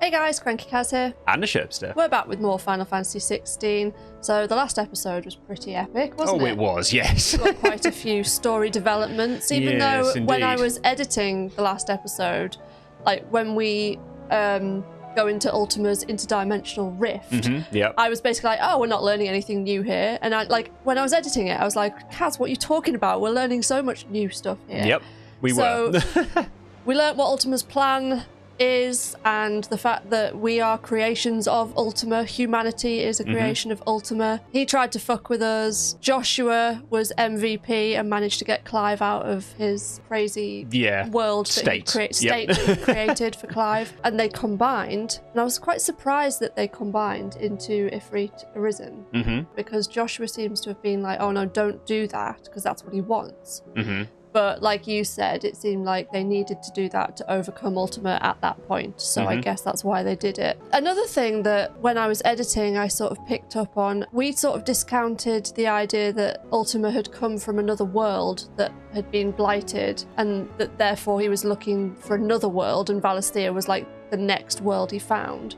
Hey guys, crankycaz here. And thesherbster. We're back with more Final Fantasy 16. So the last episode was pretty epic, wasn't it? Oh, it was, yes. Got quite a few story developments, even Yes, though when I indeed. was editing the last episode, like when we go into Ultima's interdimensional rift, Yep. I was basically like, oh, we're not learning anything new here. And I like when I was editing it, I was like, Kaz, what are you talking about? We're learning so much new stuff here. Yep, we were. We learnt what Ultima's plan is, and the fact that we are creations of Ultima. Humanity is a creation of Ultima. He tried to fuck with us. Joshua was MVP and managed to get Clive out of his crazy world that he created for Clive. And they combined, and I was quite surprised that they combined into Ifrit Arisen, because Joshua seems to have been like, oh no, don't do that, because that's what he wants. But like you said, it seemed like they needed to do that to overcome Ultima at that point. So I guess that's why they did it. Another thing that when I was editing, I sort of picked up on, we sort of discounted the idea that Ultima had come from another world that had been blighted, and that therefore he was looking for another world, and Valisthea was like the next world he found.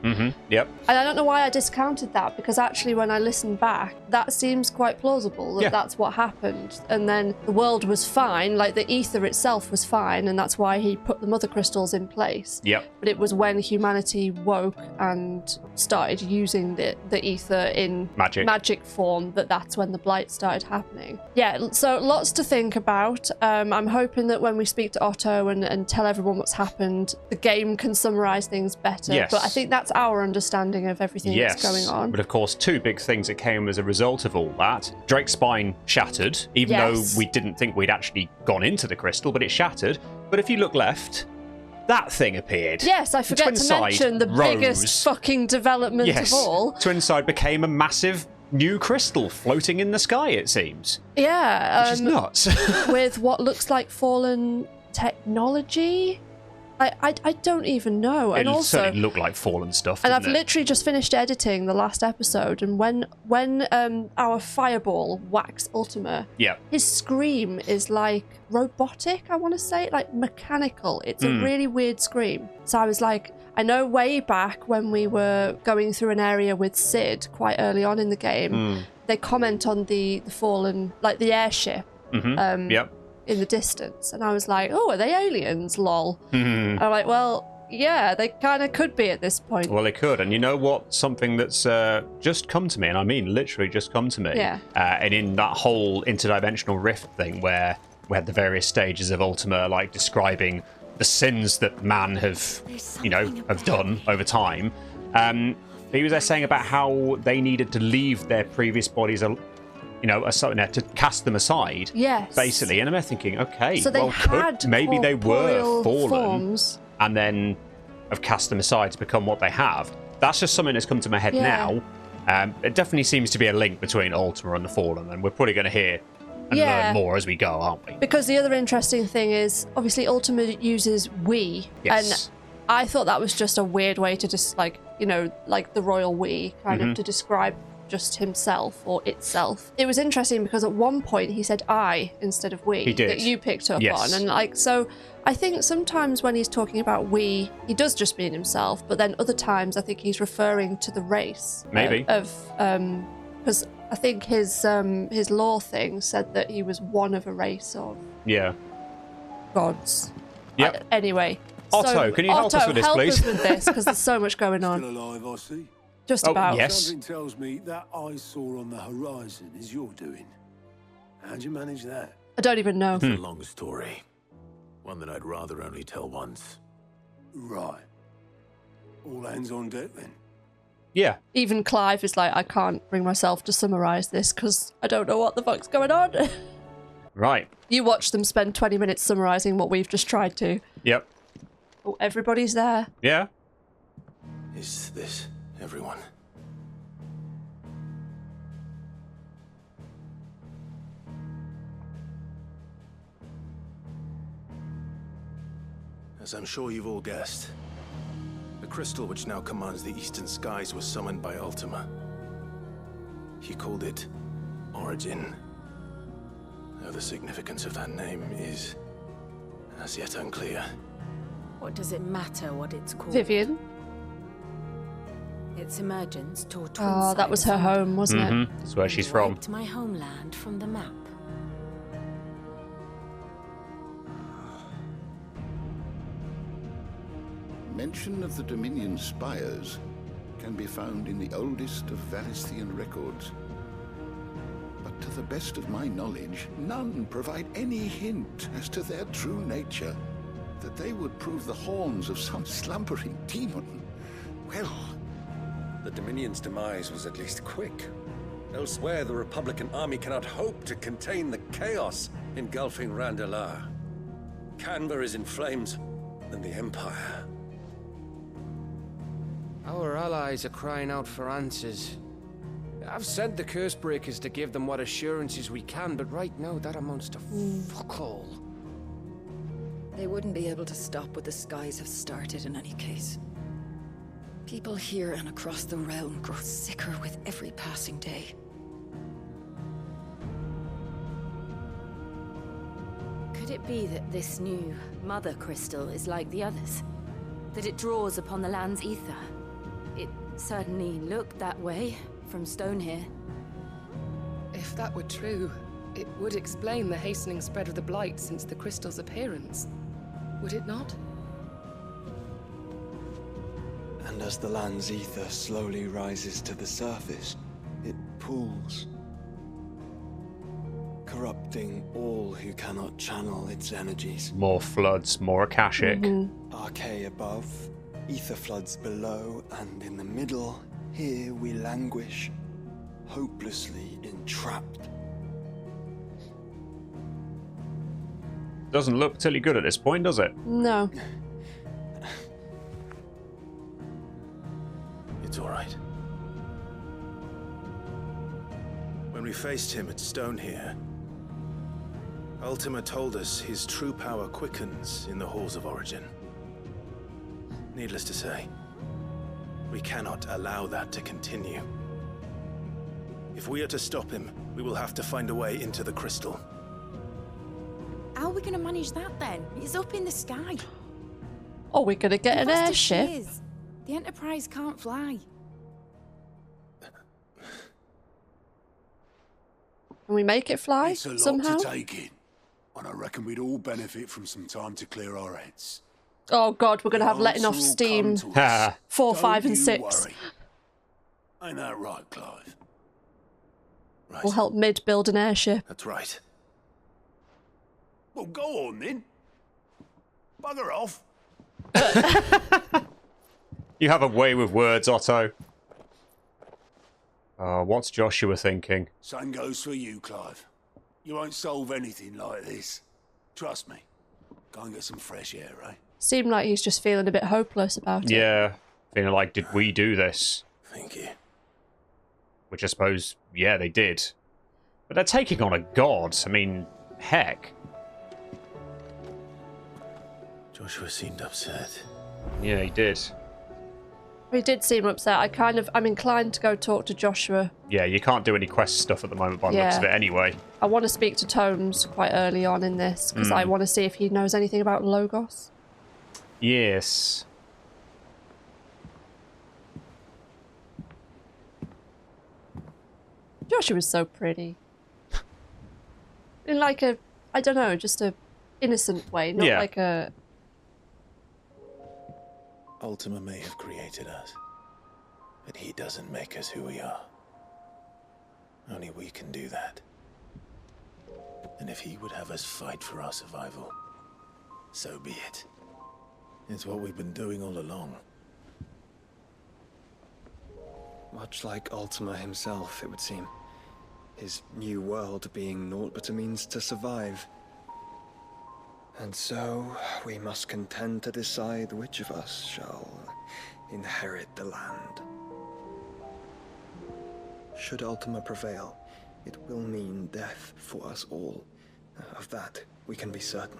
Yep. And I don't know why I discounted that, because actually when I listened back, that seems quite plausible, that that's what happened. And then the world was fine, like the ether itself was fine, and that's why he put the mother crystals in place. Yep. But it was when humanity woke and started using the ether in magic form that's when the blight started happening. Yeah, so lots to think about. I'm hoping that when we speak to Otto and tell everyone what's happened, the game can summarize things better. Yes. But I think that's our understanding of everything that's going on. But of course, two big things that came as a result of all that. Drake's spine shattered, even though we didn't think we'd actually gone into the crystal, but it shattered. But if you look left, that thing appeared. Yes, I forget to mention the biggest fucking development of all. Twinside became a massive new crystal floating in the sky, it seems. Yeah. Which is nuts. With what looks like fallen technology. I don't even know. It and also certainly looked like fallen stuff. And I've didn't it? literally just finished editing the last episode, and when our fireball whacks Ultima, his scream is like robotic, I want to say, like mechanical. It's a really weird scream. So I was like, I know way back when we were going through an area with Sid quite early on in the game, they comment on the fallen, like the airship. In the distance, and I was like, oh, are they aliens, lol? I'm like, well, yeah, they kind of could be at this point. Well, they could. And you know what, something that's just come to me, and I mean literally just come to me, and in that whole interdimensional rift thing where we had the various stages of Ultima, like describing the sins that man have done over time, he was there saying about how they needed to leave their previous bodies to cast them aside. Yes. Basically. And I'm thinking, okay, so they had maybe they were fallen forms, and then have cast them aside to become what they have. That's just something that's come to my head now. It definitely seems to be a link between Ultima and the Fallen, and we're probably going to hear and learn more as we go, aren't we? Because the other interesting thing is, obviously, Ultima uses we. Yes. And I thought that was just a weird way to just, like the royal we, kind of to describe just himself or itself. It was interesting because at one point he said I instead of we. He did. That you picked up on. And so I think sometimes when he's talking about we, he does just mean himself, but then other times I think he's referring to the race. Maybe. Because I think his lore thing said that he was one of a race of gods. Yep. Anyway. Otto, can you help us with this, please? Help us with this, because there's so much going on. Still alive, I see. Just about. Yes. Something tells me that I saw on the horizon is your doing. How'd you manage that? I don't even know. It's a long story. One that I'd rather only tell once. Right. All hands on deck then. Yeah. Even Clive is like, I can't bring myself to summarise this because I don't know what the fuck's going on. Right. You watch them spend 20 minutes summarising what we've just tried to. Yep. Oh, everybody's there. Yeah. Is this everyone? As I'm sure you've all guessed, the crystal which now commands the eastern skies was summoned by Ultima. He called it Origin. Though the significance of that name is as yet unclear. What does it matter what it's called? Vivian. Its emergence tore Oh, that was her home, wasn't it? That's where she's from. Wiped my homeland from the map. Mention of the Dominion spires can be found in the oldest of Variscian records. But to the best of my knowledge, none provide any hint as to their true nature. That they would prove the horns of some slumbering demon. Well, the Dominion's demise was at least quick. Elsewhere, the Republican army cannot hope to contain the chaos engulfing Randalar. Canberra is in flames, and the Empire. Our allies are crying out for answers. I've sent the Cursebreakers to give them what assurances we can, but right now that amounts to fuck all. They wouldn't be able to stop what the skies have started in any case. People here and across the realm grow sicker with every passing day. Could it be that this new Mother Crystal is like the others? That it draws upon the land's ether? It certainly looked that way from stone here. If that were true, it would explain the hastening spread of the Blight since the crystal's appearance. Would it not? And as the land's ether slowly rises to the surface, it pools, corrupting all who cannot channel its energies. More floods, more Akashic. Archay above, ether floods below, and in the middle, here we languish, hopelessly entrapped. Doesn't look particularly good at this point, does it? No. It's all right. When we faced him at Stone here, Ultima told us his true power quickens in the halls of origin. Needless to say, we cannot allow that to continue. If we are to stop him, we will have to find a way into the crystal. How are we going to manage that then? It's up in the sky. Oh, we're going to get an airship. The Enterprise can't fly. Can we make it fly It's a lot somehow? to take in, and I reckon we'd all benefit from some time to clear our heads. Oh God, we're going to have letting off Answer will steam. come to us. 4, Don't 5, and you 6. worry. Ain't that right, Clive? Right. We'll help Mid build an airship. That's right. Well, go on then. Bugger off. You have a way with words, Otto. What's Joshua thinking? Same goes for you, Clive. You won't solve anything like this. Trust me. Go and get some fresh air, eh? Seemed like he's just feeling a bit hopeless about it. Yeah. Feeling like, did we do this? Thank you. Which I suppose, yeah, they did. But they're taking on a god. I mean, heck. Joshua seemed upset. Yeah, he did. He did seem upset. I'm inclined to go talk to Joshua. Yeah, you can't do any quest stuff at the moment by the looks of it anyway. I want to speak to Tomes quite early on in this, because I want to see if he knows anything about Logos. Yes. Joshua's so pretty. In like a, I don't know, just a innocent way, not like a... Ultima may have created us, but he doesn't make us who we are. Only we can do that. And if he would have us fight for our survival, so be it. It's what we've been doing all along. Much like Ultima himself, it would seem. His new world being naught but a means to survive. And so, we must contend to decide which of us shall inherit the land. Should Ultima prevail, it will mean death for us all. Of that, we can be certain.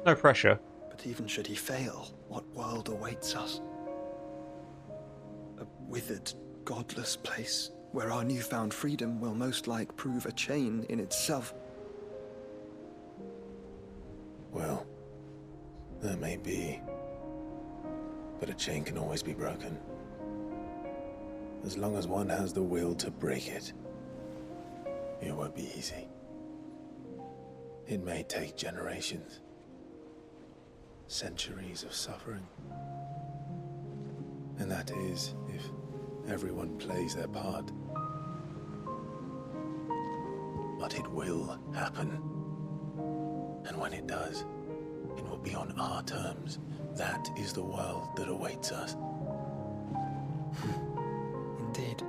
No pressure. But even should he fail, what world awaits us? A withered, godless place, where our newfound freedom will most like prove a chain in itself. Well, that may be. But a chain can always be broken. as long as one has the will to break it. It won't be easy. It may take generations. Centuries of suffering. And that is, if everyone plays their part. But it will happen. And when it does, it will be on our terms. That is the world that awaits us. Indeed.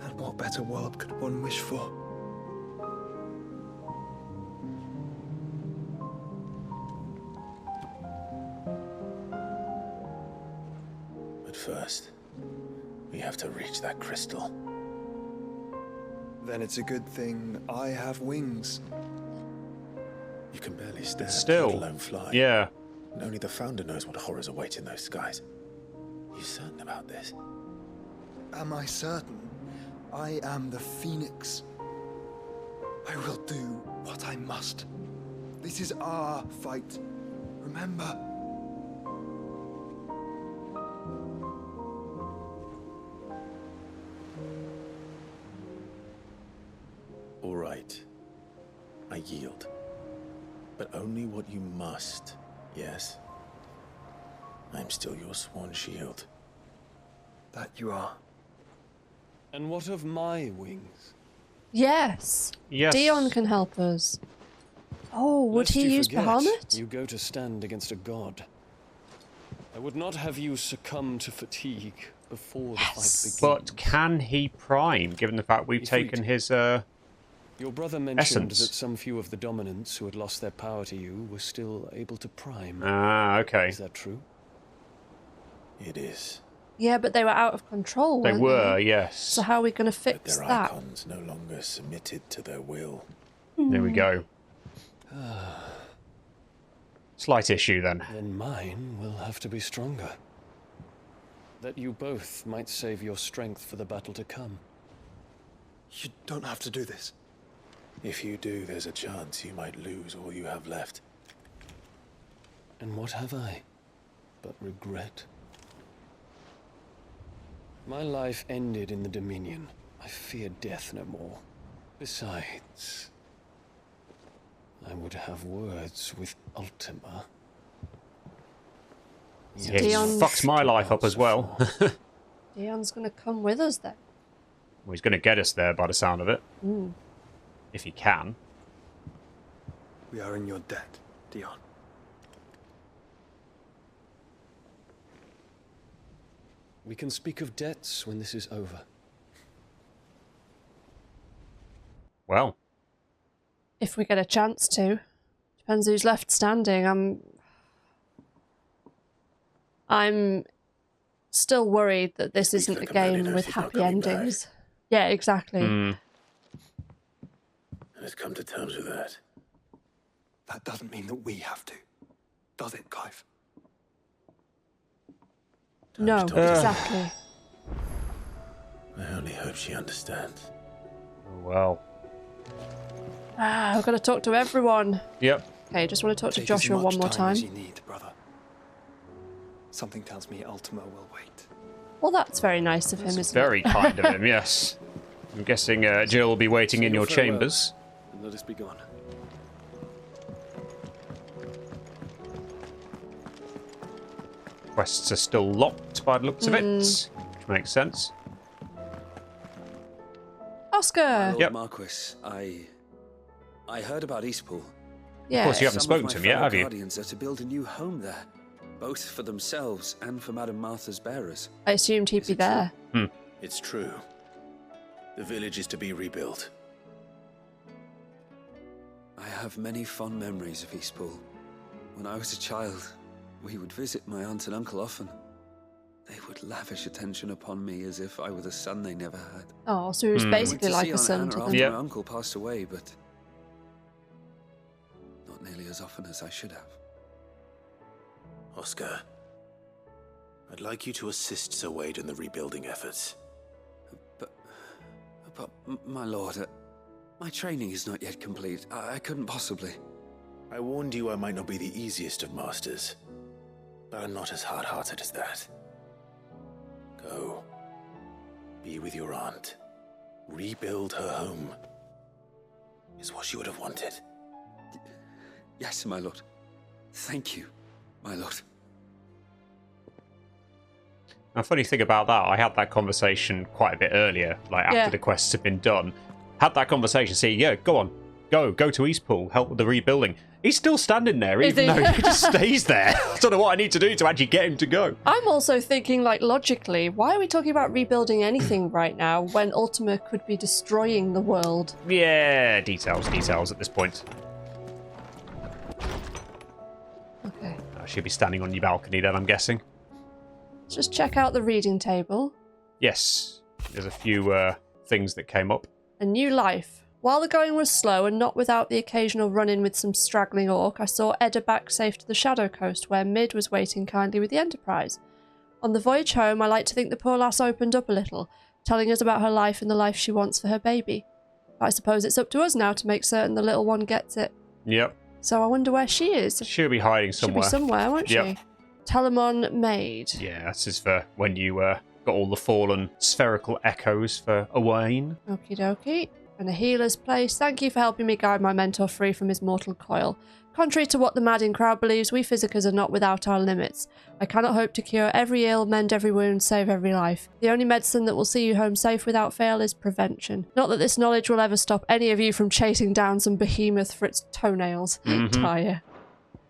And what better world could one wish for? But first, we have to reach that crystal. Then it's a good thing I have wings. You can barely stand, Still, let alone fly. Yeah. And only the Founder knows what horrors await in those skies. You certain about this? Am I certain? I am the Phoenix. I will do what I must. This is our fight. Remember? All right. I yield. But only what you must, yes? I'm still your swan shield. That you are. And what of my wings? Yes. Yes. Dion can help us. Oh, would Lest he you use forget, Bahamut? You go to stand against a god. I would not have you succumb to fatigue before the fight begins. But can he prime, given the fact we've taken his Your brother mentioned essence? that some few of the dominants who had lost their power to you were still able to prime. Ah, okay. Is that true? It is. Yeah, but they were out of control. They weren't were, they? yes. So how are we going to But fix their that? icons no longer submitted to their will. There we go. Slight issue then. Then mine will have to be stronger. That you both might save your strength for the battle to come. You don't have to do this. If you do, there's a chance you might lose all you have left. And what have I but regret? My life ended in the Dominion. I fear death no more. Besides, I would have words with Ultima. Yeah, he fucks my life up as well. Dion's going to come with us then. Well, he's going to get us there by the sound of it. Mm. If he can. We are in your debt, Dion. We can speak of debts when this is over. Well. If we get a chance to. Depends who's left standing. I'm still worried that this isn't a game with happy endings. Yeah, exactly. Let's come to terms with that. That doesn't mean that we have to, does it, Clive? No, exactly. I only hope she understands. Oh, well. I've got to talk to everyone. Yep. Okay, just want to talk to Take Joshua as much one more time. As you need, brother. Something tells me Ultima will wait. Well, that's very nice of him, isn't it? Very kind of him, yes. I'm guessing Jill will be waiting in your chambers. And let us be gone. Quests are still locked by the looks of it, which makes sense. Oscar! Lord Yep. Marquis, I heard about Eastpool. Yeah. Of course, you haven't spoken to him yet, have you? Guardians are to build a new home there, both for themselves and for Madame Martha's bearers. I assumed he'd be there. It's true. The village is to be rebuilt. I have many fond memories of Eastpool. When I was a child, we would visit my aunt and uncle often. They would lavish attention upon me as if I were the son they never had. Oh, so he was basically like a son to them. After my uncle passed away, but not nearly as often as I should have. Oscar, I'd like you to assist Sir Wade in the rebuilding efforts. But my lord, my training is not yet complete. I couldn't possibly. I warned you I might not be the easiest of masters, but I'm not as hard-hearted as that. Go. be with your aunt, rebuild her home, is what she would have wanted. Yes, my lord. Thank you, my lord. A funny thing about that, I had that conversation quite a bit earlier, like after the quests had been done. Had that conversation, saying, yeah, go on, go to Eastpool, help with the rebuilding. He's still standing there, even though he just stays there. I don't know what I need to do to actually get him to go. I'm also thinking, like, logically, why are we talking about rebuilding anything right now when Ultima could be destroying the world? Yeah, details at this point. Okay. I should be standing on your balcony then, I'm guessing. Let's just check out the reading table. Yes, there's a few things that came up. A new life. While the going was slow and not without the occasional run-in with some straggling orc, I saw Edda back safe to the Shadow Coast, where Mid was waiting kindly with the Enterprise. On the voyage home, I like to think the poor lass opened up a little, telling us about her life and the life she wants for her baby. But I suppose it's up to us now to make certain the little one gets it. Yep. So I wonder where she is. She'll be hiding somewhere. She'll be somewhere, won't she? Telemon Maid. Yeah, this is for when you got all the fallen spherical echoes for Owain. Okie dokie. And a healer's place. Thank you for helping me guide my mentor free from his mortal coil. Contrary to what the madding crowd believes, we physicers are not without our limits. I cannot hope to cure every ill, mend every wound, save every life. The only medicine that will see you home safe without fail is prevention. Not that this knowledge will ever stop any of you from chasing down some behemoth for its toenails. Tyre.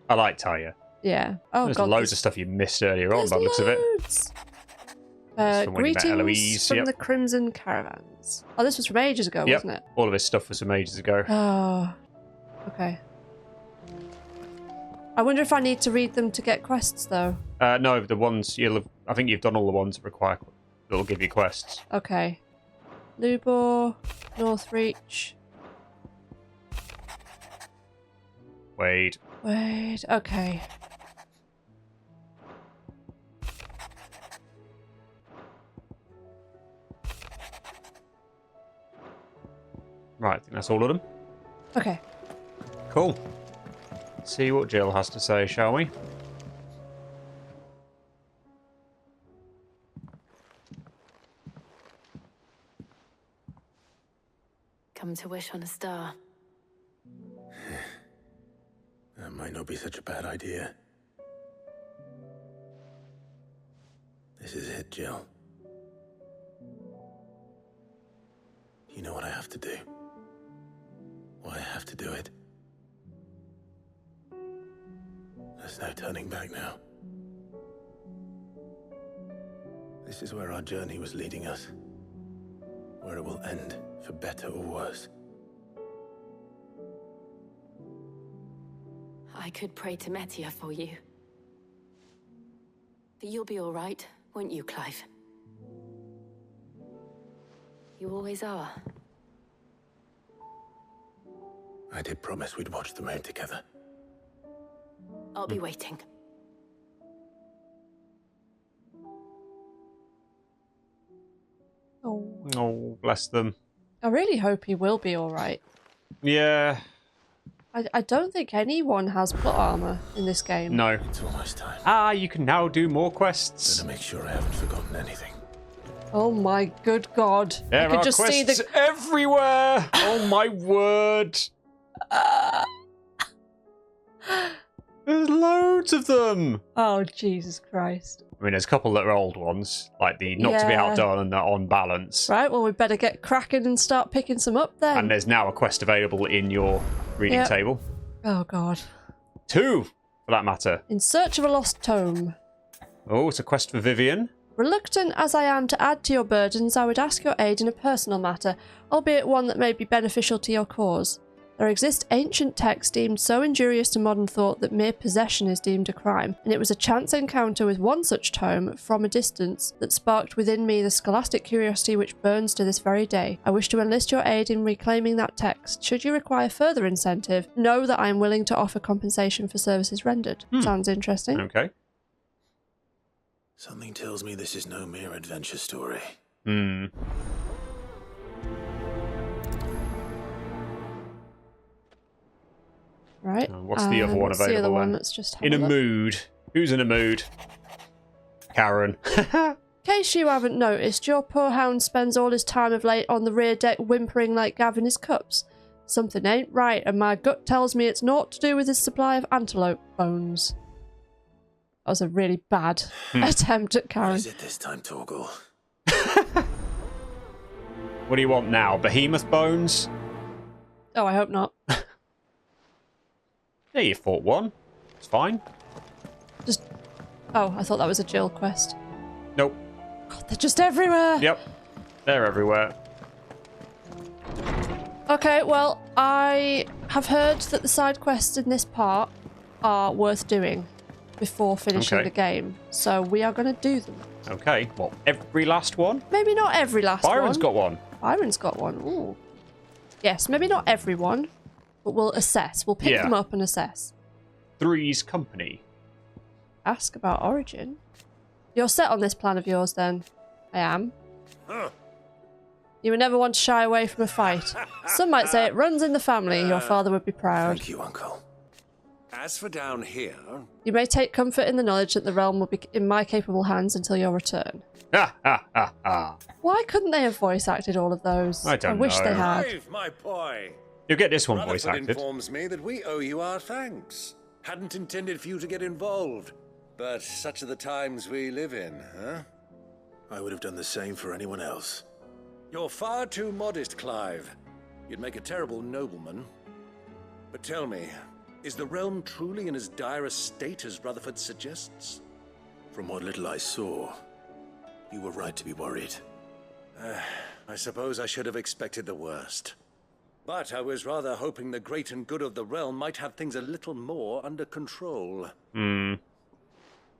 I like Tyre. Yeah. There's loads of stuff you missed earlier on by the looks of it. Greetings from the Crimson Caravans. Oh, this was from ages ago, wasn't it? All of this stuff was from ages ago. Oh, okay. I wonder if I need to read them to get quests, though. No, the ones I think you've done all the ones that will give you quests. Okay. Lubor, Northreach. Wade. Okay. Right, I think that's all of them. Okay. Cool. Let's see what Jill has to say, shall we? Come to wish on a star. That might not be such a bad idea. This is it, Jill. You know what I have to do. Why I have to do it. There's no turning back now. This is where our journey was leading us. Where it will end, for better or worse. I could pray to Metia for you. But you'll be all right, won't you, Clive? You always are. I did promise we'd watch the moon together. I'll be waiting. Oh, bless them. I really hope he will be alright. Yeah. I don't think anyone has plot armor in this game. No. It's almost time. You can now do more quests. Better make sure I haven't forgotten anything. Oh my good god. There I could are just quests see the everywhere! Oh my word! There's loads of them! Oh, Jesus Christ. I mean, there's a couple that are old ones, like the Not to Be Outdone and the On Balance. Right, well, we better get cracking and start picking some up then. And there's now a quest available in your reading table. Oh, God. 2, for that matter. In Search of a Lost Tome. Oh, it's a quest for Vivian. Reluctant as I am to add to your burdens, I would ask your aid in a personal matter, albeit one that may be beneficial to your cause. There exist ancient texts deemed so injurious to modern thought that mere possession is deemed a crime, and it was a chance encounter with one such tome, from a distance, that sparked within me the scholastic curiosity which burns to this very day. I wish to enlist your aid in reclaiming that text. Should you require further incentive, know that I am willing to offer compensation for services rendered. Sounds interesting. Okay. Something tells me this is no mere adventure story. Right. What's the other one available? The other one? Let's just have in a mood. Who's in a mood? Karen. case you haven't noticed, your poor hound spends all his time of late on the rear deck whimpering like Gavin his cups. Something ain't right, and my gut tells me it's naught to do with his supply of antelope bones. That was a really bad attempt at Karen. What is it this time, Torgal? What do you want now? Behemoth bones? Oh, I hope not. Yeah, you fought one. It's fine. Just... Oh, I thought that was a Jill quest. Nope. God, they're just everywhere! Yep. They're everywhere. Okay, well, I have heard that the side quests in this part are worth doing before finishing the game. So we are going to do them. Okay. Well, every last one? Maybe not every last one. Byron's got one. Byron's got one. Ooh. Yes, maybe not every one, but we'll assess. We'll pick them up and assess. Three's Company. Ask about origin. You're set on this plan of yours, then? I am. You were never one to shy away from a fight. Some might say it runs in the family. Your father would be proud. Thank you, Uncle. As for down here... You may take comfort in the knowledge that the realm will be in my capable hands until your return. Ha ha ha ha. Why couldn't they have voice acted all of those? I wish they had. Clive, my boy. You'll get this one Rutherford voice acted. Informs me that we owe you our thanks. Hadn't intended for you to get involved, but such are the times we live in, huh? I would have done the same for anyone else. You're far too modest, Clive. You'd make a terrible nobleman. But tell me, is the realm truly in as dire a state as Rutherford suggests? From what little I saw, you were right to be worried. I suppose I should have expected the worst. But I was rather hoping the great and good of the realm might have things a little more under control.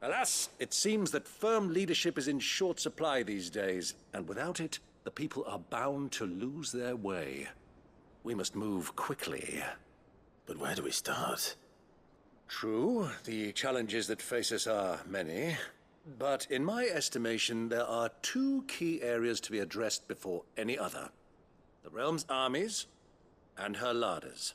Alas, it seems that firm leadership is in short supply these days, and without it, the people are bound to lose their way. We must move quickly. But where do we start? True, the challenges that face us are many. But in my estimation, there are two key areas to be addressed before any other. The realm's armies and her larders.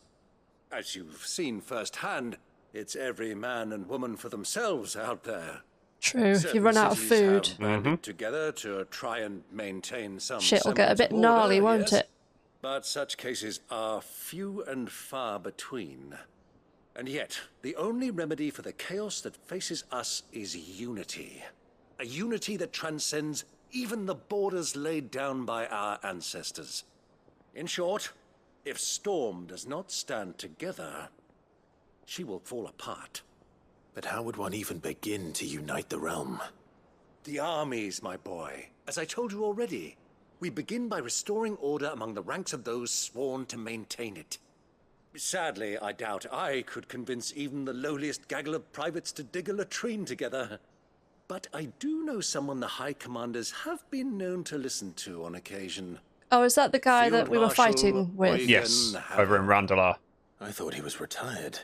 As you've seen firsthand, it's every man and woman for themselves out there. True, if you run out of food. Banded together to try and maintain some shit will get a bit semblance of gnarly, order, won't yes? it? But such cases are few and far between. And yet, the only remedy for the chaos that faces us is unity. A unity that transcends even the borders laid down by our ancestors. In short, if Storm does not stand together, she will fall apart. But how would one even begin to unite the realm? The armies, my boy. As I told you already, we begin by restoring order among the ranks of those sworn to maintain it. Sadly, I doubt I could convince even the lowliest gaggle of privates to dig a latrine together. But I do know someone the High Commanders have been known to listen to on occasion. Oh, is that the guy Field that we were Marshal fighting with? Eugen Yes, Havel. over in Randalar. I thought he was retired.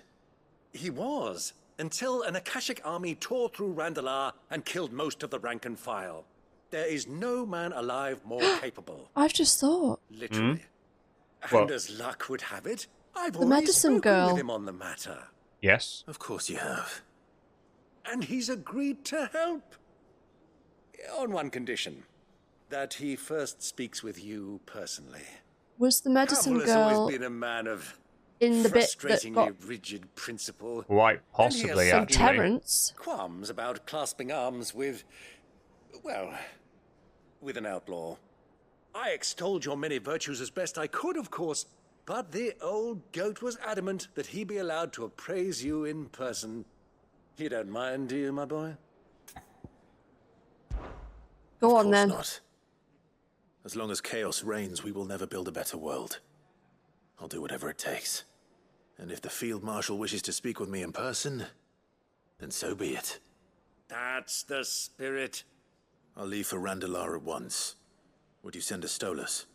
He was, until an Akashic army tore through Randalar and killed most of the rank and file. There is no man alive more capable. I've just thought. Literally. Well- And as luck would have it, I've The already medicine spoken girl. with him on the matter. Yes. Of course you have. And he's agreed to help. On one condition. That he first speaks with you personally. Was the medicine Havel has girl always been a man of in the bit that frustratingly got rigid principle. Quite And he possibly, has some actually. Terrence? qualms about clasping arms with, well, with an outlaw. I extolled your many virtues as best I could, of course, but the old goat was adamant that he be allowed to appraise you in person. You don't mind, do you, my boy? Go on Of course then. not. As long as chaos reigns, we will never build a better world. I'll do whatever it takes. And if the Field Marshal wishes to speak with me in person, then so be it. That's the spirit. I'll leave for Randalar at once. Would you send a Stolas?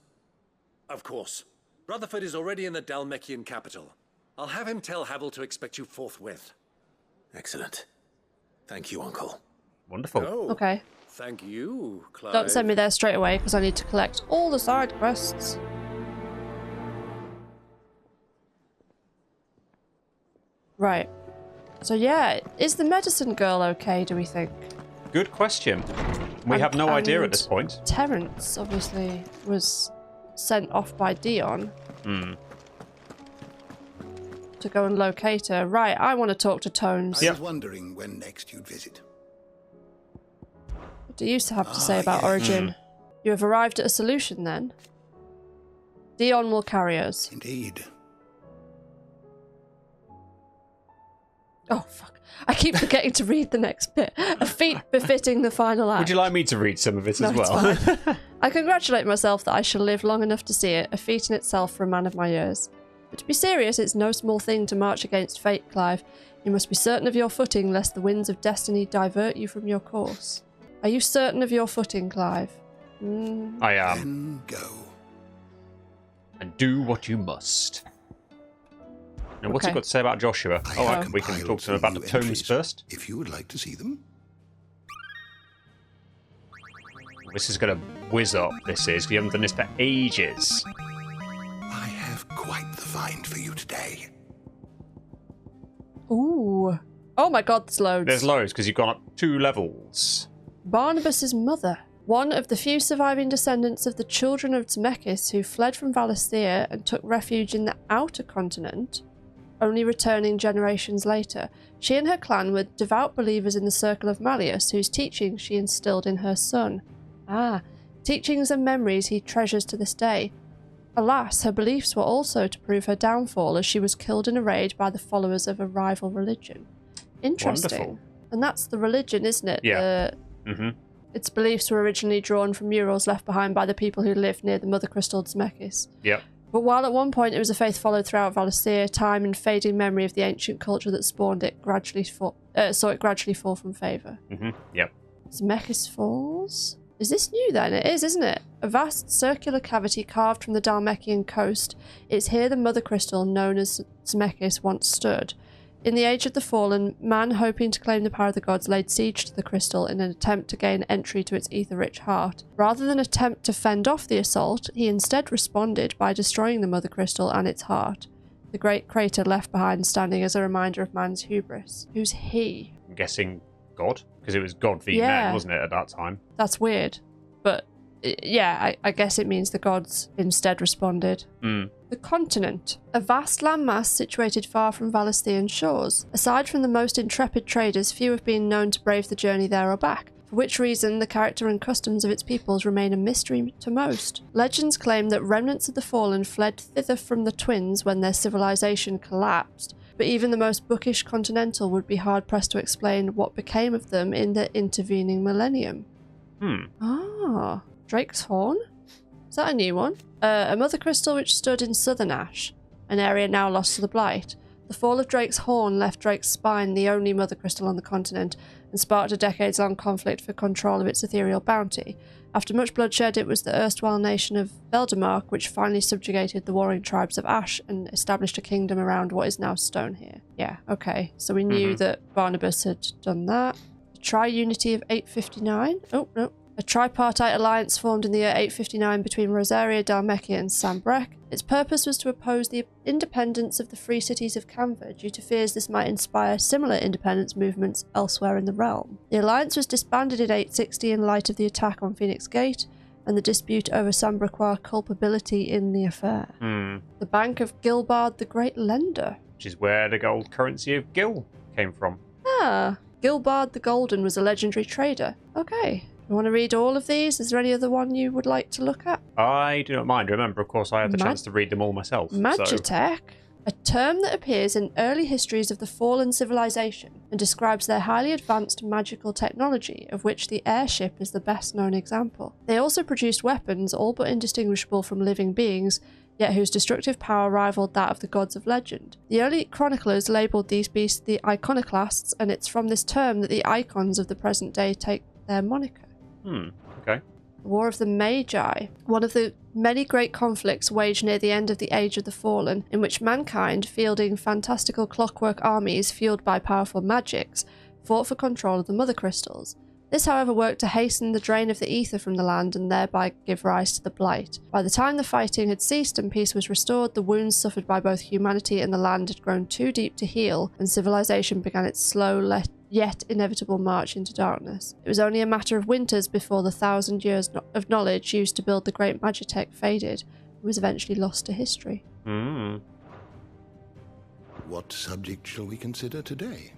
Of course. Rutherford is already in the Dalmekian capital. I'll have him tell Havel to expect you forthwith. Excellent. Thank you, Uncle. Wonderful. Oh, Okay. thank you, Clive. Don't send me there straight away because I need to collect all the side quests. Right. So yeah, is the medicine girl okay, do we think? Good question. We have no idea at this point. Terence obviously was sent off by Dion to go and locate her. Right, I want to talk to Tones. I was wondering when next you'd visit. What do you have to say about Origin? You have arrived at a solution then? Dion will carry us. Indeed. Oh, fuck. I keep forgetting to read the next bit. A feat befitting the final act. Would you like me to read some of it as well? It's fine. I congratulate myself that I shall live long enough to see it, a feat in itself for a man of my years. But to be serious, it's no small thing to march against fate, Clive. You must be certain of your footing, lest the winds of destiny divert you from your course. Are you certain of your footing, Clive? I am. Then go. And do what you must. Now, what's he got to say about Joshua? We can talk to him about the tomes first. If you would like to see them. This is going to whiz up, this is. We haven't done this for ages. I have quite the find for you today. Ooh. Oh my god, there's loads. There's loads, because you've gone up 2 levels. Barnabas's mother. One of the few surviving descendants of the children of Zemeckis who fled from Valisthea and took refuge in the outer continent, only returning generations later. She and her clan were devout believers in the Circle of Malleus, whose teachings she instilled in her son. Teachings and memories he treasures to this day. Alas, her beliefs were also to prove her downfall, as she was killed in a raid by the followers of a rival religion. Interesting. Wonderful. And that's the religion, isn't it? Yeah. Its beliefs were originally drawn from murals left behind by the people who lived near the Mother Crystal Zemeckis. Yep. But while at one point it was a faith followed throughout Valisthea, time and fading memory of the ancient culture that spawned it saw it gradually fall from favour. Yep. Zemeckis Falls? Is this new then? It is, isn't it? A vast circular cavity carved from the Dhalmekian coast. It's here the Mother Crystal, known as Zemeckis, once stood. In the Age of the Fallen, man hoping to claim the power of the gods laid siege to the crystal in an attempt to gain entry to its ether-rich heart. Rather than attempt to fend off the assault, he instead responded by destroying the Mother Crystal and its heart, the great crater left behind standing as a reminder of man's hubris. Who's he? I'm guessing God, because it was God v men, wasn't it, at that time? That's weird, but yeah, I guess it means the gods instead responded. The continent, a vast landmass situated far from Valisthean shores. Aside from the most intrepid traders, few have been known to brave the journey there or back, for which reason the character and customs of its peoples remain a mystery to most. Legends claim that remnants of the fallen fled thither from the twins when their civilization collapsed, but even the most bookish continental would be hard-pressed to explain what became of them in the intervening millennium. Drake's Horn? Is that a new one? A mother crystal which stood in southern Ash, an area now lost to the Blight. The fall of Drake's Horn left Drake's Spine the only mother crystal on the continent, and sparked a decades-long conflict for control of its ethereal bounty. After much bloodshed, it was the erstwhile nation of Veldemark which finally subjugated the warring tribes of Ash and established a kingdom around what is now Stonehere. Yeah, okay. So we knew that Barnabas had done that. The Tri-Unity of 859? Oh, no. A tripartite alliance formed in the year 859 between Rosaria, Dhalmekia and Sambrek. Its purpose was to oppose the independence of the free cities of Camver due to fears this might inspire similar independence movements elsewhere in the realm. The alliance was disbanded in 860 in light of the attack on Phoenix Gate and the dispute over Sambrequois culpability in the affair. The Bank of Gilbard the Great Lender. Which is where the gold currency of Gil came from. Gilbard the Golden was a legendary trader. Okay. You want to read all of these? Is there any other one you would like to look at? I do not mind. Remember, of course, I had the chance to read them all myself. Magitech, a term that appears in early histories of the fallen civilization and describes their highly advanced magical technology, of which the airship is the best known example. They also produced weapons all but indistinguishable from living beings, yet whose destructive power rivaled that of the gods of legend. The early chroniclers labelled these beasts the iconoclasts, and it's from this term that the icons of the present day take their moniker. Okay. The War of the Magi, one of the many great conflicts waged near the end of the Age of the Fallen, in which mankind, fielding fantastical clockwork armies fueled by powerful magics, fought for control of the Mother Crystals. This, however, worked to hasten the drain of the ether from the land and thereby give rise to the Blight. By the time the fighting had ceased and peace was restored, the wounds suffered by both humanity and the land had grown too deep to heal, and civilization began its slow yet inevitable march into darkness. It was only a matter of winters before the 1,000 years of knowledge used to build the great Magitech faded and was eventually lost to history. What subject shall we consider today?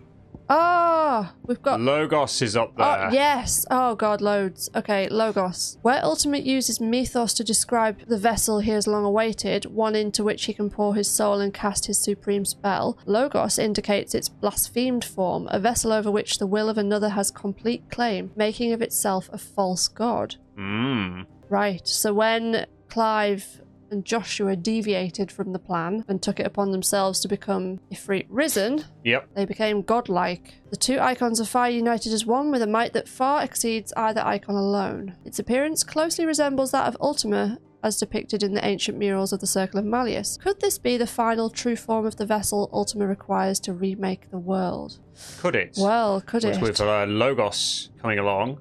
Ah, we've got... Logos is up there. Oh, yes. Oh, God, loads. Okay, Logos. Where Ultimate uses mythos to describe the vessel he has long awaited, one into which he can pour his soul and cast his supreme spell, Logos indicates its blasphemed form, a vessel over which the will of another has complete claim, making of itself a false god. Right, so when Clive and Joshua deviated from the plan and took it upon themselves to become Ifrit Risen, they became godlike. The two icons of fire united as one with a might that far exceeds either icon alone. Its appearance closely resembles that of Ultima as depicted in the ancient murals of the Circle of Malleus. Could this be the final true form of the vessel Ultima requires to remake the world? Could it? Well, could it? With Logos coming along,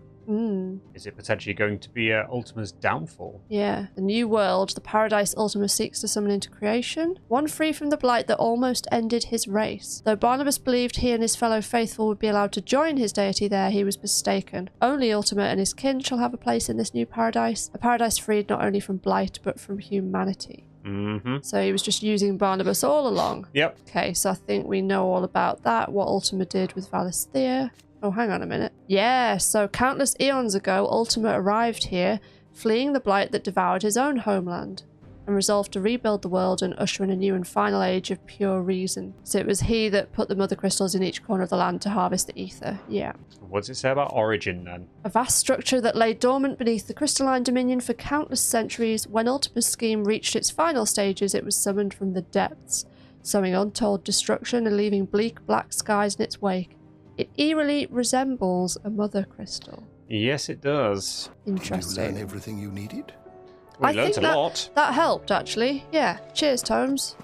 is it potentially going to be Ultima's downfall? Yeah. The new world, the paradise Ultima seeks to summon into creation. One free from the blight that almost ended his race. Though Barnabas believed he and his fellow faithful would be allowed to join his deity there, he was mistaken. Only Ultima and his kin shall have a place in this new paradise. A paradise freed not only from blight, but from humanity. So he was just using Barnabas all along. Okay, so I think we know all about that, what Ultima did with Valisthea. Oh, hang on a minute. Yeah, so countless eons ago, Ultima arrived here, fleeing the blight that devoured his own homeland, and resolved to rebuild the world and usher in a new and final age of pure reason. So it was he that put the mother crystals in each corner of the land to harvest the ether. Yeah. What does it say about origin, then? A vast structure that lay dormant beneath the crystalline dominion for countless centuries. When Ultima's scheme reached its final stages, it was summoned from the depths, sowing untold destruction and leaving bleak black skies in its wake. It eerily resembles a mother crystal. Yes, it does. Interesting. Did you learn everything you needed? We learned a lot. That helped, actually. Yeah. Cheers, Tomes.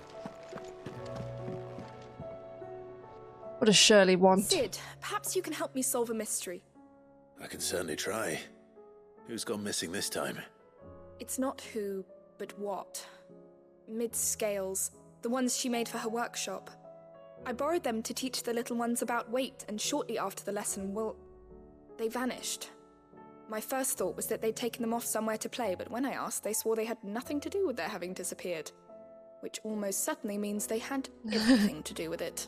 What does Shirley want? Sid, perhaps you can help me solve a mystery. I can certainly try. Who's gone missing this time? It's not who, but what. Mid-scales. The ones she made for her workshop. I borrowed them to teach the little ones about weight, and shortly after the lesson, well, they vanished. My first thought was that they'd taken them off somewhere to play, but when I asked, they swore they had nothing to do with their having disappeared. Which almost certainly means they had everything to do with it.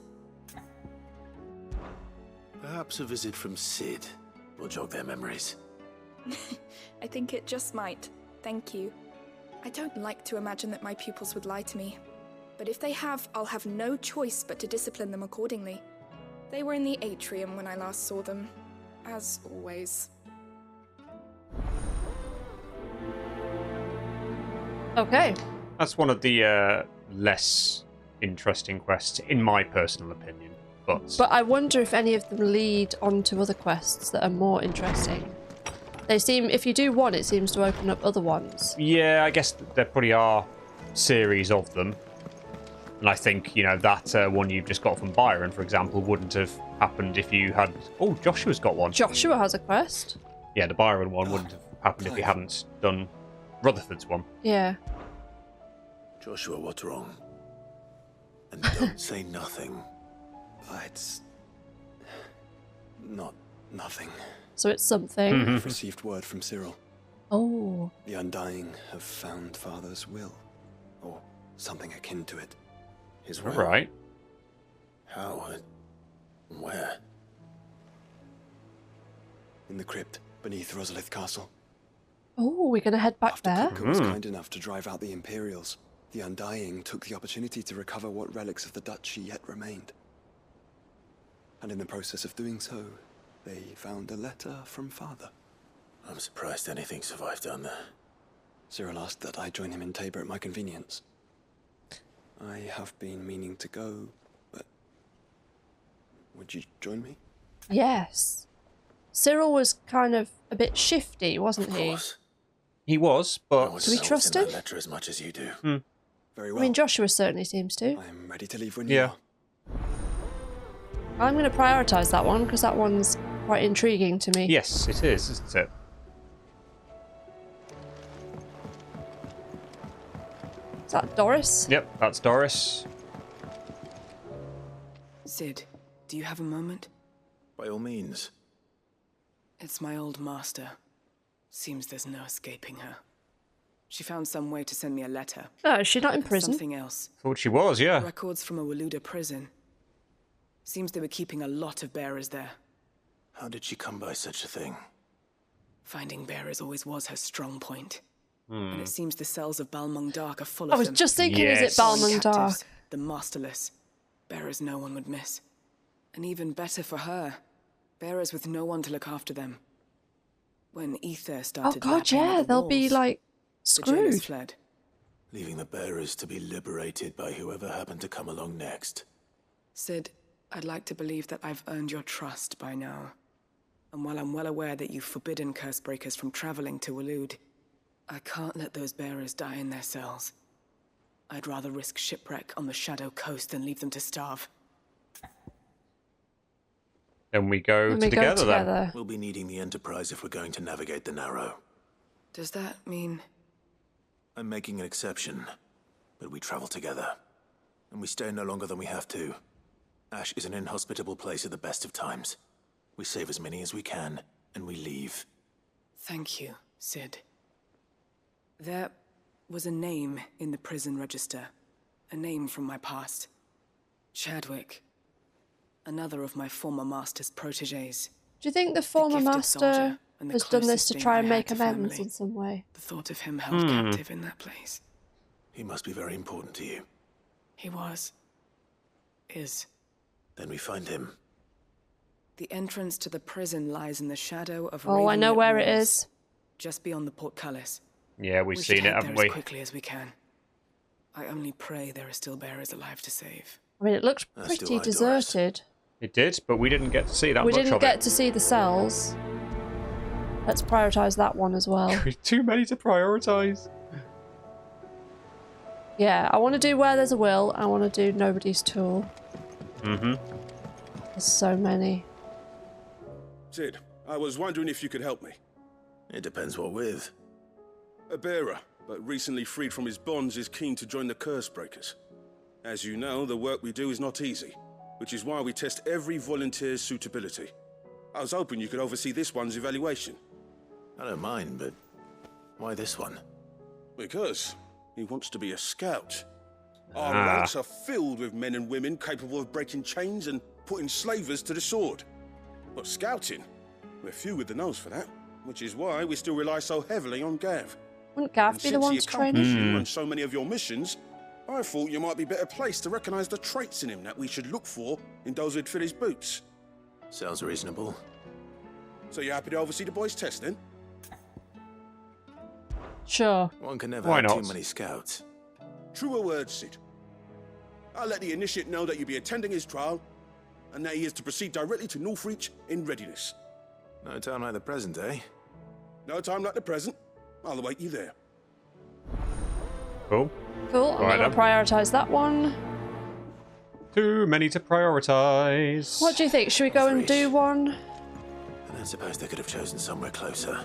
Perhaps a visit from Sid will jog their memories. I think it just might. Thank you. I don't like to imagine that my pupils would lie to me. But if they have, I'll have no choice but to discipline them accordingly. They were in the atrium when I last saw them, as always. Okay. That's one of the less interesting quests, in my personal opinion. But I wonder if any of them lead on to other quests that are more interesting. They seem, if you do one, it seems to open up other ones. Yeah, I guess there probably are series of them. And I think, you know, that one you've just got from Byron, for example, wouldn't have happened if you had... Oh, Joshua's got one. Joshua has a quest. Yeah, the Byron one wouldn't have happened if you hadn't done Rutherford's one. Yeah. Joshua, what's wrong? And don't say nothing. It's... not nothing. So it's something. I've received word from Cyril. Oh. The Undying have found Father's will. Or something akin to it. His will. Right. How? Where? In the crypt beneath Rosalith Castle. Oh, we're going to head back there? After Kuka was kind enough to drive out the Imperials, the Undying took the opportunity to recover what relics of the Duchy yet remained. And in the process of doing so, they found a letter from Father. I'm surprised anything survived down there. Cyril asked that I join him in Tabor at my convenience. I have been meaning to go, but... would you join me? Yes. Cyril was kind of a bit shifty, wasn't he? Of course. He was, but... Do we trust him? That letter as much as you do. Very well. I mean, Joshua certainly seems to. I'm ready to leave when you are. I'm going to prioritise that one, because that one's quite intriguing to me. Yes, it is, isn't it? Is that Doris? Yep, that's Doris. Sid, do you have a moment? By all means. It's my old master. Seems there's no escaping her. She found some way to send me a letter. Oh, is she not in prison? Something else. Thought she was, yeah. Records from a Waluda prison. Seems they were keeping a lot of bearers there. How did she come by such a thing? Finding bearers always was her strong point. And it seems the cells of Balmung Dark are full of I was them. just thinking, is it Balmung Dark? Captives, the masterless. Bearers no one would miss. And even better for her, bearers with no one to look after them. When Ether started they'll be like the jailers screwed. fled. Leaving the bearers to be liberated by whoever happened to come along next. Sid, I'd like to believe that I've earned your trust by now. And while I'm well aware that you've forbidden Cursebreakers from traveling to Waloed, I can't let those bearers die in their cells. I'd rather risk shipwreck on the Shadow Coast than leave them to starve. Then we go together then. We'll be needing the Enterprise if we're going to navigate the Narrow. Does that mean... I'm making an exception, but we travel together. And we stay no longer than we have to. Ash is an inhospitable place at the best of times. We save as many as we can, and we leave. Thank you, Sid. There was a name in the prison register. A name from my past. Chadwick. Another of my former master's protégés. Do you think the former master has done this to try and make amends in some way? The thought of him held captive in that place. He must be very important to you. He was. Is. Then we find him. The entrance to the prison lies in the shadow of I know where it is. Just beyond the portcullis. Yeah, we've seen it, haven't we? As quickly as we can. I only pray there are still bearers alive to save. I mean, it looked pretty deserted. It did, but we didn't get to see that much of it. We didn't get to see the cells. Let's prioritise that one as well. Too many to prioritise. Yeah, I want to do Where There's a Will. I want to do Nobody's Tool. There's so many. Sid, I was wondering if you could help me. It depends what with. A bearer, but recently freed from his bonds, is keen to join the Cursebreakers. As you know, the work we do is not easy, which is why we test every volunteer's suitability. I was hoping you could oversee this one's evaluation. I don't mind, but why this one? Because he wants to be a scout. Our ranks are filled with men and women capable of breaking chains and putting slavers to the sword. But scouting, we're few with the nose for that, which is why we still rely so heavily on Gav. Wouldn't Gav be the one to train him? On so many of your missions, I thought you might be better placed to recognize the traits in him that we should look for in those who'd fill his boots. Sounds reasonable. So you happy to oversee the boys' test then? Sure. One can never have too many scouts. Truer words, Sid. I'll let the initiate know that you'll be attending his trial, and that he is to proceed directly to Northreach in readiness. No time like the present, eh? No time like the present. I'll await you there. Cool. Cool, I'm going to prioritise that one. Too many to prioritise. What do you think? Should we go and do one? I don't suppose they could have chosen somewhere closer.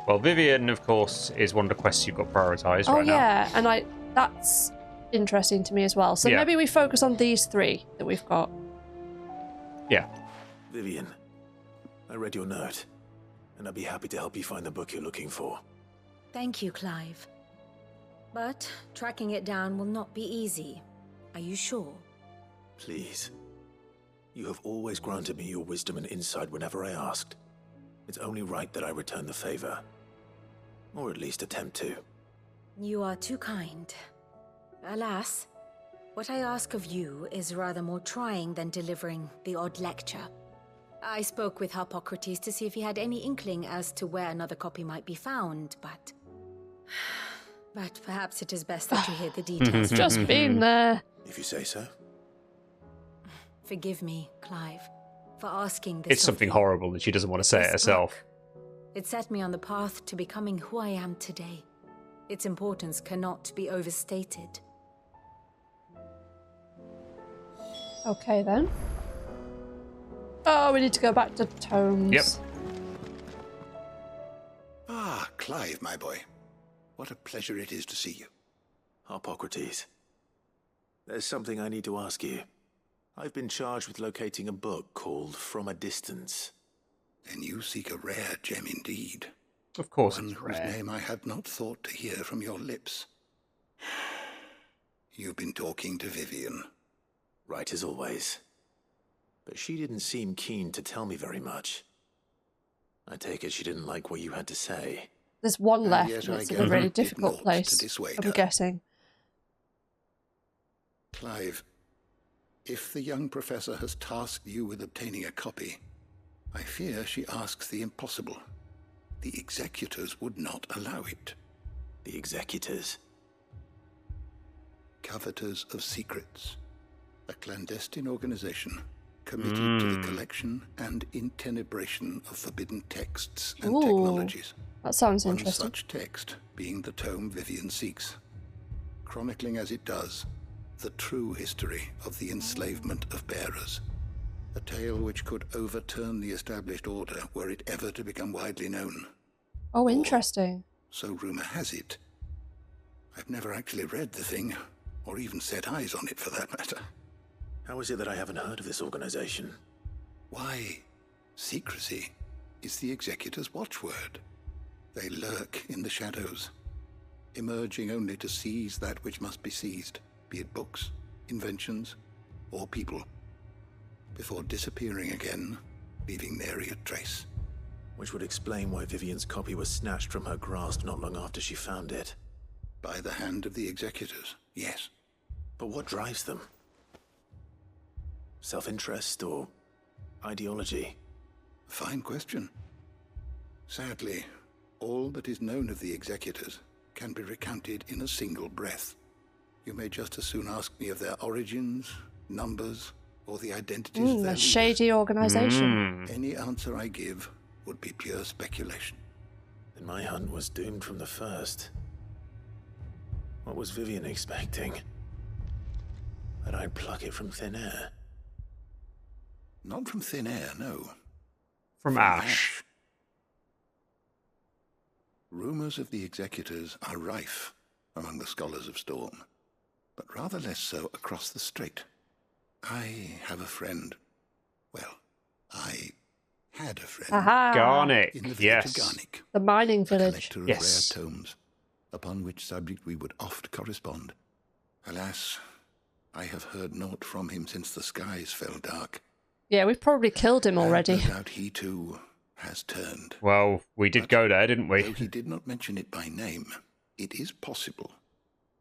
Well, Vivian, of course, is one of the quests you've got prioritised right now. Oh, yeah, and that's interesting to me as well. So maybe we focus on these three that we've got. Yeah. Vivian, I read your note, and I'd be happy to help you find the book you're looking for. Thank you, Clive. But tracking it down will not be easy. Are you sure? Please. You have always granted me your wisdom and insight whenever I asked. It's only right that I return the favor. Or at least attempt to. You are too kind. Alas, what I ask of you is rather more trying than delivering the odd lecture. I spoke with Harpocrates to see if he had any inkling as to where another copy might be found, but perhaps it is best that you hear the details. Just been there. If you say so. Forgive me, Clive, for asking this. It's something horrible that she doesn't want to say it herself. It set me on the path to becoming who I am today. Its importance cannot be overstated. Okay, then. Oh, we need to go back to tomes. Yep. Ah, Clive, my boy. What a pleasure it is to see you. Harpocrates. There's something I need to ask you. I've been charged with locating a book called From a Distance. Then you seek a rare gem indeed. Of course One it's whose rare. name I had not thought to hear from your lips. You've been talking to Vivian. Right as always. But she didn't seem keen to tell me very much. I take it she didn't like what you had to say. There's one left, yet and I it's in a really gathered difficult naught place, to dissuade I'm her. guessing. Clive, if the young professor has tasked you with obtaining a copy, I fear she asks the impossible. The executors would not allow it. The executors? Coveters of Secrets. A clandestine organization committed to the collection and intenebration of forbidden texts and technologies. That sounds One interesting. such text being the tome Vivian seeks, chronicling as it does the true history of the enslavement of bearers. A tale which could overturn the established order were it ever to become widely known. Oh, interesting. So rumor has it. I've never actually read the thing, or even set eyes on it for that matter. How is it that I haven't heard of this organization? Why, secrecy is the executor's watchword. They lurk in the shadows, emerging only to seize that which must be seized, be it books, inventions, or people, before disappearing again, leaving nary a trace. Which would explain why Vivian's copy was snatched from her grasp not long after she found it. By the hand of the executors, yes. But what drives them? Self-interest or ideology? Fine question. Sadly, all that is known of the executors can be recounted in a single breath. You may just as soon ask me of their origins, numbers, or the identities of their A shady organization. Any answer I give would be pure speculation. Then my hunt was doomed from the first. What was Vivian expecting? That I'd pluck it from thin air? Not from thin air, no. From ash. Rumors of the executors are rife among the scholars of Storm, but rather less so across the strait. I have a friend. Well, I had a friend. Aha! Garnick, in the village yes. of Garnick, The mining a village. collector of Yes. rare tomes, upon which subject we would oft correspond. Alas, I have heard naught from him since the skies fell dark. Yeah, we've probably killed him already. And no doubt he too has turned. Well, we did go there, didn't we? Though he did not mention it by name, it is possible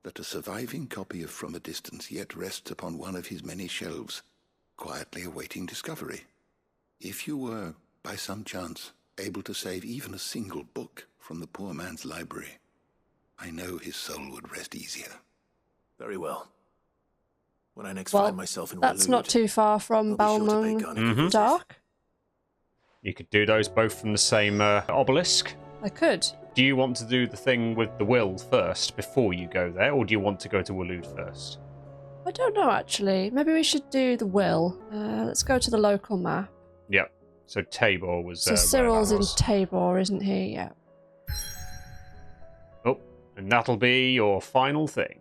that a surviving copy of From a Distance yet rests upon one of his many shelves, quietly awaiting discovery. If you were, by some chance, able to save even a single book from the poor man's library, I know his soul would rest easier. Very well. When I next find myself in that's Waloed, not too far from I'll be sure to pay Balmung Garnick a visit. Dark. You could do those both from the same obelisk. I could. Do you want to do the thing with the will first before you go there, or do you want to go to Waloed first? I don't know, actually. Maybe we should do the will. Let's go to the local map. Yep. So Tabor was. So where that Cyril's in was. Tabor, isn't he? Yeah. Oh, and that'll be your final thing.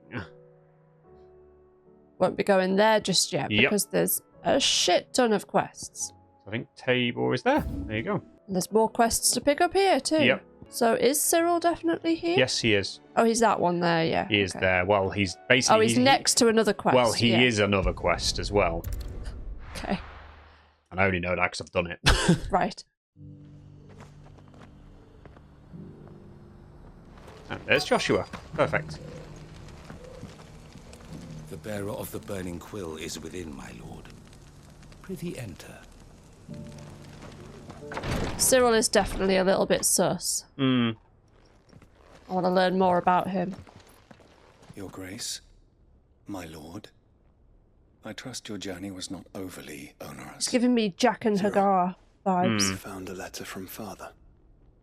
Won't be going there just yet Yep. because there's a shit ton of quests. I think Tabor is there. There you go. And there's more quests to pick up here too. Yep. So is Cyril definitely here? Yes, he is. Oh, he's that one there, yeah. He is okay. there. Well, he's basically. Oh, he's next to another quest. Well, he yeah. is another quest as well. Okay. And I only know that because I've done it. Right. And there's Joshua. Perfect. The bearer of the burning quill is within, my lord. Prithee enter. Cyril is definitely a little bit sus. Hmm. I want to learn more about him. Your Grace, my lord, I trust your journey was not overly onerous. It's giving me Jack and Hagar vibes. Found a letter from Father.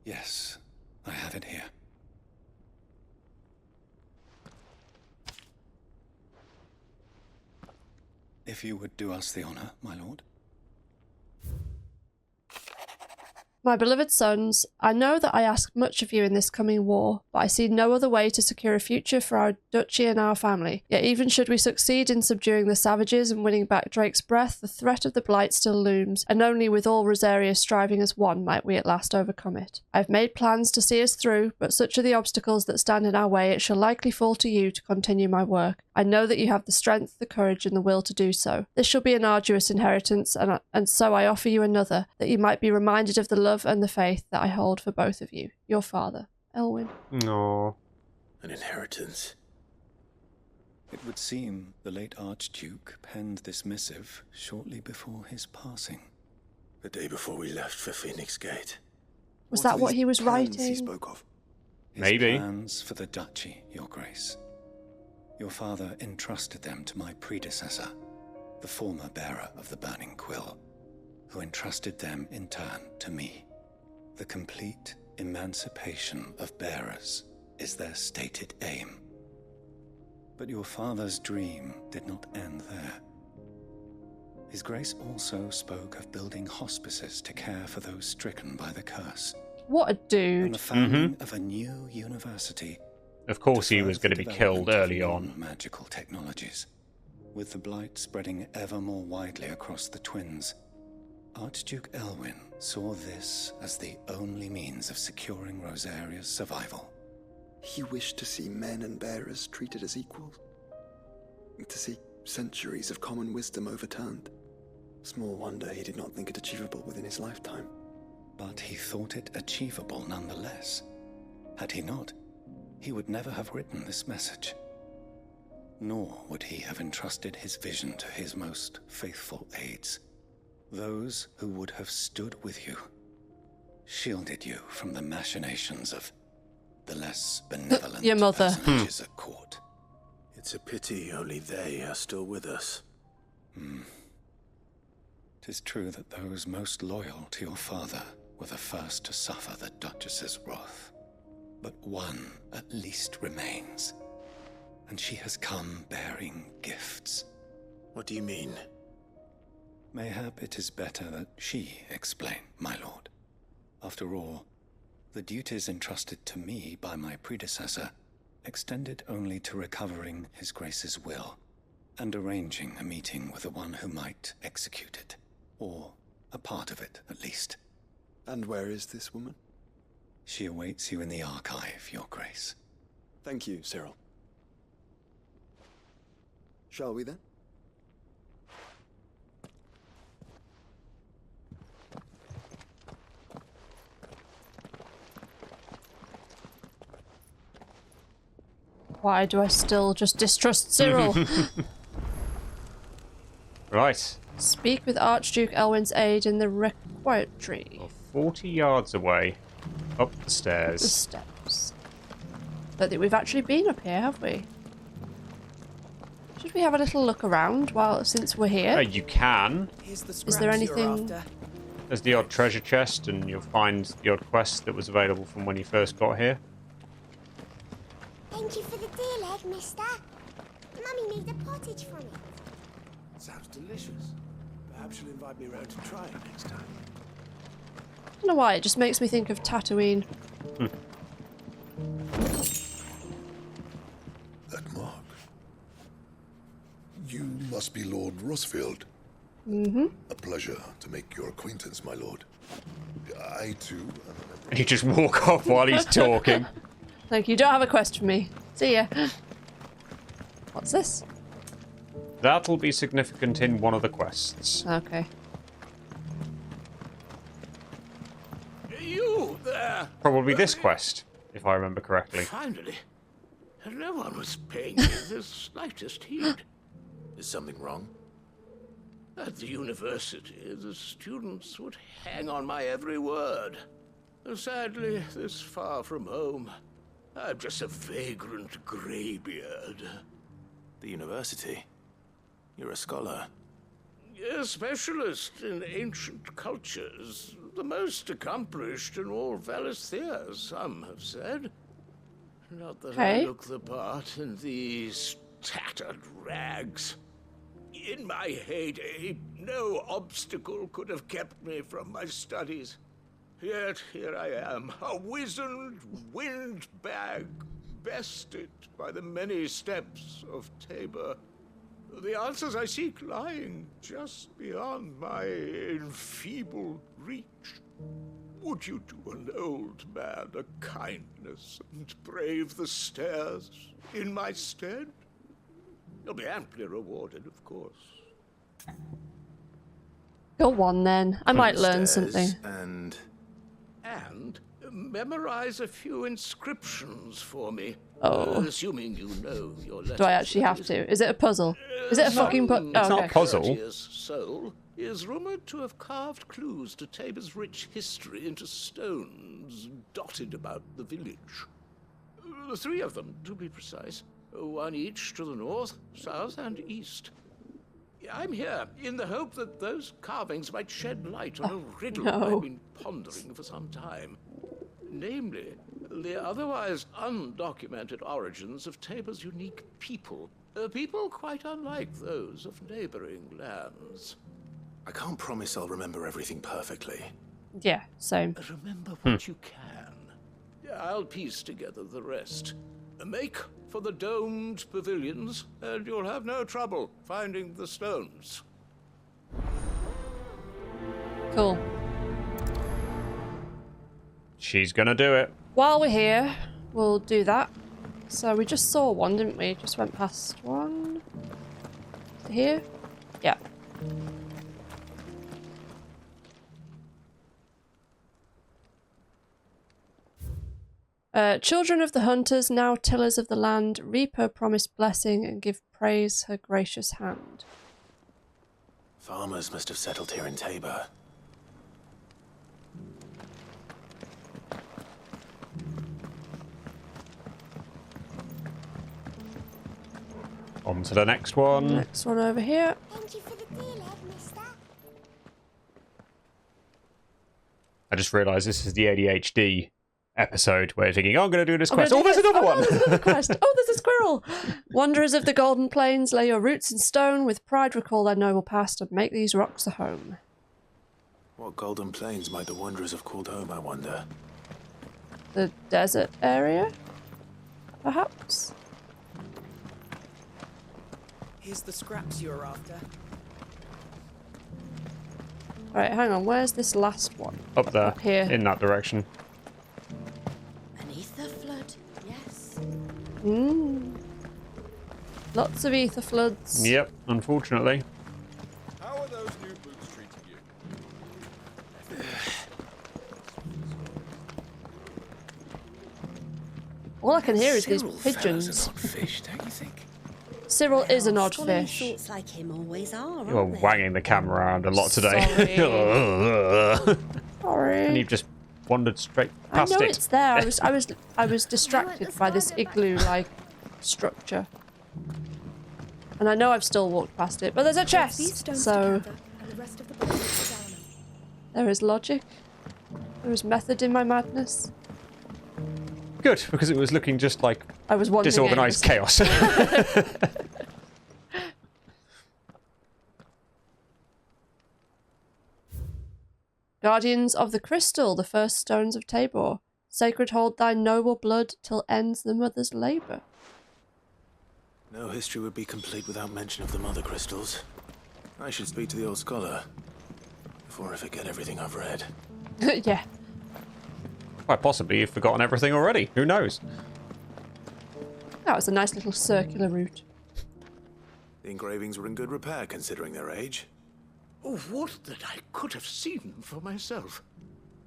Yes, I have it here. If you would do us the honor, my lord. My beloved sons, I know that I ask much of you in this coming war, but I see no other way to secure a future for our duchy and our family. Yet even should we succeed in subduing the savages and winning back Drake's breath, the threat of the Blight still looms, and only with all Rosaria striving as one might we at last overcome it. I have made plans to see us through, but such are the obstacles that stand in our way, it shall likely fall to you to continue my work. I know that you have the strength, the courage, and the will to do so. This shall be an arduous inheritance, and so I offer you another, that you might be reminded of the love and the faith that I hold for both of you. Your father, Elwyn. No. An inheritance. It would seem the late Archduke penned this missive shortly before his passing. The day before we left for Phoenix Gate. Was that what he was writing? He spoke of? Maybe. Plans for the duchy, Your Grace. Your father entrusted them to my predecessor, the former bearer of the Burning Quill, who entrusted them in turn to me. The complete emancipation of bearers is their stated aim. But your father's dream did not end there. His Grace also spoke of building hospices to care for those stricken by the curse. What a dude. And the founding of a new university. Of course he was going to be killed early on. Magical technologies. With the Blight spreading ever more widely across the Twins, Archduke Elwyn saw this as the only means of securing Rosaria's survival. He wished to see men and bearers treated as equals. To see centuries of common wisdom overturned. Small wonder he did not think it achievable within his lifetime. But he thought it achievable nonetheless. Had he not, he would never have written this message. Nor would he have entrusted his vision to his most faithful aides. Those who would have stood with you, shielded you from the machinations of the less benevolent Your mother. personages at court. It's a pity only they are still with us. 'Tis true that those most loyal to your father were the first to suffer the Duchess's wrath. But one at least remains, and she has come bearing gifts. What do you mean? Mayhap it is better that she explain, my lord. After all, the duties entrusted to me by my predecessor extended only to recovering His Grace's will and arranging a meeting with the one who might execute it, or a part of it at least. And where is this woman? She awaits you in the archive, Your Grace. Thank you, Cyril. Shall we then? Why do I still just distrust Cyril? Right. Speak with Archduke Elwyn's aide in the requiratory. 40 yards away. Up the stairs. The steps. Don't think we've actually been up here, have we? Should we have a little look around since we're here? You can. Is there anything? There's the odd treasure chest, and you'll find the odd quest that was available from when you first got here. Thank you for the dear leg, mister. Mummy made a pottage from it. Sounds delicious. Perhaps you'll invite me around to try it next time. I don't know why, it just makes me think of Tatooine. That mark. You must be Lord Rosfield. A pleasure to make your acquaintance, my lord. I, too... And you just walk off while he's talking. Thank you. Don't have a quest for me. See ya. What's this? That'll be significant in one of the quests. Okay. You there? Probably this quest, if I remember correctly. Finally. No one was paying me the slightest heed. Is something wrong? At the university, the students would hang on my every word. Sadly, this far from home, I'm just a vagrant greybeard. The university? You're a scholar. A specialist in ancient cultures. The most accomplished in all Valisthea, some have said. Not that I look the part in these tattered rags. In my heyday, no obstacle could have kept me from my studies. Yet here I am, a wizened windbag, bested by the many steps of Tabor. The answers I seek lying just beyond my enfeebled reach. Would you do an old man a kindness and brave the stairs in my stead? You'll be amply rewarded, of course. Go on then. I might learn something. And memorize a few inscriptions for me. Oh. Assuming you know your letters. Do I actually have to? Is it a puzzle? Is it a fucking puzzle? It's not a puzzle. Soul is rumored to have carved clues to Tabor's rich history into stones dotted about the village. 3 of them, to be precise. 1 each to the north, south, and east. I'm here in the hope that those carvings might shed light on a riddle I've been pondering for some time. Namely, the otherwise undocumented origins of Tabor's unique people. People quite unlike those of neighboring lands. I can't promise I'll remember everything perfectly. Yeah, same. Remember what you can. I'll piece together the rest. Make for the domed pavilions, and you'll have no trouble finding the stones. Cool. She's gonna do it. While we're here, we'll do that. So we just saw one, didn't we? Just went past one. Here? Yeah. Children of the hunters, now tillers of the land, reap her promised blessing and give praise her gracious hand. Farmers must have settled here in Tabor. On to the next one. Next one over here. Thank you for the deal, mister. I just realised this is the ADHD episode where you're thinking, oh, I'm going to do this quest. Oh, there's another one! There's another quest. Oh, there's a squirrel! Wanderers of the Golden Plains, lay your roots in stone, with pride recall their noble past, and make these rocks a home. What Golden Plains might the wanderers have called home, I wonder? The desert area? Perhaps? Here's the scraps you're after. Right, hang on, where's this last one? Up there. Up here. In that direction. Beneath the flood, yes. Lots of ether floods. Yep, unfortunately. How are those new boots treating you? All I can hear is these pigeons. An odd fish, don't you think? Cyril is an odd Scholarly fish. thoughts like him always are, You're aren't they? wanging the camera around a lot today. Sorry. And you've just wandered straight I past know it. it's there. I was distracted by this igloo-like structure. And I know I've still walked past it, but there's a chest, so there is logic. There is method in my madness. Good, because it was looking just like I was wondering disorganized chaos. Guardians of the Crystal, the first stones of Tabor. Sacred hold thy noble blood till ends the mother's labour. No history would be complete without mention of the mother crystals. I should speak to the old scholar before I forget everything I've read. Yeah. Quite possibly you've forgotten everything already. Who knows? That was a nice little circular route. The engravings were in good repair considering their age. Oh, what that I could have seen for myself.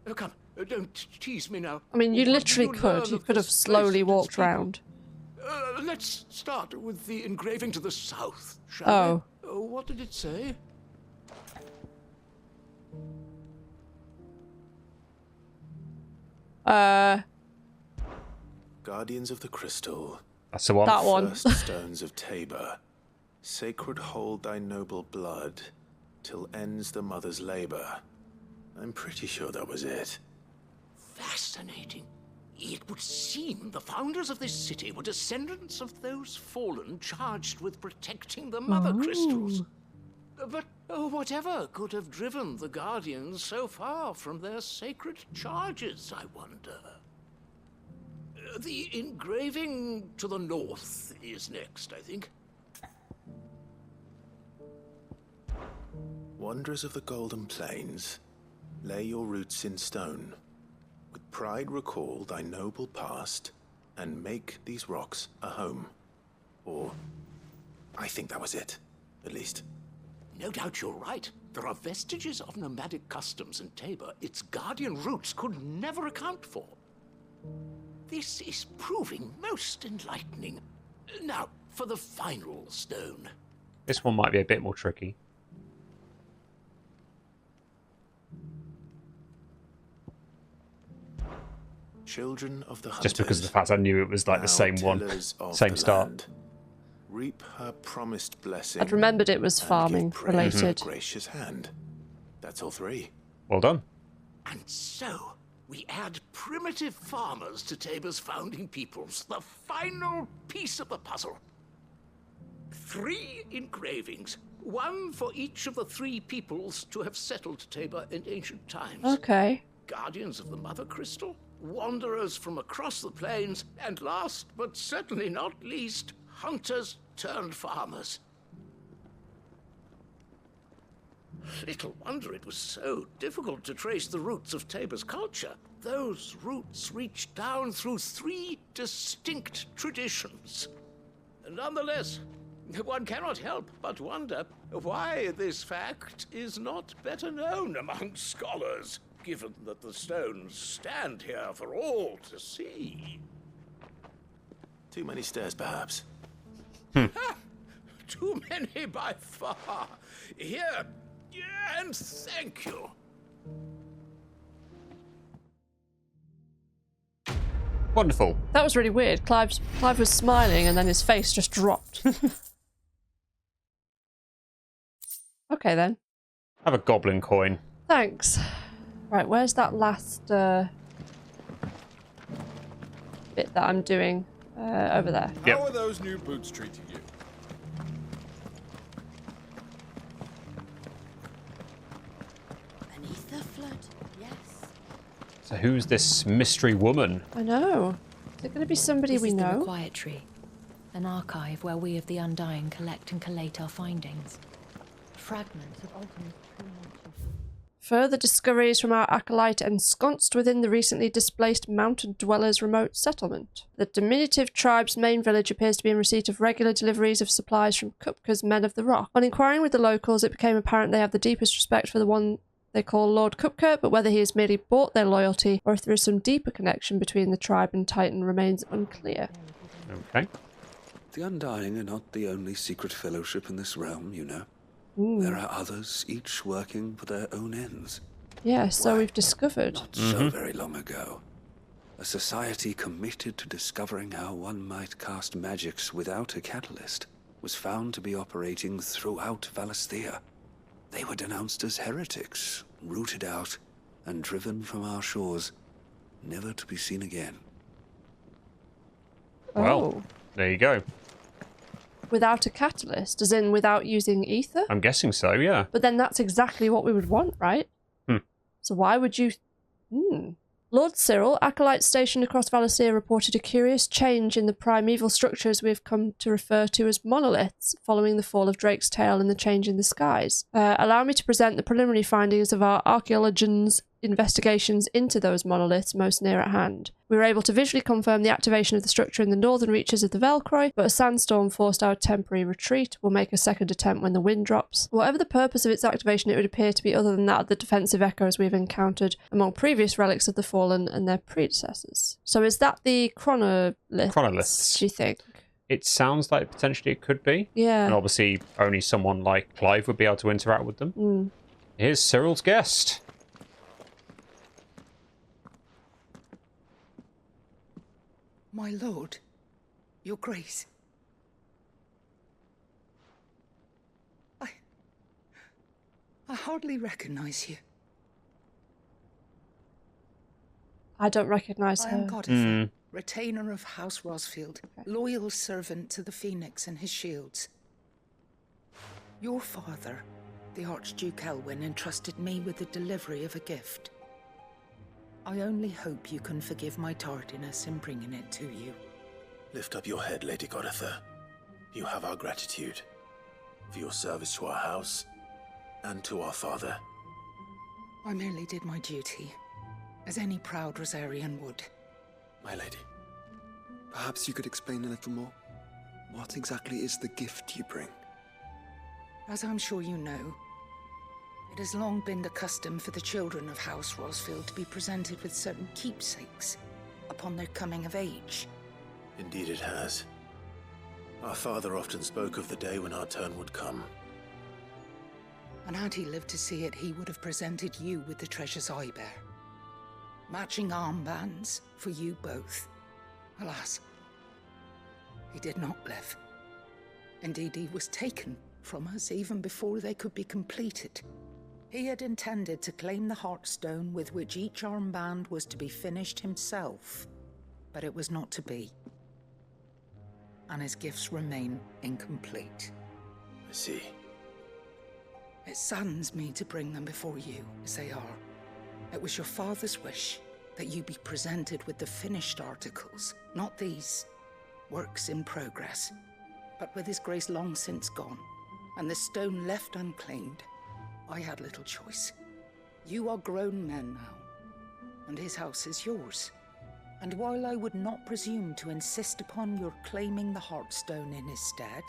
Oh, come, don't tease me now. I mean, you What literally did could. learn You of could have this slowly place and its walked people? round. Let's start with the engraving to the south, shall Oh. we? What did it say? Guardians of the Crystal. That's the one. That one. First stones of Tabor. Sacred hold thy noble blood till ends the mother's labor. I'm pretty sure that was it. Fascinating. It would seem the founders of this city were descendants of those fallen charged with protecting the mother crystals. But whatever could have driven the Guardians so far from their sacred charges, I wonder? The engraving to the north is next, I think. Wanderers of the Golden Plains, lay your roots in stone. With pride recall thy noble past, and make these rocks a home. Or, I think that was it, at least. No doubt you're right. There are vestiges of nomadic customs in Tabor its guardian roots could never account for. This is proving most enlightening. Now, for the final stone. This one might be a bit more tricky. Children of the hunters, just because of the fact I knew it was like the same one, same start. Land, reap her promised blessing. I'd remembered it was farming related. Gracious hand. That's all three. Well done. And so, we add primitive farmers to Tabor's founding peoples, the final piece of the puzzle. 3 engravings, one for each of the 3 peoples to have settled Tabor in ancient times. Okay. Guardians of the Mother Crystal, wanderers from across the plains, and last but certainly not least, hunters turned farmers. Little wonder it was so difficult to trace the roots of Tabor's culture. Those roots reach down through 3 distinct traditions. Nonetheless, one cannot help but wonder why this fact is not better known among scholars, given that the stones stand here for all to see. Too many stairs, perhaps. Too many by far. Here, and thank you. Wonderful. That was really weird. Clive was smiling and then his face just dropped. Okay then. Have a goblin coin. Thanks. Right, where's that last bit that I'm doing? Over there. Yep. How are those new boots treating you? Beneath the flood, yes. So who's this mystery woman? I know. Is it going to be somebody we know? This is the Quiet Tree, an archive where we of the Undying collect and collate our findings. Fragments of ultimate true nature. Further discoveries from our acolyte ensconced within the recently displaced mountain dwellers' remote settlement. The diminutive tribe's main village appears to be in receipt of regular deliveries of supplies from Kupka's Men of the Rock. On inquiring with the locals, it became apparent they have the deepest respect for the one they call Lord Kupka, but whether he has merely bought their loyalty or if there is some deeper connection between the tribe and Titan remains unclear. Okay. The Undying are not the only secret fellowship in this realm, you know. There are others, each working for their own ends. Yeah, so we've discovered. Not so very long ago. A society committed to discovering how one might cast magics without a catalyst was found to be operating throughout Valisthea. They were denounced as heretics, rooted out, and driven from our shores, never to be seen again. Well, there you go. Without a catalyst, as in without using ether? I'm guessing so, yeah. But then that's exactly what we would want, right? So why would you... Lord Cyril, acolyte stationed across Valisthea, reported a curious change in the primeval structures we have come to refer to as monoliths, following the fall of Drake's tail and the change in the skies. Allow me to present the preliminary findings of our archaeologians' investigations into those monoliths most near at hand. We were able to visually confirm the activation of the structure in the northern reaches of the Velcroy, but a sandstorm forced our temporary retreat. We'll make a second attempt when the wind drops. Whatever the purpose of its activation, it would appear to be other than that of the defensive echoes we have encountered among previous relics of the fallen and their predecessors. So is that the chronoliths? Chronoliths. Do you think? It sounds like potentially it could be. Yeah. And obviously only someone like Clive would be able to interact with them. Here's Cyril's guest. My lord, your grace. I hardly recognize you. I don't recognize her. I am Godfrey, retainer of House Rosfield, loyal servant to the Phoenix and his shields. Your father The Archduke Elwyn entrusted me with the delivery of a gift. I only hope you can forgive my tardiness in bringing it to you. Lift up your head, Lady Goditha. You have our gratitude for your service to our house and to our father. I merely did my duty, as any proud Rosarian would. My lady, perhaps you could explain a little more? What exactly is the gift you bring? As I'm sure you know, it has long been the custom for the children of House Rosfield to be presented with certain keepsakes upon their coming of age. Indeed it has. Our father often spoke of the day when our turn would come. And had he lived to see it, he would have presented you with the treasures I bear. Matching armbands for you both. Alas, he did not live. Indeed, he was taken from us even before they could be completed. He had intended to claim the Heartstone with which each armband was to be finished himself, but it was not to be. And his gifts remain incomplete. I see. It saddens me to bring them before you, as they are. It was your father's wish that you be presented with the finished articles, not these works in progress. But with his grace long since gone, and the stone left unclaimed, I had little choice. You are grown men now, and his house is yours. And while I would not presume to insist upon your claiming the Heartstone in his stead,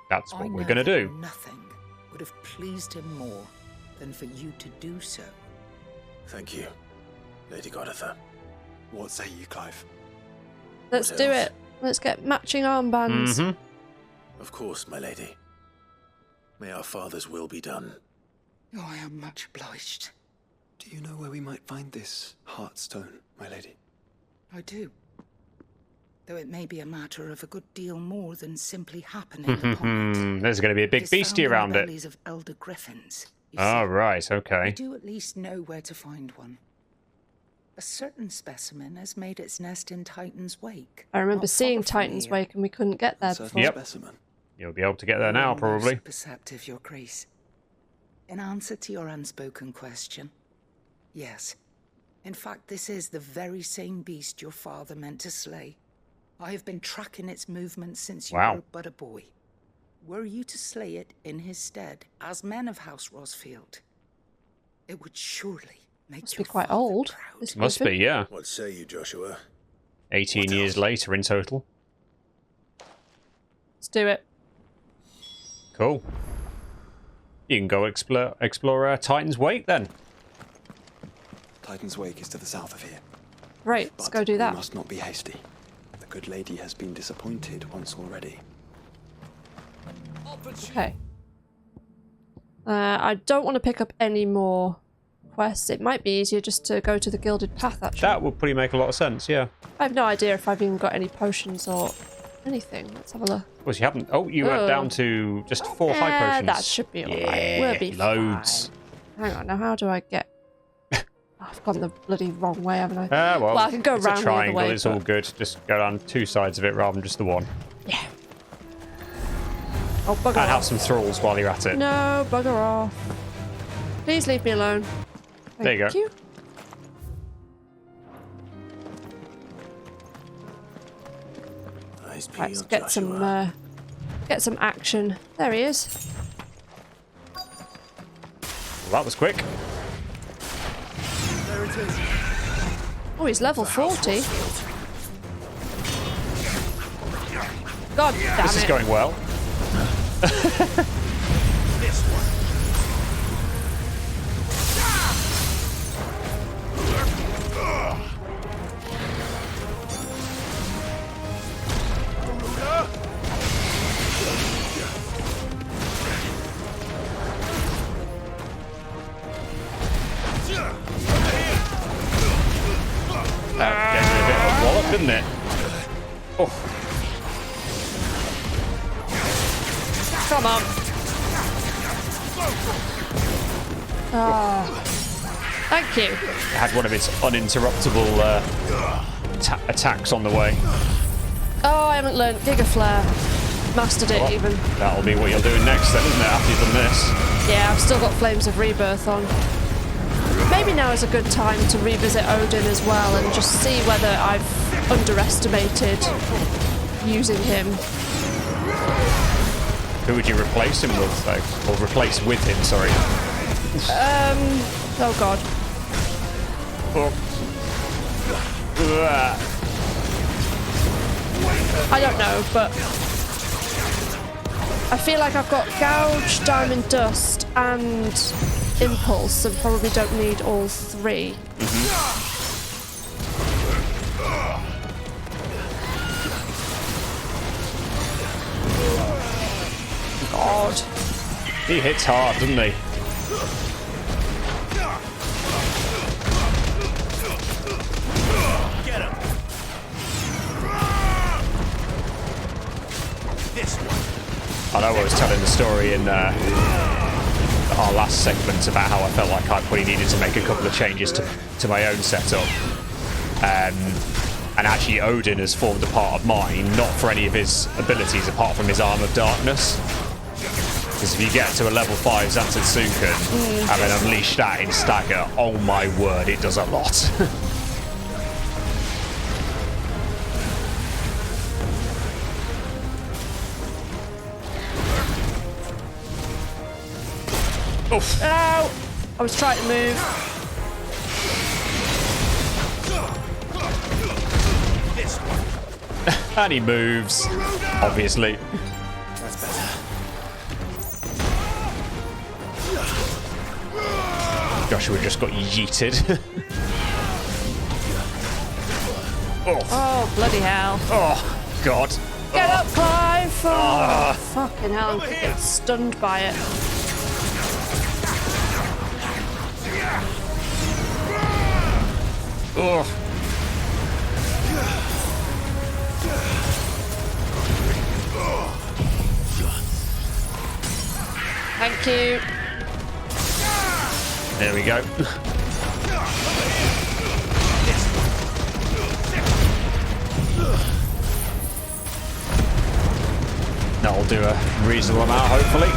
that's what we're going to do. Nothing would have pleased him more than for you to do so. Thank you, Lady Goditha. What say you, Clive? Let's do it. Let's get matching armbands. Mm-hmm. Of course, my lady. May our father's will be done. Oh, I am much obliged. Do you know where we might find this Heartstone, my lady? I do. Though it may be a matter of a good deal more than simply happening upon it. There's going to be a big beastie around it. Bellies of elder griffins. Oh, right, okay. We do at least know where to find one. A certain specimen has made its nest in Titan's Wake. I remember seeing Titan's Wake and we couldn't get there before. Yep. You'll be able to get there now, probably. Most perceptive, Your Grace. In answer to your unspoken question, yes. In fact, this is the very same beast your father meant to slay. I have been tracking its movements since you were but a boy. Were you to slay it in his stead, as men of House Rosfield, it would surely make Must be quite old. Must be, yeah. What say you, Joshua? 18 years later in total. Let's do it. Cool. You can go explore Titan's Wake then. Titan's Wake is to the south of here. Right, let's go do that. We must not be hasty. The good lady has been disappointed once already. Okay. I don't want to pick up any more quests. It might be easier just to go to the Gilded Path, actually. That would probably make a lot of sense, yeah. I have no idea if I've even got any potions or anything. Let's have a look. Of course, you haven't. Oh, you were down to just 4 high potions. That should be alright. Yeah, We'll be loads. fine. Hang on, now how do I get... I've gone the bloody wrong way, haven't I? Well, I can go it's round a triangle, the other way. it's all good. Just go down 2 sides of it rather than just the one. Yeah. Oh, bugger And off. have some thralls while you're at it. No, bugger off. Please leave me alone. There you go. Thank you. Nice Right, let's get some action. There he is. Well, that was quick. There it is. Oh, he's level 40. God damn it. This is going well. This one. That gave me a bit of a wallop, didn't it? Oh. Come on. Oh. Thank you. It had one of its uninterruptible attacks on the way. Oh, I haven't learned Giga Flare. mastered it even. That'll be what you're doing next then, isn't it, after you've done this? Yeah, I've still got Flames of Rebirth on. Maybe now is a good time to revisit Odin as well and just see whether I've underestimated using him. Who would you replace him with, though? Or replace with him, sorry. Oh god. I don't know, but I feel like I've got Gouge, Diamond Dust, and Impulse, and probably don't need all three. God. He hits hard, doesn't he? Get him. This one. I know I was telling the story in our last segment about how I felt like I probably needed to make a couple of changes to my own setup. And actually Odin has formed a part of mine, not for any of his abilities apart from his Arm of Darkness. Because if you get to a level 5 Zantetsuken and then unleash that in Stagger, oh my word, it does a lot. Oof. Ow! I was trying to move. And he moves, obviously. That's better. Joshua just got yeeted. Oh, bloody hell. Oh, God. Get up, Clive! Oh, fucking hell, I'm gonna get stunned by it. Oh. Thank you. There we go. That'll do a reasonable amount, hopefully.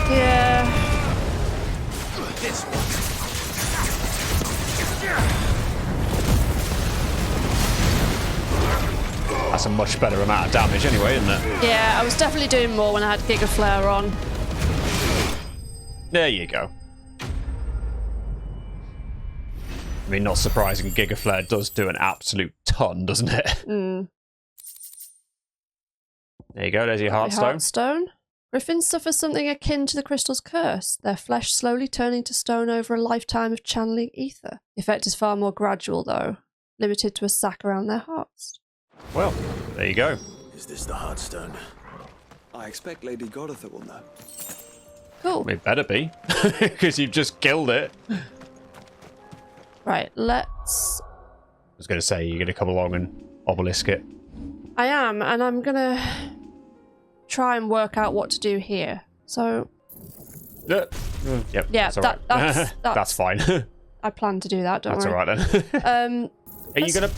Yeah. This one. That's a much better amount of damage anyway, isn't it? Yeah, I was definitely doing more when I had Giga Flare on. There you go. I mean, not surprising, Giga Flare does do an absolute ton, doesn't it? Mm. There you go, there's your Heartstone. Heartstone. Griffins suffer something akin to the crystal's curse, their flesh slowly turning to stone over a lifetime of channeling ether. The effect is far more gradual, though, limited to a sack around their hearts. Well, there you go. Is this the Heartstone? I expect Lady Goritha will know. Cool. It better be, because you've just killed it. Right, let's... I was going to say, you're going to come along and obelisk it. I am, and I'm going to try and work out what to do here. So... Yep, yeah, that's, all right. That's fine. I plan to do that, don't That's worry. all right then. Are you going to...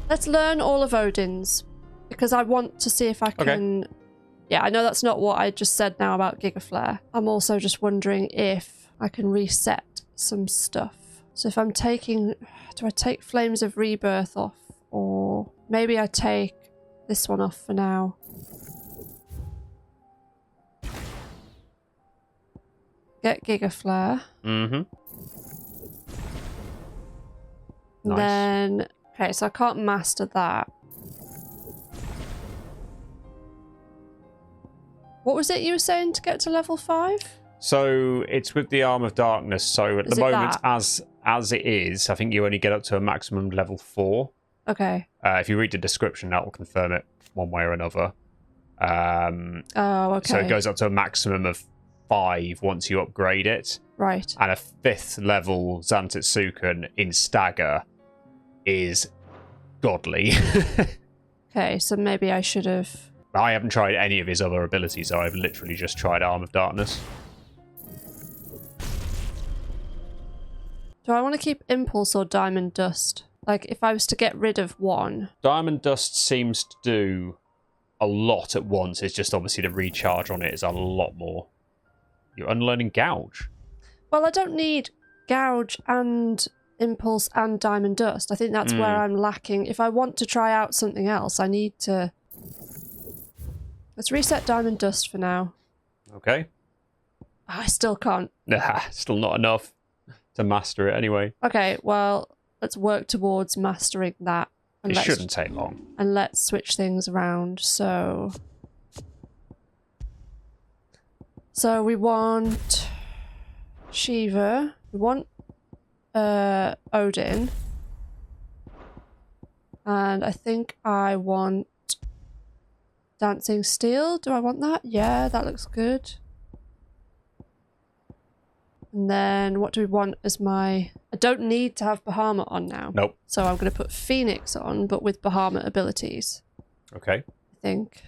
Let's learn all of Odin's, because I want to see if I can... Okay. Yeah, I know that's not what I just said now about Giga Flare. I'm also just wondering if I can reset some stuff. So if I'm taking... Do I take Flames of Rebirth off? Or maybe I take this one off for now. Get Giga Flare. Mm-hmm. Nice. Then... Okay, so I can't master that. What was it you were saying to get to level 5? So it's with the Arm of Darkness. So at the moment, as it is, I think you only get up to a maximum level 4. Okay. If you read the description, that will confirm it one way or another. Oh, okay. So it goes up to a maximum of 5 once you upgrade it. Right. And a 5th level Zantetsuken in Stagger is godly. Okay, so maybe I should have... I haven't tried any of his other abilities, so I've literally just tried Arm of Darkness. Do I want to keep Impulse or Diamond Dust? Like, if I was to get rid of one... Diamond Dust seems to do a lot at once. It's just obviously the recharge on it is a lot more. You're unlearning Gouge. Well, I don't need Gouge and Impulse and Diamond Dust. I think that's where I'm lacking. If I want to try out something else, I need to... Let's reset Diamond Dust for now. Okay. I still can't. Nah, still not enough to master it anyway. Okay, well, let's work towards mastering that. It shouldn't take long. And let's switch things around. So we want Shiva. We want Odin. And I think I want Dancing Steel. Do I want that? Yeah, that looks good. And then what do we want as my... I don't need to have Bahamut on now. Nope. So I'm going to put Phoenix on, but with Bahamut abilities. Okay. I think.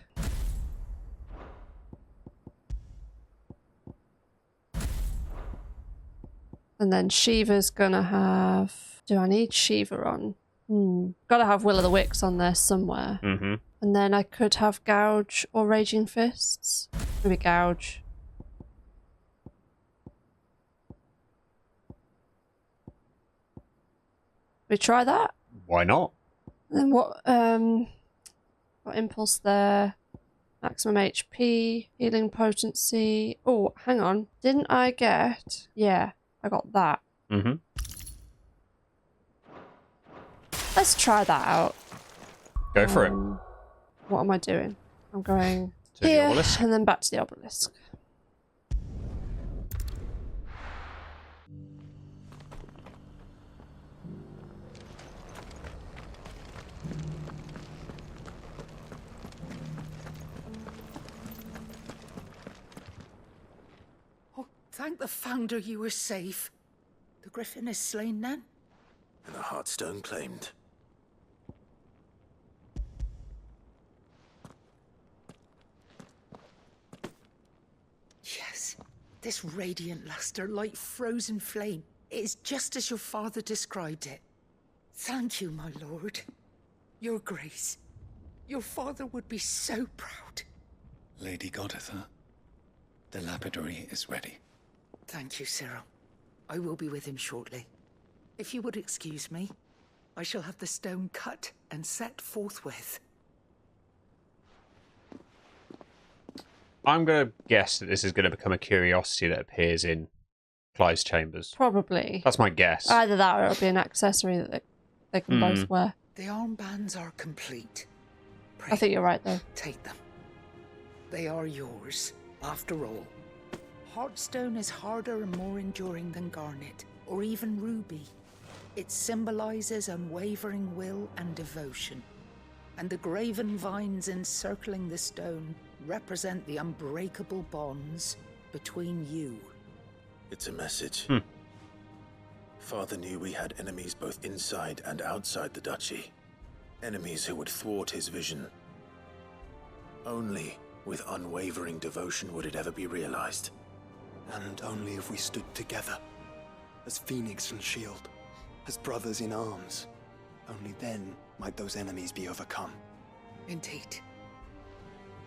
And then Shiva's going to have... Do I need Shiva on? Got to have Will o' the Wisps on there somewhere. Mm-hmm. And then I could have Gouge or Raging Fists. Maybe Gouge. We try that? Why not? And then what Impulse there? Maximum HP, healing potency. Oh, hang on. Didn't I get... Yeah, I got that. Mm-hmm. Let's try that out. Go for it. What am I doing? I'm going to here the obelisk. And then back to the obelisk. Thank the Founder you were safe. The Griffin is slain then? And the Heartstone claimed. Yes. This radiant luster, like frozen flame. It is just as your father described it. Thank you, my lord. Your grace. Your father would be so proud. Lady Goditha, the lapidary is ready. Thank you, Cyril. I will be with him shortly. If you would excuse me, I shall have the stone cut and set forthwith. I'm going to guess that this is going to become a curiosity that appears in Clive's chambers. Probably. That's my guess. Either that or it'll be an accessory that they can both wear. The armbands are complete. Pray, I think you're right, though. Take them. They are yours, after all. Heartstone is harder and more enduring than garnet, or even ruby. It symbolizes unwavering will and devotion. And the graven vines encircling the stone represent the unbreakable bonds between you. It's a message. Father knew we had enemies both inside and outside the duchy. Enemies who would thwart his vision. Only with unwavering devotion would it ever be realized. And only if we stood together, as Phoenix and Shield, as brothers in arms. Only then might those enemies be overcome. Indeed.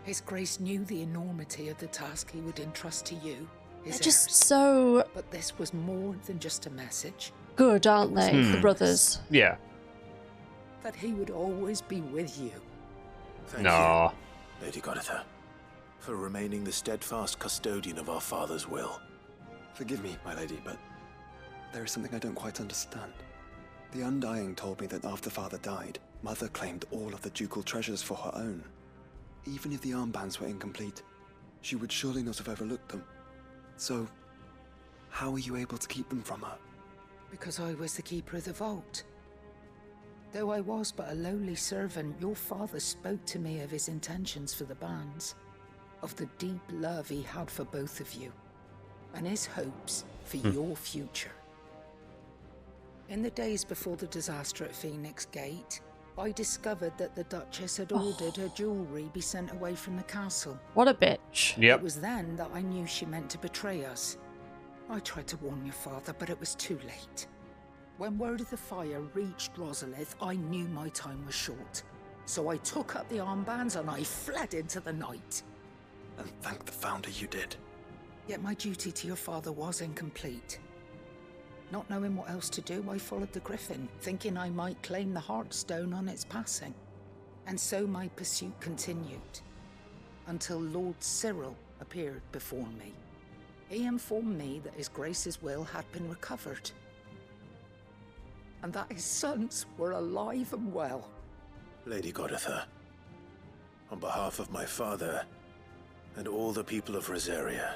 His Grace knew the enormity of the task he would entrust to you. They're just so... But this was more than just a message. Good, aren't they, the brothers? Yeah. That he would always be with you. Thank you, Lady Goditha, for remaining the steadfast custodian of our father's will. Forgive me, my lady, but there is something I don't quite understand. The Undying told me that after Father died, Mother claimed all of the ducal treasures for her own. Even if the armbands were incomplete, she would surely not have overlooked them. So, how were you able to keep them from her? Because I was the keeper of the vault. Though I was but a lowly servant, your father spoke to me of his intentions for the bands, of the deep love he had for both of you, and his hopes for your future. In the days before the disaster at Phoenix Gate, I discovered that the Duchess had ordered her jewelry be sent away from the castle. What a bitch. Yep. It was then that I knew she meant to betray us. I tried to warn your father, but it was too late. When word of the fire reached Rosalith, I knew my time was short. So I took up the armbands and I fled into the night. And thank the Founder you did. Yet my duty to your father was incomplete. Not knowing what else to do, I followed the Griffin, thinking I might claim the Heartstone on its passing. And so my pursuit continued, until Lord Cyril appeared before me. He informed me that His Grace's will had been recovered, and that his sons were alive and well. Lady Goditha, on behalf of my father and all the people of Rosaria,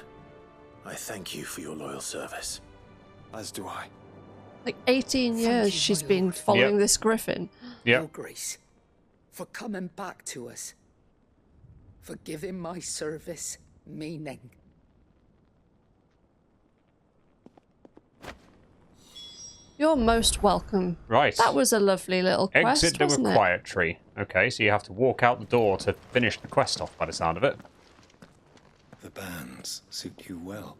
I thank you for your loyal service. As do I. Like 18 years she's been following this Griffin. Your Grace, for coming back to us, for giving my service meaning. You're most welcome. Right. That was a lovely little quest, Exit the wasn't it? Quiet Tree. Okay, so you have to walk out the door to finish the quest off by the sound of it. The bands suit you well.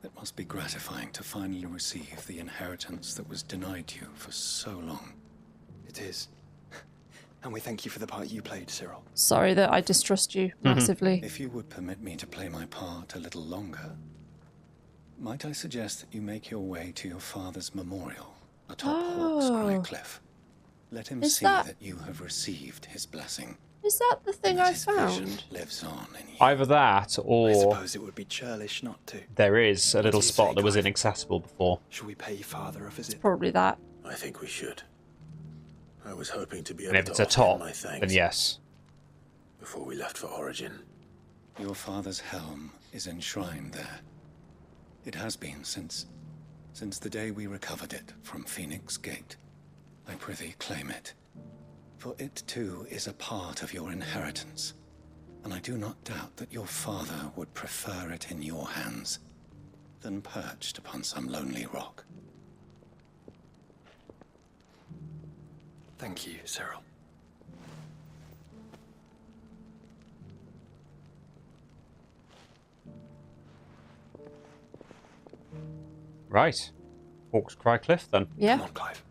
It must be gratifying to finally receive the inheritance that was denied you for so long. It is. And we thank you for the part you played, Cyril. Sorry that I distrust you massively. If you would permit me to play my part a little longer, might I suggest that you make your way to your father's memorial atop Hawk's Cry Cliff? Let him see that you have received his blessing. Is that the thing I found? Lives on in you. Either that, or... I suppose it would be churlish not to. There is a little spot that was inaccessible before. Should we pay father a visit? Probably that. I think we should. I was hoping to be And able if to it's offer atop, him my thanks then yes. before we left for Origin. Your father's helm is enshrined there. It has been since the day we recovered it from Phoenix Gate. I prithee claim it. For it too is a part of your inheritance, and I do not doubt that your father would prefer it in your hands than perched upon some lonely rock. Thank you, Cyril. Right. Hawk's Cry Cliff, then. Yeah. Come on, Clive.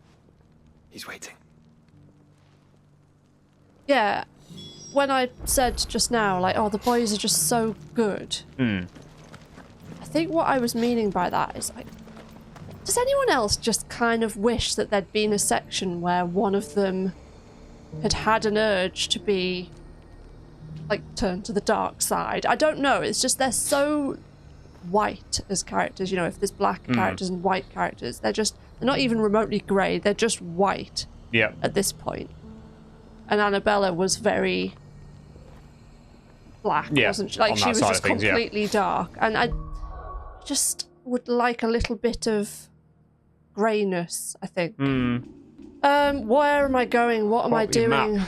He's waiting. Yeah. When I said just now, like, oh, the boys are just so good. I think what I was meaning by that is, like, does anyone else just kind of wish that there'd been a section where one of them had an urge to be, like, turned to the dark side? I don't know. It's just they're so white as characters. You know, if there's black characters and white characters, they're not even remotely grey. They're just white at this point. And Annabella was very black, wasn't she? Like, she was just completely dark. And I just would like a little bit of greyness, I think. Where am I going? What am I doing?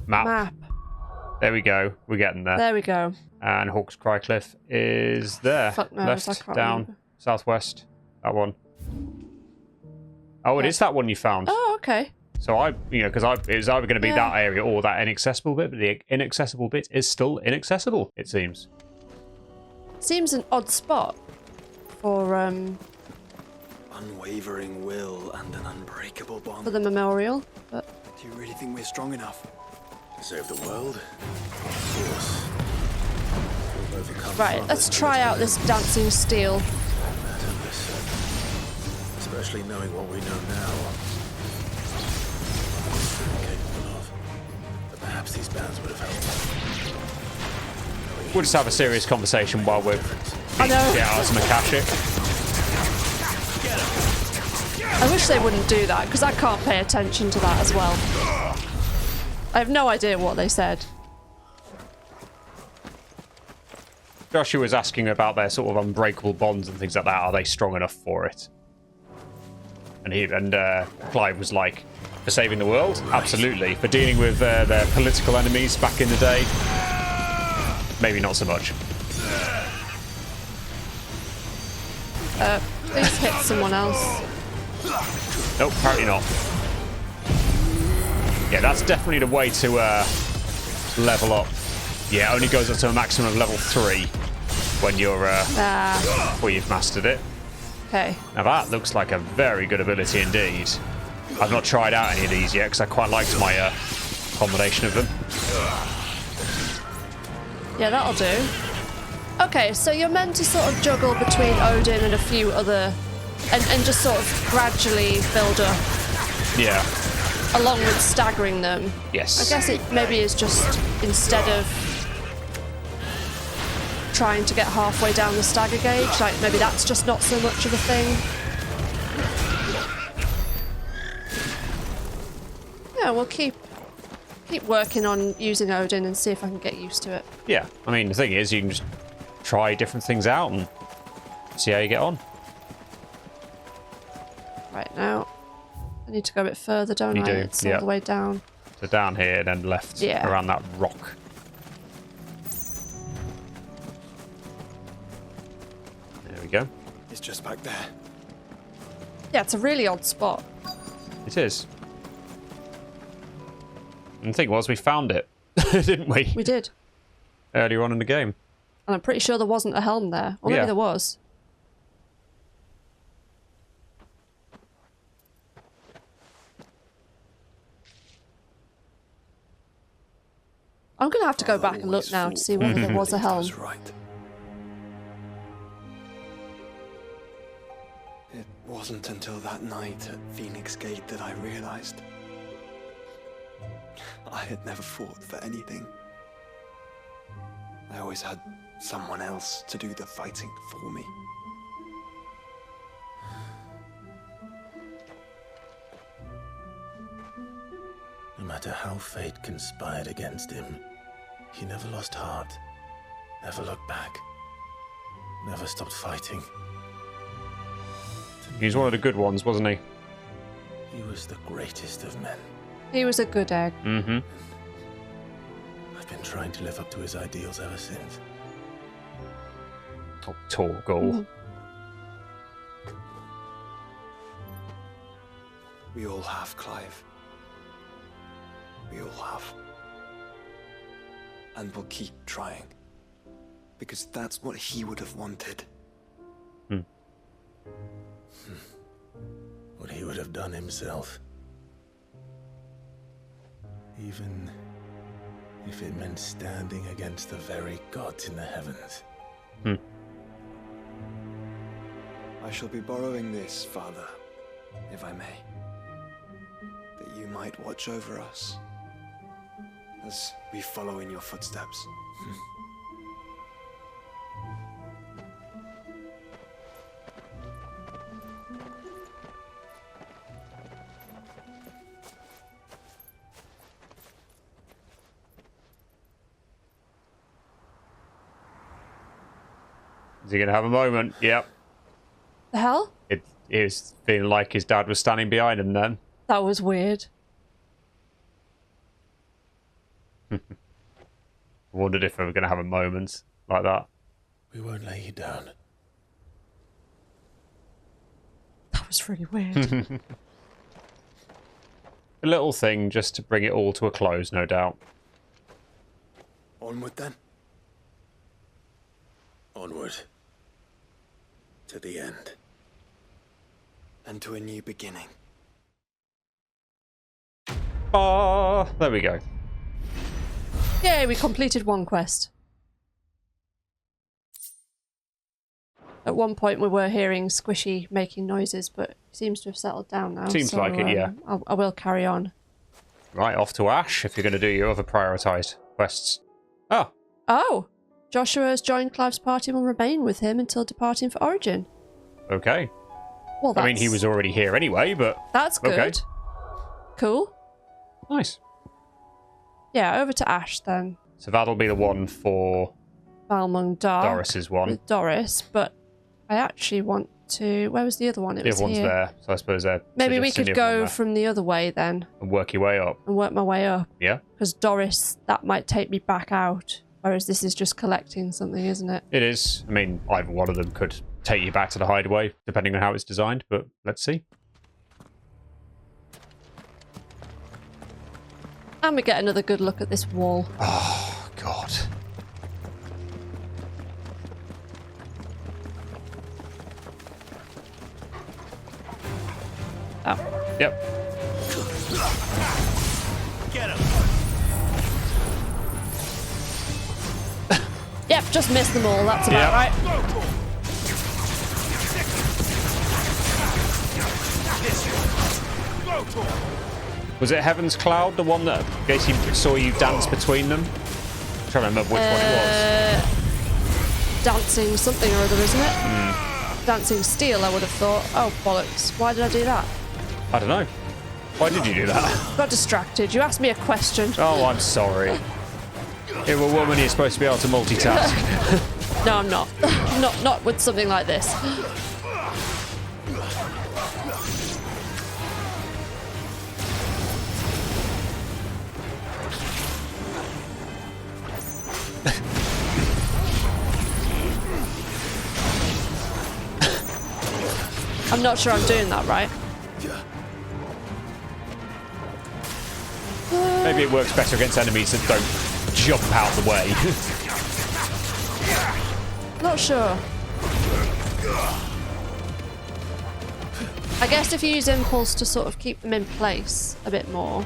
Map. There we go. We're getting there. There we go. And Hawk's Cry Cliff is there. Fuck knows, Left, I can't down, remember. southwest. That one. Oh, it is that one you found. Oh, okay. So because it was either going to be that area or that inaccessible bit, but the inaccessible bit is still inaccessible, it seems. Seems an odd spot for Unwavering will and an unbreakable bond. for the memorial, but Do you really think we're strong enough? To save the world? Of course. We'll overcome right, let's try out this dancing steel. Especially knowing what we know now. Capable of. But perhaps these bands would have helped. We'll just have a serious conversation while we're I know. get out some Akashic. I wish they wouldn't do that, because I can't pay attention to that as well. I have no idea what they said. Joshua was asking about their sort of unbreakable bonds and things like that. Are they strong enough for it? And Clive was like, for saving the world? Absolutely. For dealing with their political enemies back in the day? Maybe not so much. Please hit someone else. Nope, apparently not. Yeah, that's definitely the way to level up. Yeah, it only goes up to a maximum of level 3 when you're before you've mastered it. Okay. Now that looks like a very good ability indeed. I've not tried out any of these yet because I quite liked my combination of them. Yeah, that'll do. Okay, so you're meant to sort of juggle between Odin and a few other... And just sort of gradually build up. Yeah. Along with staggering them. Yes. I guess it maybe is just, instead of trying to get halfway down the stagger gauge, like maybe that's just not so much of a thing. Yeah, we'll keep working on using Odin and see if I can get used to it. Yeah, I mean, the thing is, you can just try different things out and see how you get on. Right now, I need to go a bit further, don't I? It's all the way down. So down here, then left around that rock. There we go. It's just back there. Yeah, it's a really odd spot. It is. And the thing was, we found it, didn't we? We did. Earlier on in the game. And I'm pretty sure there wasn't a helm there. Or maybe there was. I'm going to have to go back and look now to see whether there was a helm. Right. It wasn't until that night at Phoenix Gate that I realized I had never fought for anything. I always had someone else to do the fighting for me. No matter how fate conspired against him, he never lost heart, never looked back, never stopped fighting. He's one of the good ones, wasn't he? He was the greatest of men. He was a good egg. Mm-hmm. I've been trying to live up to his ideals ever since. Oh, Torgal. We all have, Clive. We all have. And we'll keep trying. Because that's what he would have wanted. What he would have done himself. Even if it meant standing against the very gods in the heavens. I shall be borrowing this, Father, if I may. That you might watch over us as we follow in your footsteps. Is he going to have a moment? Yep. The hell? It was feeling like his dad was standing behind him then. That was weird. I wondered if we were going to have a moment like that. We won't lay you down. That was really weird. A little thing just to bring it all to a close, no doubt. Onward then. Onward. To the end. And to a new beginning. There we go. Yay, we completed one quest. At one point we were hearing Squishy making noises, but it seems to have settled down now. Seems like it, yeah. I will carry on. Right, off to Ash if you're going to do your other prioritised quests. Oh. Oh! Joshua has joined Clive's party and will remain with him until departing for Origin. Okay. Well, I mean, he was already here anyway, but... That's good. Okay. Cool. Nice. Yeah, over to Ash then. So that'll be the one for... Balmung Dark. Doris's one. With Doris, but I actually want to... Where was the other one? The other one's there, so I suppose they're... Maybe we could go from the other way then. And work your way up. And work my way up. Yeah. Because Doris, that might take me back out. Whereas this is just collecting something, isn't it? It is. I mean, either one of them could take you back to the hideaway, depending on how it's designed, but let's see. And we get another good look at this wall. Oh, God. Oh. Yep. Yep, just missed them all. That's about right. Was it Heaven's Cloud, the one that basically saw you dance between them? I'm trying to remember which one it was. Dancing something or other, isn't it? Dancing steel, I would have thought. Oh, bollocks. Why did I do that? I don't know. Why did you do that? Got distracted. You asked me a question. Oh, I'm sorry. You're a woman, you're supposed to be able to multitask. No, I'm not. Not with something like this. I'm not sure I'm doing that right. Maybe it works better against enemies that don't jump out the way. Not sure. I guess if you use impulse to sort of keep them in place a bit more.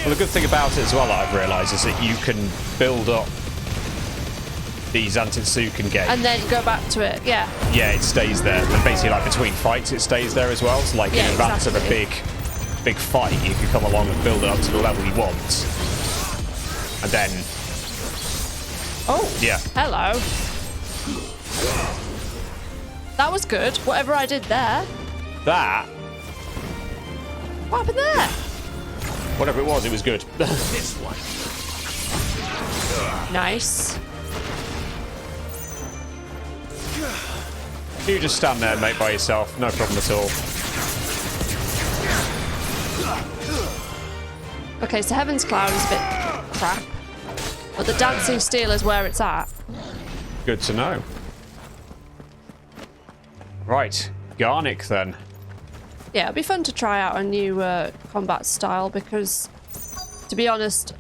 Well, the good thing about it as well that I've realised is that you can build up the Zantetsuken gate. And then go back to it, yeah. Yeah, it stays there. And basically, like, between fights, it stays there as well. So, like, in advance of a big fight, you can come along and build it up to the level you want. And then... Oh, yeah. Hello. That was good. Whatever I did there. That... What happened there? Whatever it was good. This one. Nice. You just stand there, mate, by yourself. No problem at all. Okay, so Heaven's Cloud is a bit crap. But the Dancing Steel is where it's at. Good to know. Right. Garnic, then. Yeah, it'd be fun to try out a new combat style because, to be honest,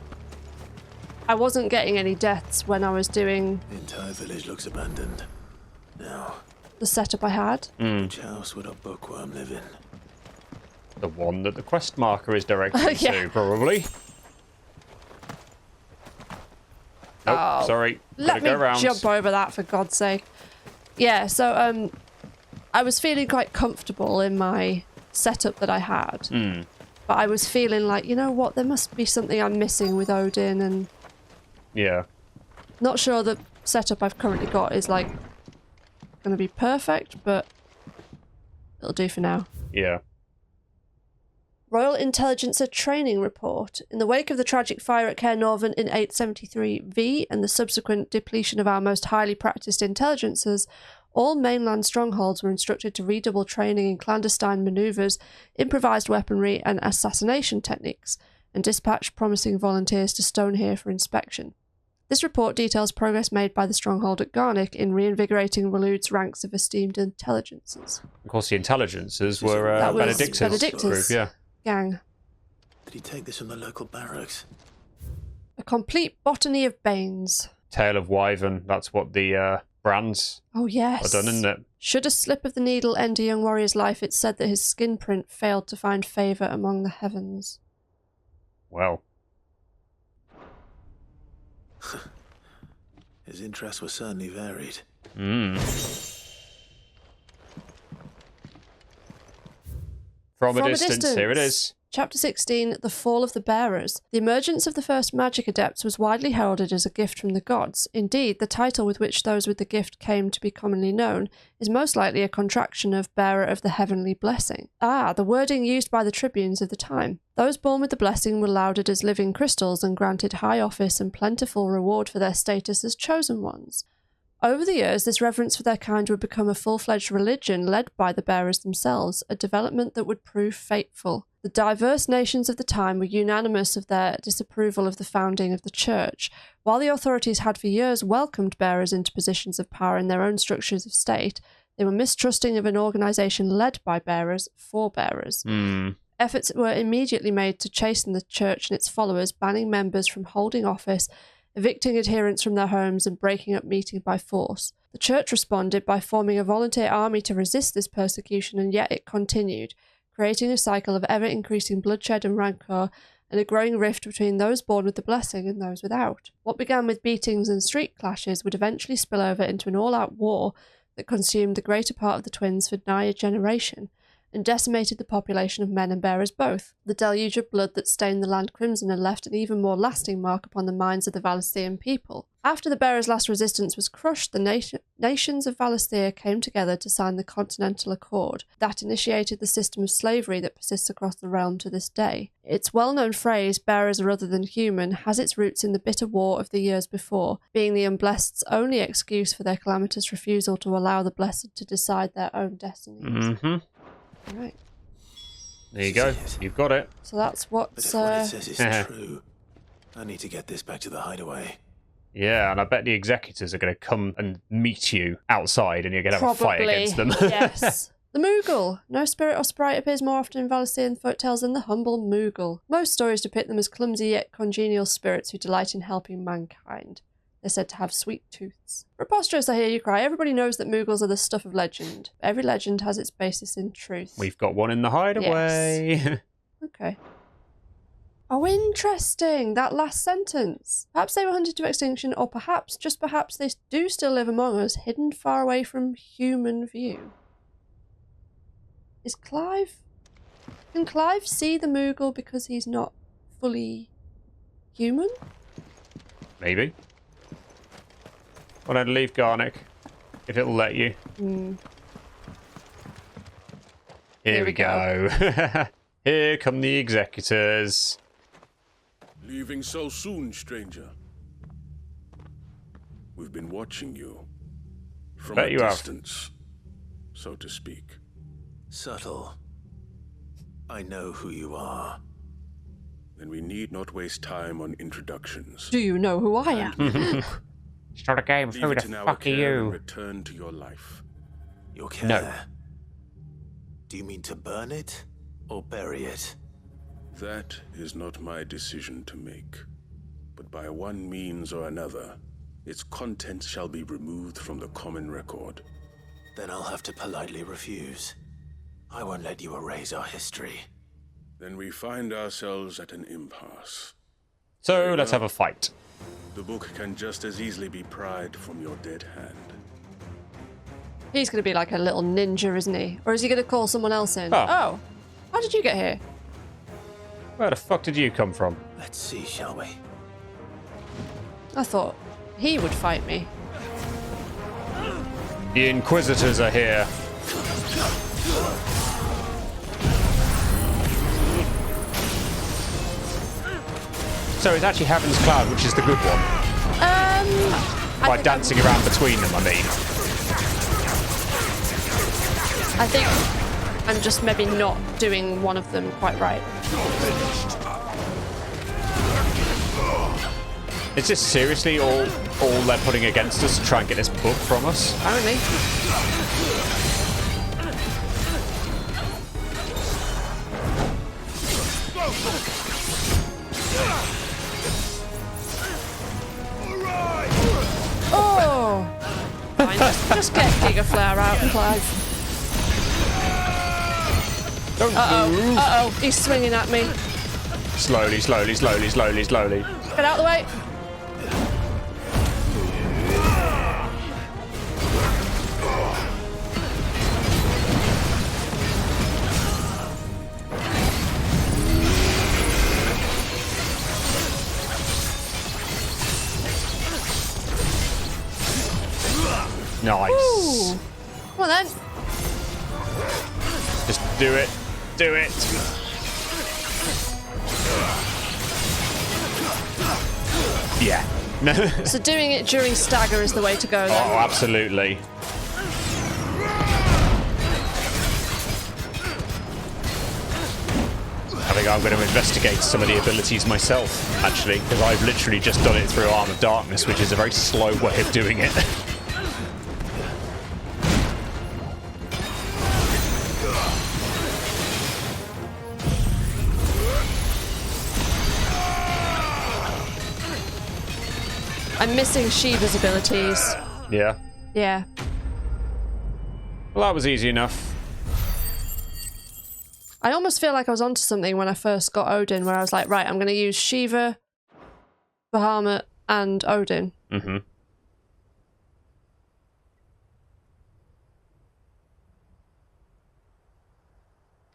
I wasn't getting any deaths when I was doing... The entire village looks abandoned. Now... the setup I had. Which house would a bookworm live in? The one that the quest marker is directed to, probably. Nope, sorry. Let me jump over that, for God's sake. Yeah, so I was feeling quite comfortable in my setup that I had. But I was feeling like, you know what, there must be something I'm missing with Odin, and... yeah. Not sure the setup I've currently got is, like, going to be perfect, but it'll do for now. Yeah. Royal Intelligencer Training Report. In the wake of the tragic fire at Caer Norvin in 873 V and the subsequent depletion of our most highly practiced intelligencers, all mainland strongholds were instructed to redouble training in clandestine manoeuvres, improvised weaponry and assassination techniques, and dispatch promising volunteers to Stonehere for inspection. This report details progress made by the stronghold at Garnic in reinvigorating Waloed's ranks of esteemed intelligencers. Of course, the intelligencers were Benedictus group, yeah. Gang. Did he take this from the local barracks? A complete botany of Banes. Tale of Wyvern, that's what the brands are done, isn't it? Should a slip of the needle end a young warrior's life, it's said that his skin print failed to find favour among the heavens. Well. His interests were certainly varied. From a distance, here it is. Chapter 16, The Fall of the Bearers. The emergence of the first magic adepts was widely heralded as a gift from the gods. Indeed, the title with which those with the gift came to be commonly known is most likely a contraction of bearer of the heavenly blessing. The wording used by the tribunes of the time. Those born with the blessing were lauded as living crystals and granted high office and plentiful reward for their status as chosen ones. Over the years, this reverence for their kind would become a full-fledged religion led by the bearers themselves, a development that would prove fateful. The diverse nations of the time were unanimous of their disapproval of the founding of the church. While the authorities had for years welcomed bearers into positions of power in their own structures of state, they were mistrusting of an organisation led by bearers for bearers. Efforts were immediately made to chasten the church and its followers, banning members from holding office evicting adherents from their homes and breaking up meetings by force. The church responded by forming a volunteer army to resist this persecution, and yet it continued, creating a cycle of ever-increasing bloodshed and rancor, and a growing rift between those born with the blessing and those without. What began with beatings and street clashes would eventually spill over into an all-out war that consumed the greater part of the twins for nigh a generation, and decimated the population of men and bearers both. The deluge of blood that stained the land crimson had left an even more lasting mark upon the minds of the Valisthean people. After the bearers' last resistance was crushed, the nations of Valisthea came together to sign the Continental Accord that initiated the system of slavery that persists across the realm to this day. Its well-known phrase, bearers are other than human, has its roots in the bitter war of the years before, being the unblessed's only excuse for their calamitous refusal to allow the blessed to decide their own destinies. Mm-hmm. Right. There you go. You've got it. So that's what. But if what it says is true, I need to get this back to the hideaway. Yeah, and I bet the executors are going to come and meet you outside, and you're going to have a fight against them. Yes. The Moogle. No spirit or sprite appears more often in Valisthean folktales than the humble Moogle. Most stories depict them as clumsy yet congenial spirits who delight in helping mankind. They're said to have sweet tooths. Preposterous, I hear you cry. Everybody knows that Moogles are the stuff of legend. Every legend has its basis in truth. We've got one in the hideaway. Yes. Okay. Oh, interesting. That last sentence. Perhaps they were hunted to extinction, or perhaps, just perhaps, they do still live among us, hidden far away from human view. Is Clive... Can Clive see the Moogle because he's not fully human? Maybe. Well, I'd leave Garnick, if it'll let you. Here we go. Here come the executors. Leaving so soon, stranger? We've been watching you. From a distance, so to speak. Subtle. I know who you are. Then we need not waste time on introductions. Do you know who I am? Start a game. Who the fuck are you? Return to your life. Your care? No. Do you mean to burn it or bury it? That is not my decision to make. But by one means or another, its contents shall be removed from the common record. Then I'll have to politely refuse. I won't let you erase our history. Then we find ourselves at an impasse. So let's have a fight. The book can just as easily be pried from your dead hand. He's going to be like a little ninja, isn't he? Or is he going to call someone else in? Oh. How did you get here? Where the fuck did you come from? Let's see, shall we? I thought he would fight me. The Inquisitors are here. So it's actually Heaven's Cloud, which is the good one. By dancing around between them, I mean. I think I'm just maybe not doing one of them quite right. Is this seriously all they're putting against us to try and get this book from us? Apparently. Oh! Fine, just get Giga Flare out, Clive. Don't move. Uh-oh, he's swinging at me. Slowly, slowly, slowly, slowly, slowly. Get out of the way. Nice. Ooh. Come on then. Just do it. Do it. Yeah. So doing it during stagger is the way to go then. Oh, absolutely. I think I'm going to investigate some of the abilities myself, actually, because I've literally just done it through Arm of Darkness, which is a very slow way of doing it. I'm missing Shiva's abilities. Yeah. Yeah. Well, that was easy enough. I almost feel like I was onto something when I first got Odin, where I was like, right, I'm going to use Shiva, Bahamut, and Odin. Mm-hmm.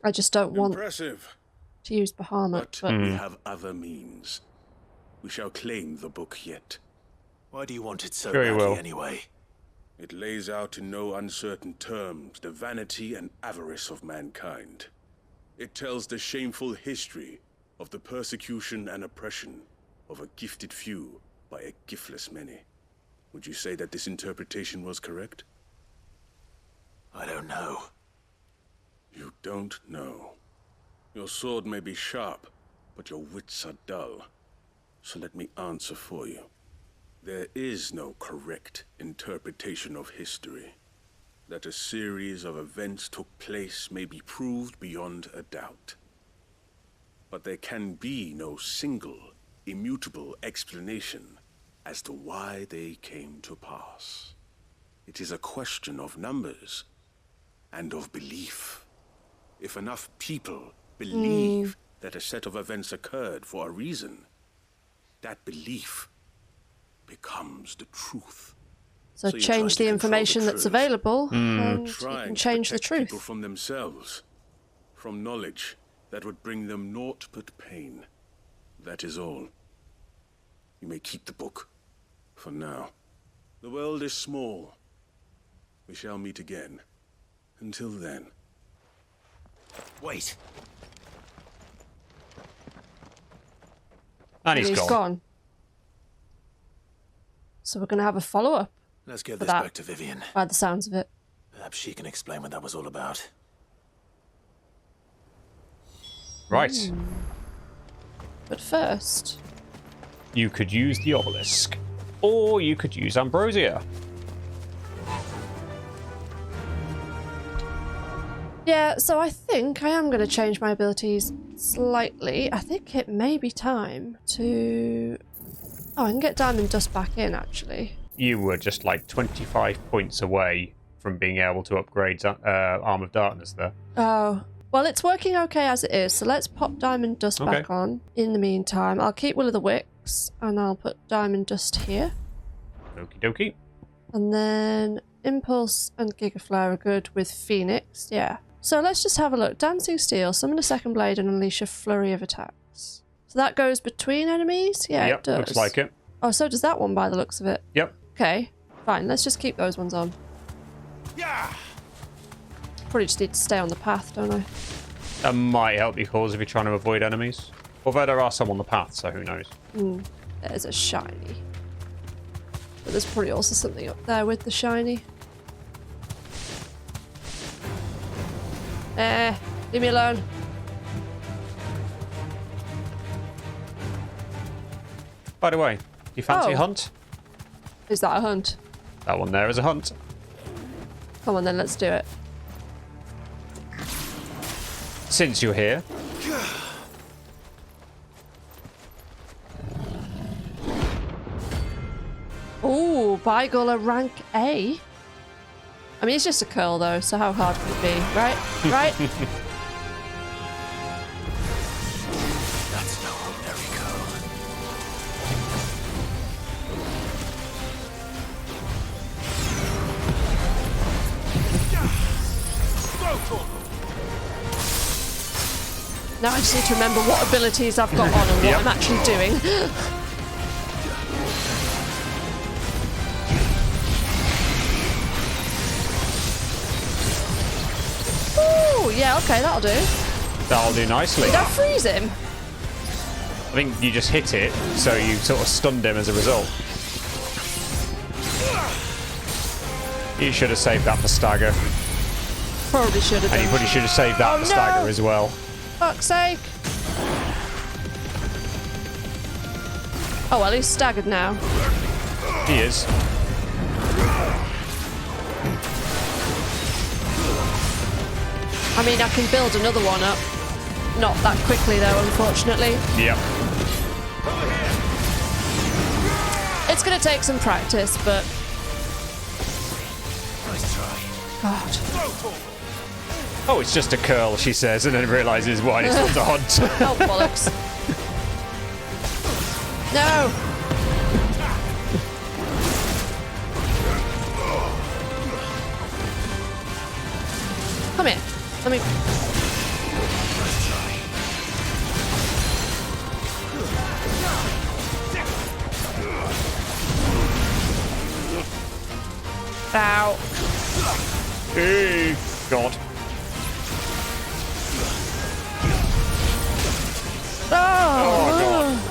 I just don't want Impressive. to use Bahamut. But we have other means. We shall claim the book yet. Why do you want it so Very badly well. anyway? It lays out in no uncertain terms the vanity and avarice of mankind. It tells the shameful history of the persecution and oppression of a gifted few by a giftless many. Would you say that this interpretation was correct? I don't know. You don't know. Your sword may be sharp, but your wits are dull. So let me answer for you. There is no correct interpretation of history. That a series of events took place may be proved beyond a doubt. But there can be no single, immutable explanation as to why they came to pass. It is a question of numbers and of belief. If enough people believe that a set of events occurred for a reason, that belief becomes the truth. So change the information that's available, and you can change the truth. People from themselves, from knowledge that would bring them naught but pain. That is all. You may keep the book, for now. The world is small. We shall meet again. Until then. Wait. And he's gone. So we're going to have a follow-up. Let's get for this that, back to Vivian. by the sounds of it. Perhaps she can explain what that was all about. Right. But first... You could use the obelisk. Or you could use ambrosia. Yeah, so I think I am going to change my abilities slightly. I think it may be time to... Oh, I can get Diamond Dust back in, actually. You were just like 25 points away from being able to upgrade Arm of Darkness there. Oh, well, it's working okay as it is, so let's pop Diamond Dust back on. In the meantime, I'll keep Will of the Wicks, and I'll put Diamond Dust here. Okie dokie. And then Impulse and Gigaflare are good with Phoenix, yeah. So let's just have a look. Dancing Steel, summon a second blade and unleash a flurry of attacks. So that goes between enemies? Yeah, yep, it does. looks like it. Oh, so does that one by the looks of it? Yep. Okay, fine. Let's just keep those ones on. Yeah. Probably just need to stay on the path, don't I? That might help your cause if you're trying to avoid enemies. Although there are some on the path, so who knows. There's a shiny. But there's probably also something up there with the shiny. Leave me alone. By the way, do you fancy a hunt? Is that a hunt? That one there is a hunt. Come on then, let's do it. Since you're here. Ooh, Bygula rank A. I mean, it's just a curl though, so how hard could it be, right? Right? That's no ordinary curl. Now I just need to remember what abilities I've got on and what I'm actually doing. Ooh, yeah, okay, that'll do. That'll do nicely. Did I freeze him? I think you just hit it, so you sort of stunned him as a result. You should have saved that for stagger. Probably should have done. And you probably should have saved that for stagger as well. Fuck's sake. Oh, well, he's staggered now. He is. I mean, I can build another one up. Not that quickly, though, unfortunately. Yep. It's going to take some practice, but... Nice try. God. Oh, it's just a curl, she says, and then realises why it's not a hunt. Oh, bollocks. No! Come here. Let me... Ow. Hey, God. Oh,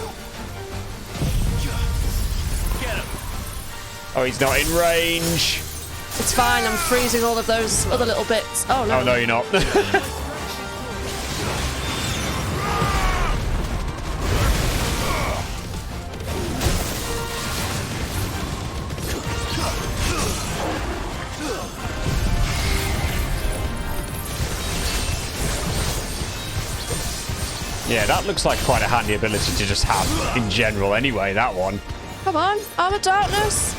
Oh, he's not in range. It's fine, I'm freezing all of those other little bits. Oh, no. Oh, no, you're not. Yeah, that looks like quite a handy ability to just have in general anyway, that one. Come on, Armor Darkness.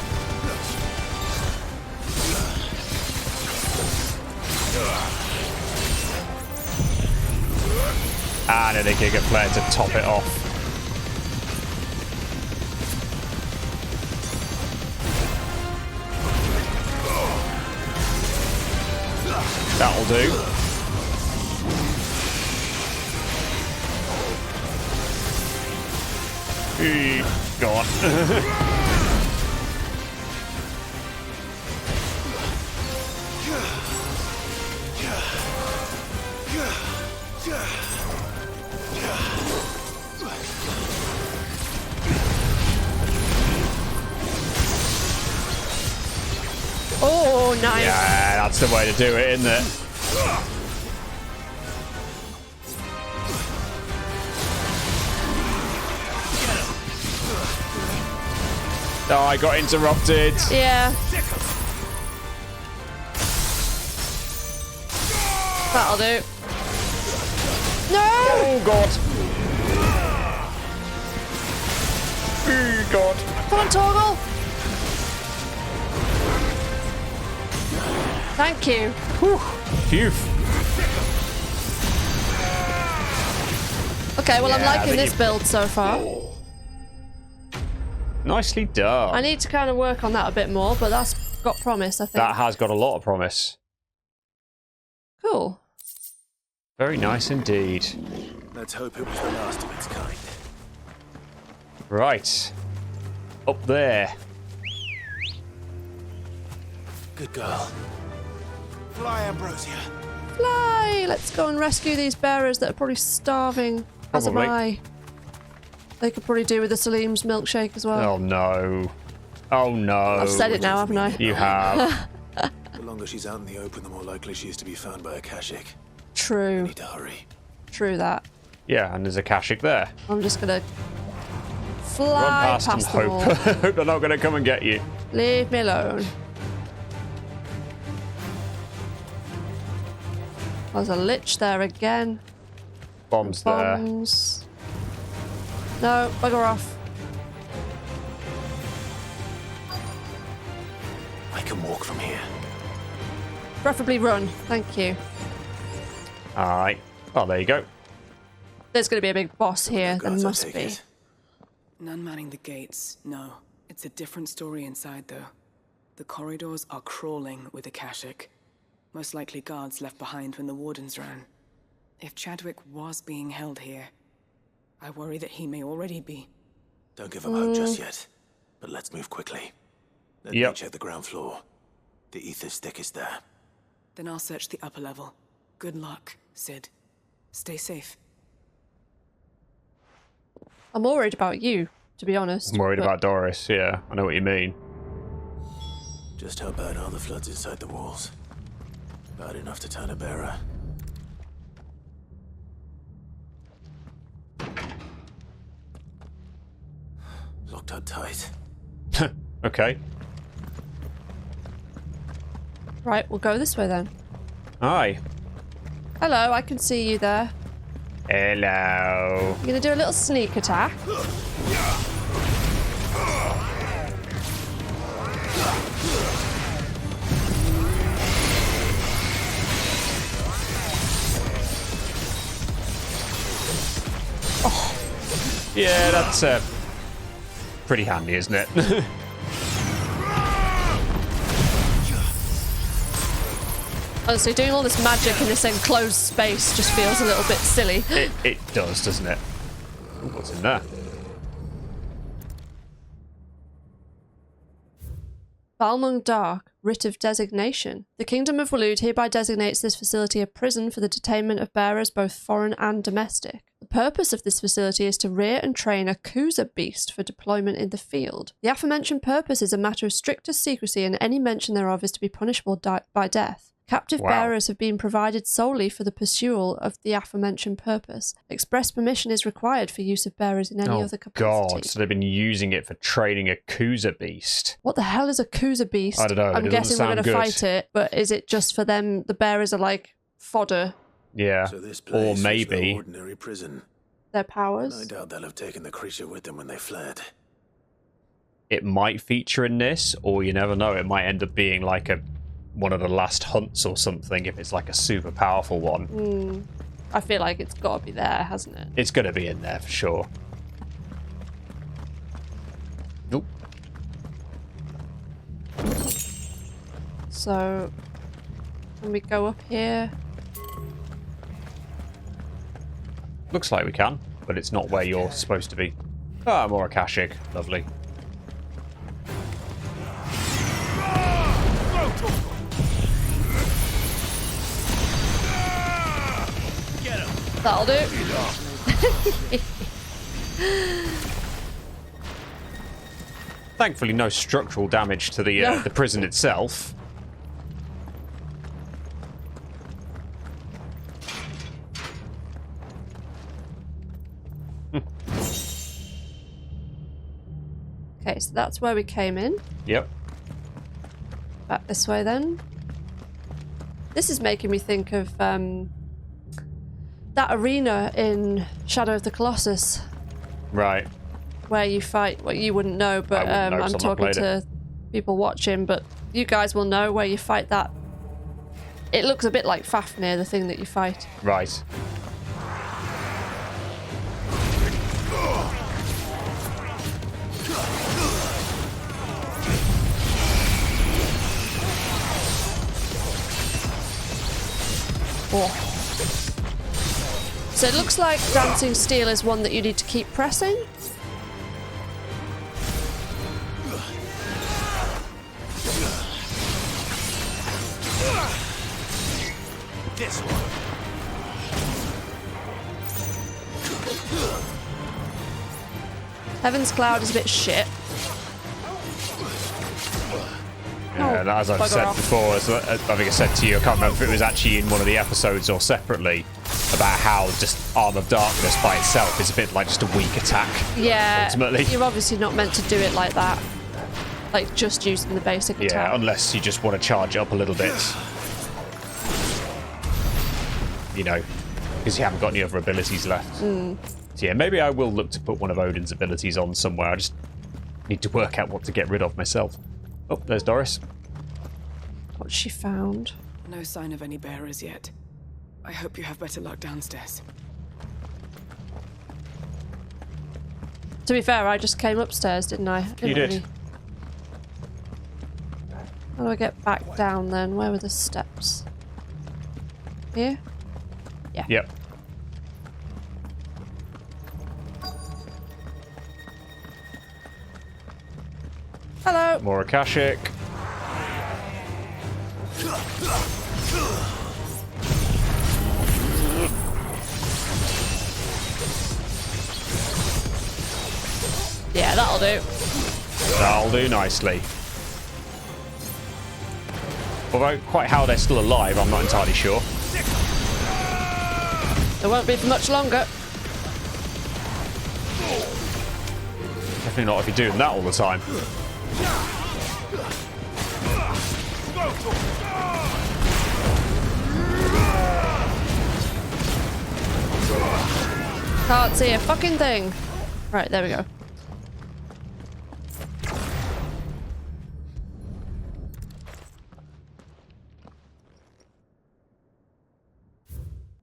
And then they kick a flare to top it off. That'll do. Go on. Oh, nice. Yeah, that's the way to do it, isn't it? Oh, I got interrupted. Yeah. That'll do. No! Oh, God. Oh, God. Come on, Torgal. Thank you. Phew. Okay, well, I'm Yeah, liking this build so far. Nicely done. I need to kind of work on that a bit more, but that's got promise, I think. That has got a lot of promise. Cool. Very nice indeed. Let's hope it was the last of its kind. Right. Up there. Good girl. Fly, Ambrosia. Fly! Let's go and rescue these bearers that are probably starving. As am Probably. I. They could probably do with the Salim's milkshake as well. Oh, no. Oh, no. I've said it now, haven't I? You have. The longer she's out in the open, the more likely she is to be found by a Kashik. True. We need to hurry. True that. Yeah, and there's a Kashik there. I'm just gonna fly Run past and them all. hope they're not going to come and get you. Leave me alone. There's a lich there again. Bombs Bombs. No, bugger off. I can walk from here. Preferably run. Thank you. All right. Well, there you go. There's going to be a big boss here. There must be. None manning the gates, no. It's a different story inside, though. The corridors are crawling with Akashic. Most likely guards left behind when the wardens ran. If Chadwick was being held here, I worry that he may already be. Don't give up hope just yet, but let's move quickly. Let me check the ground floor. The ether stick is there. Then I'll search the upper level. Good luck, Sid. Stay safe. I'm worried about you, to be honest. I'm worried about Dorys, yeah. I know what you mean. Just how bad are the floods inside the walls? Bad enough to turn a bearer. Locked up tight. Okay. Right, we'll go this way then. Hi. Hello, I can see you there. Hello. You're gonna do a little sneak attack. Yeah, that's pretty handy, isn't it? Honestly, doing all this magic in this enclosed space just feels a little bit silly. It does, doesn't it? Ooh, what's in there? Balmung Dark, Writ of Designation. The Kingdom of Waloed hereby designates this facility a prison for the detainment of bearers both foreign and domestic. The purpose of this facility is to rear and train a KUZA beast for deployment in the field. The aforementioned purpose is a matter of strictest secrecy, and any mention thereof is to be punishable by death. Captive bearers have been provided solely for the pursual of the aforementioned purpose. Express permission is required for use of bearers in any other capacity. God, so they've been using it for training a KUZA beast. What the hell is a KUZA beast? I don't know. I'm guessing we're going to fight it, but is it just for them? The bearers are like fodder. Yeah, So this place or maybe is no ordinary prison. Their powers. And I doubt they'll have taken the creature with them when they fled. it might feature in this, or you never know, it might end up being like one of the last hunts or something if it's like a super powerful one. I feel like it's got to be there, hasn't it? It's going to be in there for sure. Nope. So, can we go up here? Looks like we can, but it's not where you're supposed to be. Ah, more Akashic. Lovely. That'll do. Thankfully, no structural damage to the prison itself. Okay, so that's where we came in. Yep. Back this way then. This is making me think of that arena in Shadow of the Colossus. Right. Where you fight, well, you wouldn't know, but I'm talking to people watching, but you guys will know where you fight that. It looks a bit like Fafnir, the thing that you fight. Right. Oh. So it looks like Dancing Steel is one that you need to keep pressing. This one. Heaven's Cloud is a bit shit. Yeah, and as I've said before, as I think I said to you, I can't remember if it was actually in one of the episodes or separately, about how just Arm of Darkness by itself is a bit like just a weak attack. Yeah, ultimately. You're obviously not meant to do it like that. Like just using the basic attack. Yeah, unless you just want to charge it up a little bit. You know, because you haven't got any other abilities left. So yeah, maybe I will look to put one of Odin's abilities on somewhere. I just need to work out what to get rid of myself. Oh, there's Doris. What's she found? No sign of any bearers yet. I hope you have better luck downstairs. To be fair, I just came upstairs, didn't I? You did. How do I get back down then? Where were the steps? Here? Yeah. Yep. Hello. More Akashic. Yeah, that'll do. That'll do nicely. Although, quite how they're still alive, I'm not entirely sure. It won't be for much longer. Definitely not if you're doing that all the time. Can't see a fucking thing. Right, there we go.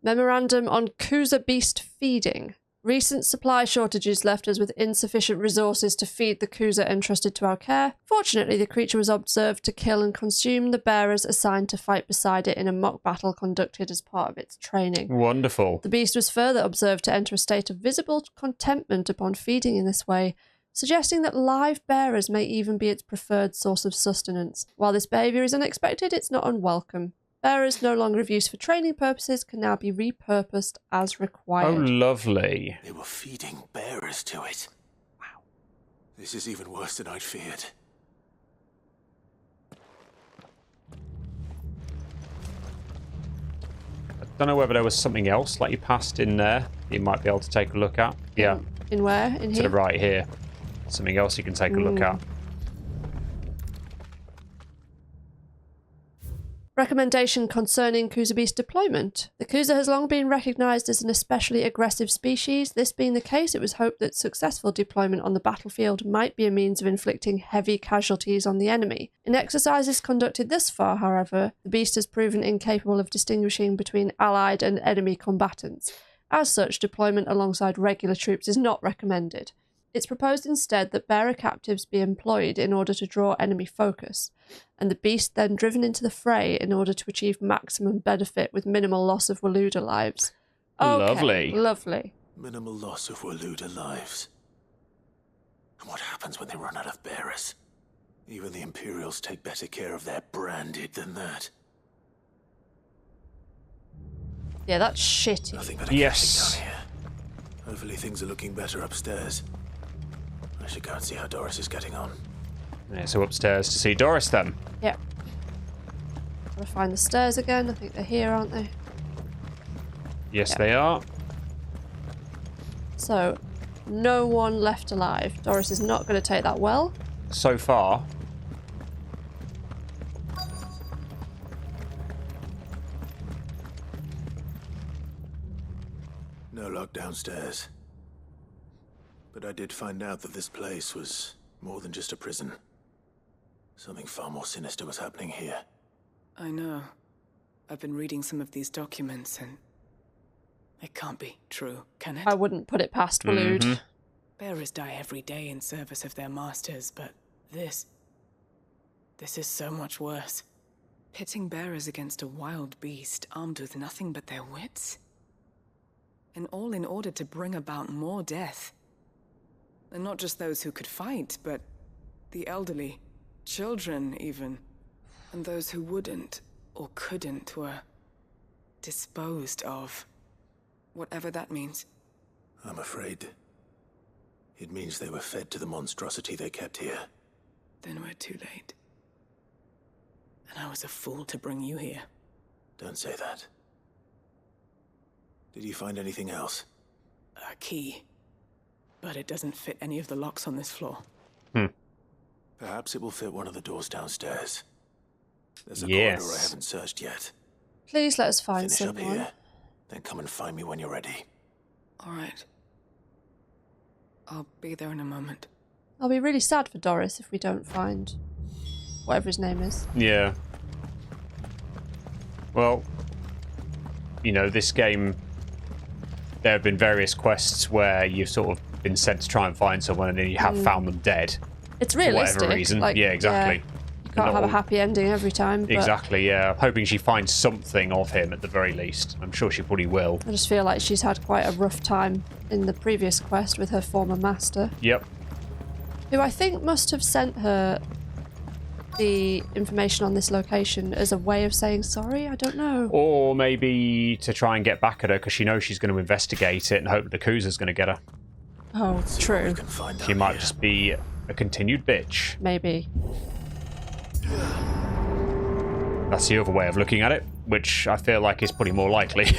Memorandum on KUZA beast feeding. Recent supply shortages left us with insufficient resources to feed the KUZA entrusted to our care. Fortunately, the creature was observed to kill and consume the bearers assigned to fight beside it in a mock battle conducted as part of its training. Wonderful. The beast was further observed to enter a state of visible contentment upon feeding in this way, suggesting that live bearers may even be its preferred source of sustenance. While this behaviour is unexpected, it's not unwelcome. Bearers no longer of use for training purposes can now be repurposed as required. Oh, lovely. They were feeding bearers to it. Wow. This is even worse than I'd feared. I don't know whether there was something else like you passed in there you might be able to take a look at. Yeah. In where? In To here? the right here. Something else you can take a look at. Recommendation concerning KUZA beast deployment. The KUZA has long been recognised as an especially aggressive species. This being the case, it was hoped that successful deployment on the battlefield might be a means of inflicting heavy casualties on the enemy. In exercises conducted thus far, however, the beast has proven incapable of distinguishing between allied and enemy combatants. As such, deployment alongside regular troops is not recommended. It's proposed instead that bearer captives be employed in order to draw enemy focus, and the beast then driven into the fray in order to achieve maximum benefit with minimal loss of Waluda lives. Okay, Lovely. Lovely. Minimal loss of Waluda lives. And what happens when they run out of bearers? Even the Imperials take better care of their branded than that. Yeah, that's shitty. Nothing but a Yes. down here. Hopefully things are looking better upstairs. I should go and see how Doris is getting on. Yeah, so upstairs to see Doris then. Yep. Gotta find the stairs again. I think they're here, aren't they? Yes, Yep. they are. So, no one left alive. Doris is not going to take that well. So far. No luck downstairs. But I did find out that this place was more than just a prison. Something far more sinister was happening here. I know. I've been reading some of these documents and it can't be true, can it? I wouldn't put it past Waloed. Bearers die every day in service of their masters, but this is so much worse. Pitting bearers against a wild beast armed with nothing but their wits? And all in order to bring about more death. And not just those who could fight, but the elderly, children even, and those who wouldn't or couldn't were disposed of. Whatever that means. I'm afraid it means they were fed to the monstrosity they kept here. Then we're too late. And I was a fool to bring you here. Don't say that. Did you find anything else? A key. But it doesn't fit any of the locks on this floor. Perhaps it will fit one of the doors downstairs. There's a Yes. corridor I haven't searched yet. Please let us find Finish up someone. here, then come and find me when you're ready. All right. I'll be there in a moment. I'll be really sad for Doris if we don't find whatever his name is. Yeah. Well, you know, this game, there have been various quests where you've sort of been sent to try and find someone and then you have found them dead. It's For realistic. whatever reason. Like, yeah, exactly. yeah, you can't have a happy ending every time. But Exactly, yeah. Hoping she finds something of him at the very least. I'm sure she probably will. I just feel like she's had quite a rough time in the previous quest with her former master. Yep. Who I think must have sent her the information on this location as a way of saying sorry. I don't know. Or maybe to try and get back at her because she knows she's going to investigate it and hope that the KUZA's going to get her. Oh, true. She might just be a continued bitch. Maybe. That's the other way of looking at it, which I feel like is probably more likely.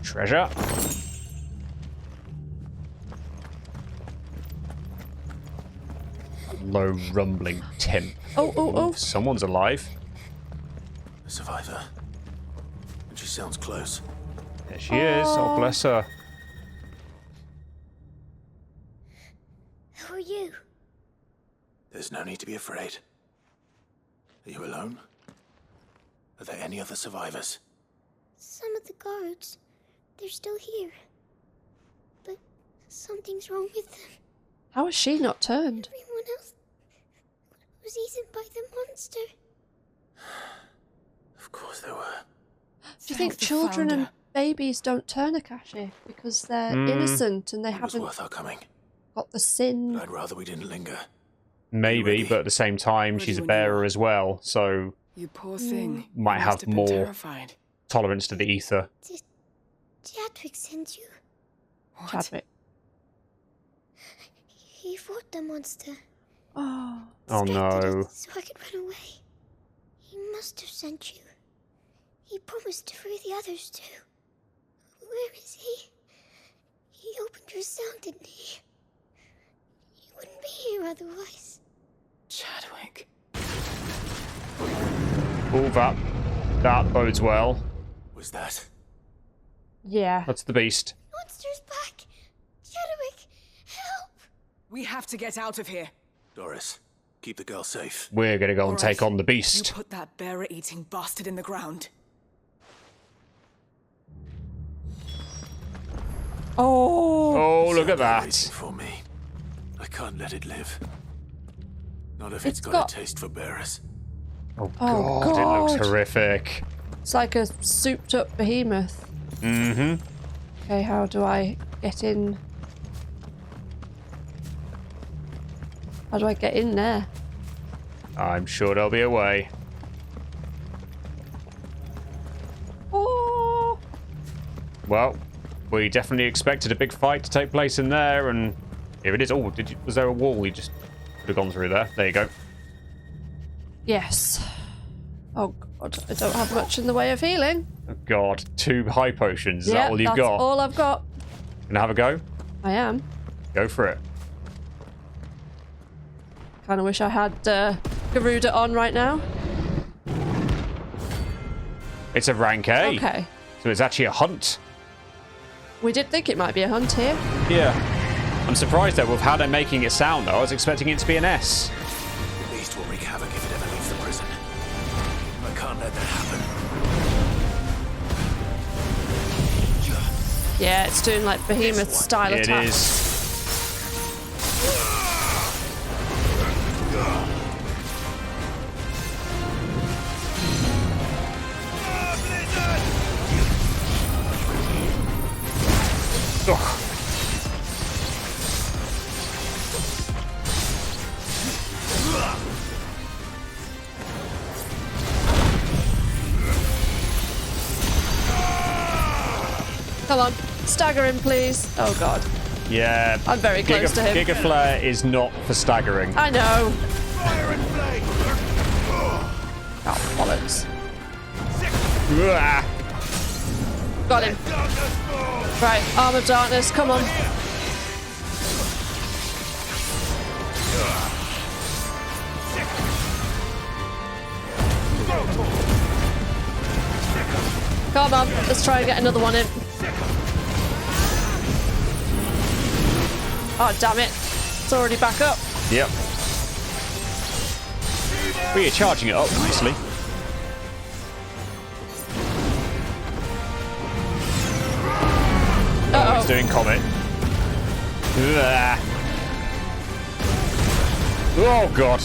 Treasure. Low rumbling timp. Oh. Someone's alive. A survivor. And she sounds close. There she is. Oh, bless her. Who are you? There's no need to be afraid. Are you alone? Are there any other survivors? Some of the guards, they're still here. But something's wrong with them. How is she not turned? Everyone else was eaten by the monster. Of course there were. Do you think children and babies don't turn Akashi because they're innocent and they haven't worth our coming. got the sin? But I'd rather we didn't linger. Maybe, but at the same time, she's a bearer as well, so you poor thing. might You must have been more terrified. tolerance to the ether. Did Chadwick send you? What? Chadwick. He fought the monster. Oh. Oh no. So I could run away. He must have sent you. He promised to free the others too. Where is he? He opened your cell, didn't he? He wouldn't be here otherwise. Chadwick. Oh, that bodes well. Was that? Yeah. That's the beast. Monster's back! Chadwick, help! We have to get out of here. Doris, keep the girl safe. We're gonna go and take on the You beast. put that bearer-eating bastard in the ground. Oh, look at Waiting that. for me. I can't let it live. Not if It's it's got got- a taste for bearers. Oh Oh, god, it looks God. horrific. It's like a souped up behemoth. Mm-hmm. Okay, how do I get in? How do I get in there? I'm sure there'll be a way. Oh! Well, we definitely expected a big fight to take place in there, and here it is. Oh, was there a wall you just could have gone through there? There you go. Yes. Oh god, I don't have much in the way of healing. Oh god, 2 high potions. Is Yeah, that all you've that's got? all I've got. Gonna have a go? I am. Go for it. Kind of wish I had Garuda on right now. It's a rank A. Okay. So it's actually a hunt. We did think it might be a hunt here. Yeah. I'm surprised though with how they're making it sound though. I was expecting it to be an S. The beast will wreak havoc if it ever leaves the prison. I can't let that happen. Yeah, it's doing like behemoth style It attacks. is. Ugh. Come on, stagger him, please. Oh god. Yeah. I'm very close to him. Giga Flare is not for staggering. I know. Oh, bollocks. Ugh. Got him. Right, Arm of Darkness, come on. Come on, let's try and get another one in. Oh, damn it. It's already back up. Yep. Well, you're charging it up nicely. Oh, it's doing Comet. Ugh. Oh, God.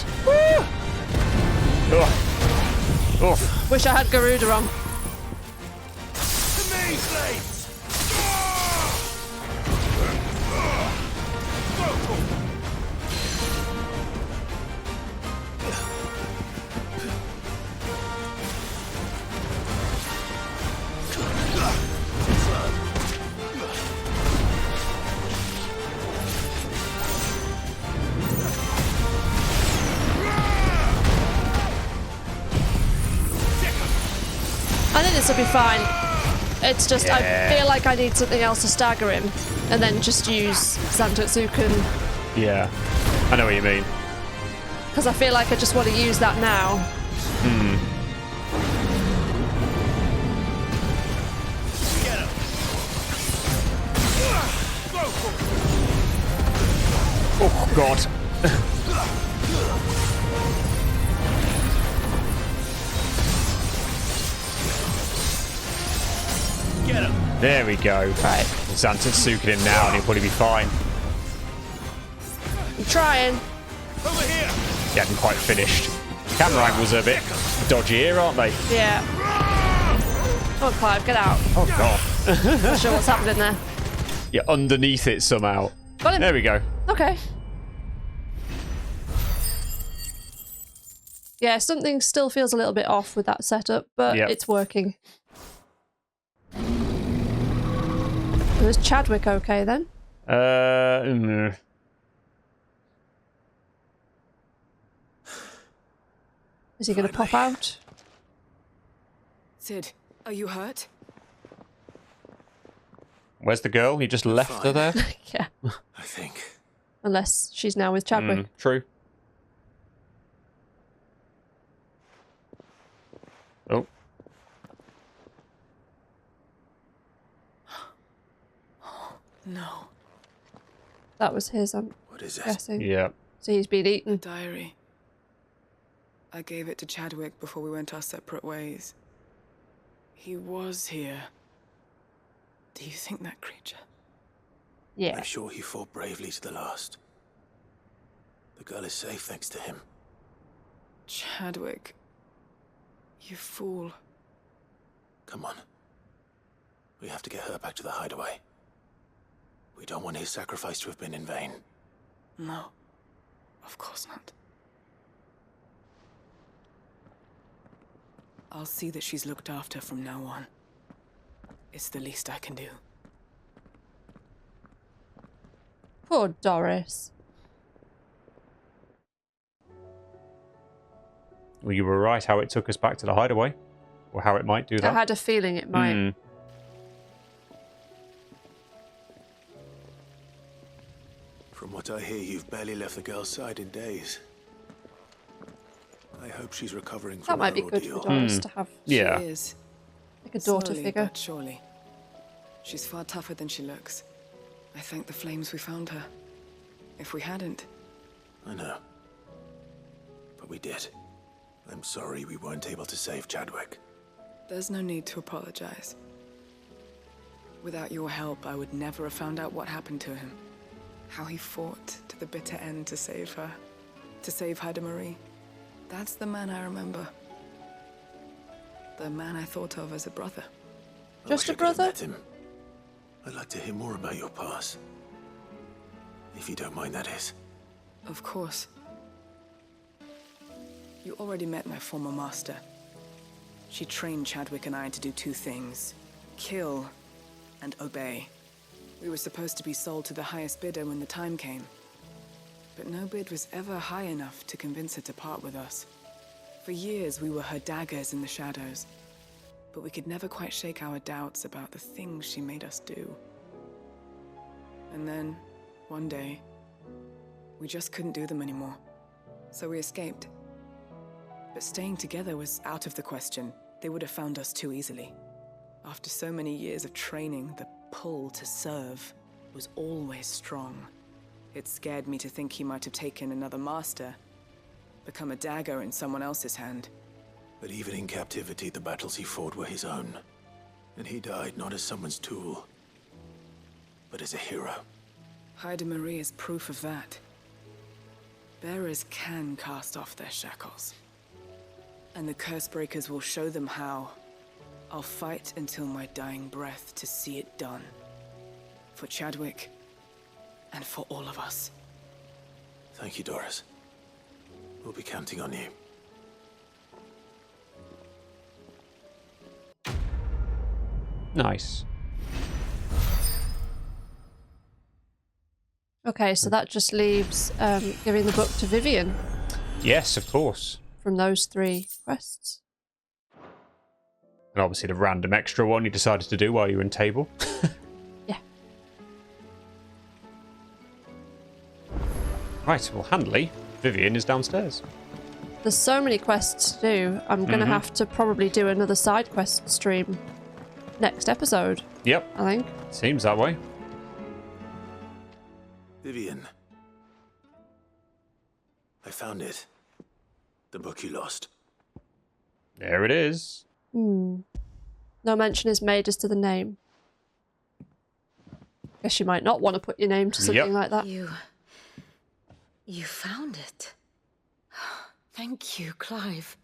Oof. Wish I had Garuda on. I think this will be fine. It's just, I feel like I need something else to stagger him, and then just use Zantotsuken. Yeah, I know what you mean. Because I feel like I just want to use that now. Oh, God. Get him. There we go. Right. Xanta's suking him now, and he'll probably be fine. I'm trying. Over here. He hadn't quite finished. Camera angles are a bit dodgy here, aren't they? Yeah. Oh, Clive, get out. Oh, God. Not sure what's happening there. Yeah, underneath it somehow. Got him. There we go. Okay. Yeah, something still feels a little bit off with that setup, but it's working. Was Chadwick okay then? Is he going to pop out? Sid, are you hurt? Where's the girl? He just left her there? Yeah. I think. Unless she's now with Chadwick. True. Oh. No. That was his, I'm guessing. Yeah. So he's been eaten. Diary. I gave it to Chadwick before we went our separate ways. He was here. Do you think that creature? Yeah. I'm sure he fought bravely to the last. The girl is safe thanks to him. Chadwick. You fool. Come on. We have to get her back to the hideaway. We don't want his sacrifice to have been in vain. No. Of course not. I'll see that she's looked after from now on. It's the least I can do. Poor Doris. Well, you were right how it took us back to the hideaway. Or how it might do that. I had a feeling it might. From what I hear, you've barely left the girl's side in days. I hope she's recovering from That might her be good ordeal. for Doris to have. Yeah. She is. Like a daughter Slowly, figure. but surely. She's far tougher than she looks. I thank the flames we found her. If we hadn't... I know. But we did. I'm sorry we weren't able to save Chadwick. There's no need to apologize. Without your help, I would never have found out what happened to him. How he fought to the bitter end to save her. To save Haida Marie. That's the man I remember. The man I thought of as a brother. Just a brother? Met him. I'd like to hear more about your past. If you don't mind, that is. Of course. You already met my former master. She trained Chadwick and I to do two things. Kill and obey. We were supposed to be sold to the highest bidder when the time came. But no bid was ever high enough to convince her to part with us. For years, we were her daggers in the shadows. But we could never quite shake our doubts about the things she made us do. And then, one day, we just couldn't do them anymore. So we escaped. But staying together was out of the question. They would have found us too easily. After so many years of training, the pull to serve was always strong. It scared me to think he might have taken another master, become a dagger in someone else's hand. But even in captivity, the battles he fought were his own. And he died not as someone's tool, but as a hero. Haida Marie is proof of that. Bearers can cast off their shackles. And the Cursebreakers will show them how. I'll fight until my dying breath to see it done. For Chadwick, and for all of us. Thank you, Doris. We'll be counting on you. Nice. Okay, so that just leaves giving the book to Vivian Yes, of course. from those 3 quests. And obviously the random extra one you decided to do while you were in table. Yeah. Right, well, handily, Vivian is downstairs. There's so many quests to do. I'm going to have to probably do another side quest stream next episode. Yep. I think. Seems that way. Vivian. I found it. The book you lost. There it is. No mention is made as to the name. Guess you might not want to put your name to something like that. You found it. Thank you, Clive.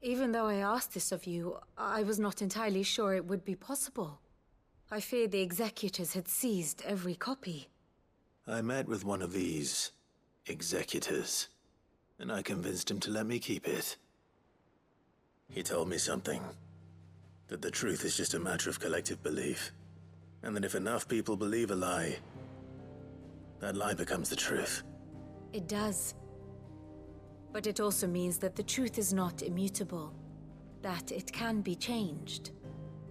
Even though I asked this of you, I was not entirely sure it would be possible. I feared the executors had seized every copy. I met with one of these executors, and I convinced him to let me keep it. He told me something. That the truth is just a matter of collective belief. And that if enough people believe a lie, that lie becomes the truth. It does. But it also means that the truth is not immutable. That it can be changed.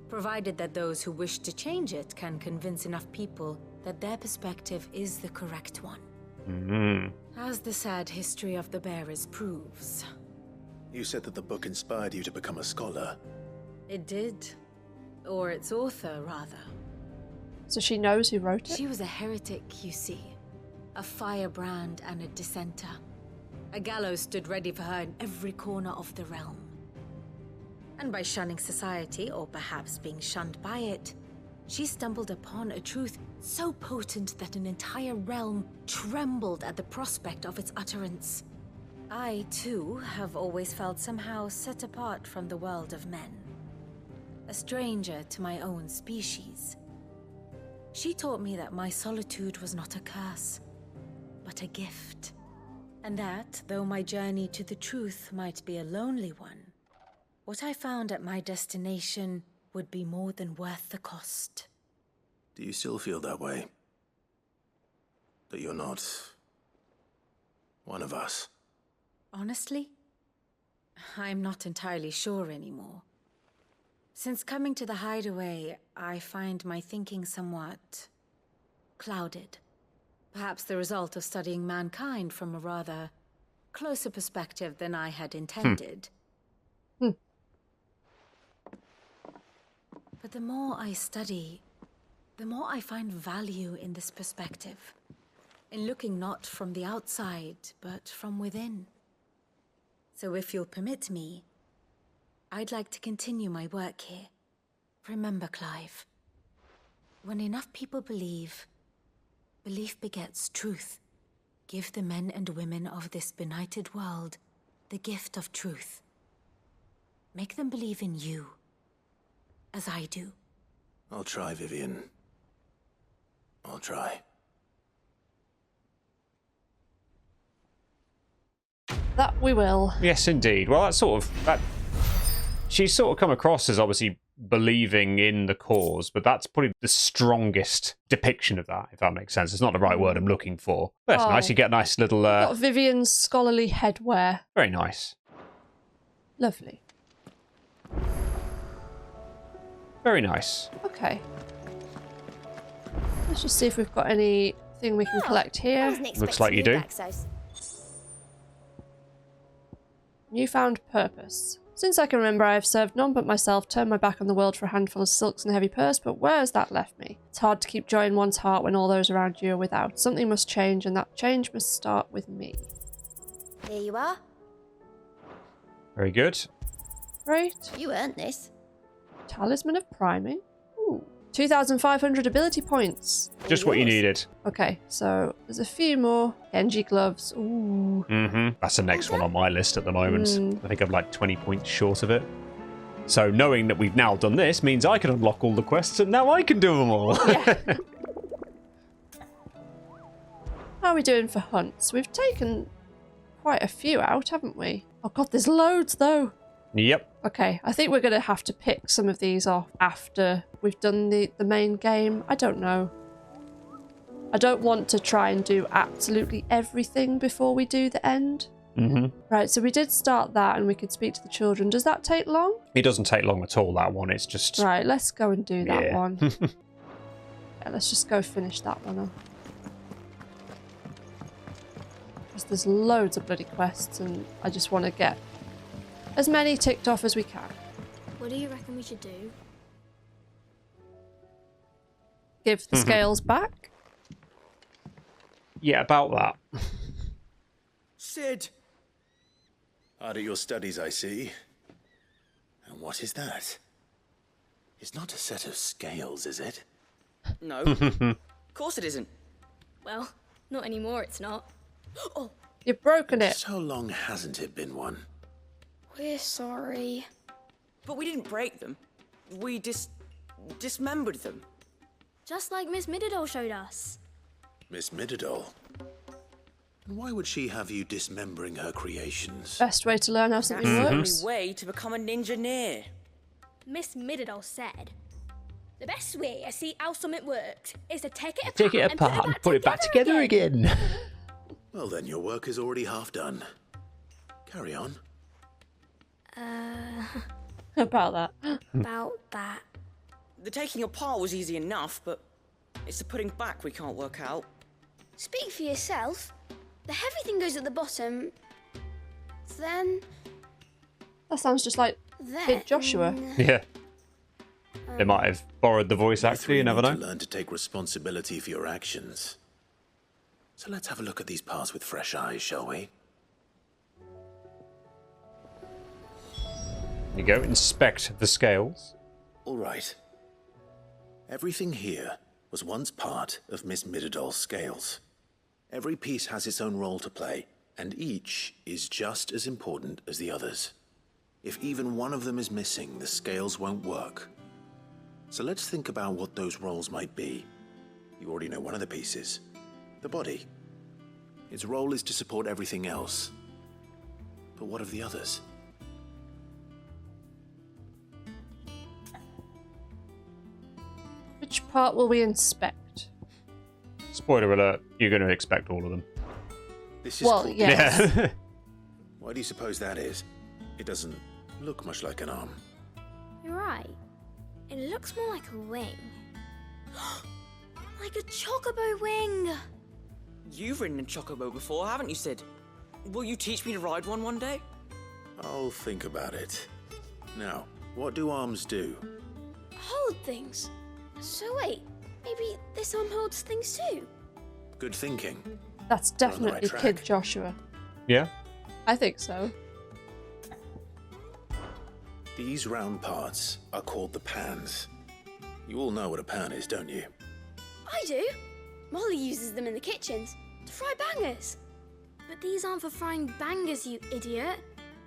Provided that those who wish to change it can convince enough people that their perspective is the correct one. As the sad history of the bearers proves. You said that the book inspired you to become a scholar. It did. Or its author, rather. So she knows who wrote it? She was a heretic, you see. A firebrand and a dissenter. A gallows stood ready for her in every corner of the realm. And by shunning society, or perhaps being shunned by it, she stumbled upon a truth so potent that an entire realm trembled at the prospect of its utterance. I, too, have always felt somehow set apart from the world of men. A stranger to my own species. She taught me that my solitude was not a curse, but a gift. And that, though my journey to the truth might be a lonely one, what I found at my destination would be more than worth the cost. Do you still feel that way? That you're not one of us? Honestly, I'm not entirely sure anymore. Since coming to the hideaway, I find my thinking somewhat clouded. Perhaps the result of studying mankind from a rather closer perspective than I had intended. But the more I study, the more I find value in this perspective. In looking not from the outside, but from within. So if you'll permit me, I'd like to continue my work here. Remember, Clive, when enough people believe, belief begets truth. Give the men and women of this benighted world the gift of truth. Make them believe in you, as I do. I'll try, Vivian. I'll try. That we will. Yes, indeed. Well, she's sort of come across as obviously believing in the cause, but that's probably the strongest depiction of that, if that makes sense. It's not the right word I'm looking for. But it's nice. You get a nice little... got Vivian's scholarly headwear. Very nice. Lovely. Very nice. Okay. Let's just see if we've got anything we can collect here. Looks like you do. Newfound purpose. Since I can remember, I have served none but myself, turned my back on the world for a handful of silks and a heavy purse, but where has that left me? It's hard to keep joy in one's heart when all those around you are without. Something must change, and that change must start with me. Here you are. Very good. Great. You earned this. Talisman of Priming. Ooh. 2,500 ability points. Just what you needed. Okay, so there's a few more. Genji gloves. Ooh. That's the next one on my list at the moment. I think I'm like 20 points short of it. So knowing that we've now done this means I can unlock all the quests and now I can do them all. Yeah. How are we doing for hunts? We've taken quite a few out, haven't we? Oh god, there's loads though. Yep. Okay, I think we're going to have to pick some of these off after we've done the main game. I don't know. I don't want to try and do absolutely everything before we do the end. Right, so we did start that and we could speak to the children. Does that take long? It doesn't take long at all, that one. It's just... Right, let's go and do that one. Yeah, let's just go finish that one off. Because there's loads of bloody quests and I just want to get as many ticked off as we can. What do you reckon we should do? Give the scales back? Yeah, about that. Sid! Hard at your studies, I see. And what is that? It's not a set of scales, is it? No. Of course it isn't. Well, not anymore, it's not. Oh, you've broken it. How long hasn't it been one? We're sorry. But we didn't break them. We dismembered them. Just like Miss Mididol showed us. Miss Mididol? Why would she have you dismembering her creations? Best way to learn how something That's works. the only way to become an ninja-neer. Miss Mididol said, the best way to see how something works is to take it apart and put it back together again. Well then, your work is already half done. Carry on. About that. About that. The taking apart was easy enough, but it's the putting back we can't work out. Speak for yourself. The heavy thing goes at the bottom. Then... That sounds just like Kid Joshua. Yeah. They might have borrowed the voice actor, you never know. Learn to take responsibility for your actions. So let's have a look at these parts with fresh eyes, shall we? You go inspect the scales. All right. Everything here was once part of Miss Mididol's scales. Every piece has its own role to play, and each is just as important as the others. If even one of them is missing, the scales won't work. So let's think about what those roles might be. You already know one of the pieces, the body. Its role is to support everything else. But what of the others? Which part will we inspect? Spoiler alert, you're going to expect all of them. This is well, yes. Yeah. Why do you suppose that is? It doesn't look much like an arm. You're right. It looks more like a wing. Like a chocobo wing. You've ridden a chocobo before, haven't you, Sid? Will you teach me to ride one day? I'll think about it. Now, what do arms do? Hold things. So wait, maybe this arm holds things too? Good thinking. That's definitely Kid Joshua. Yeah? I think so. These round parts are called the pans. You all know what a pan is, don't you? I do. Molly uses them in the kitchens to fry bangers. But these aren't for frying bangers, you idiot.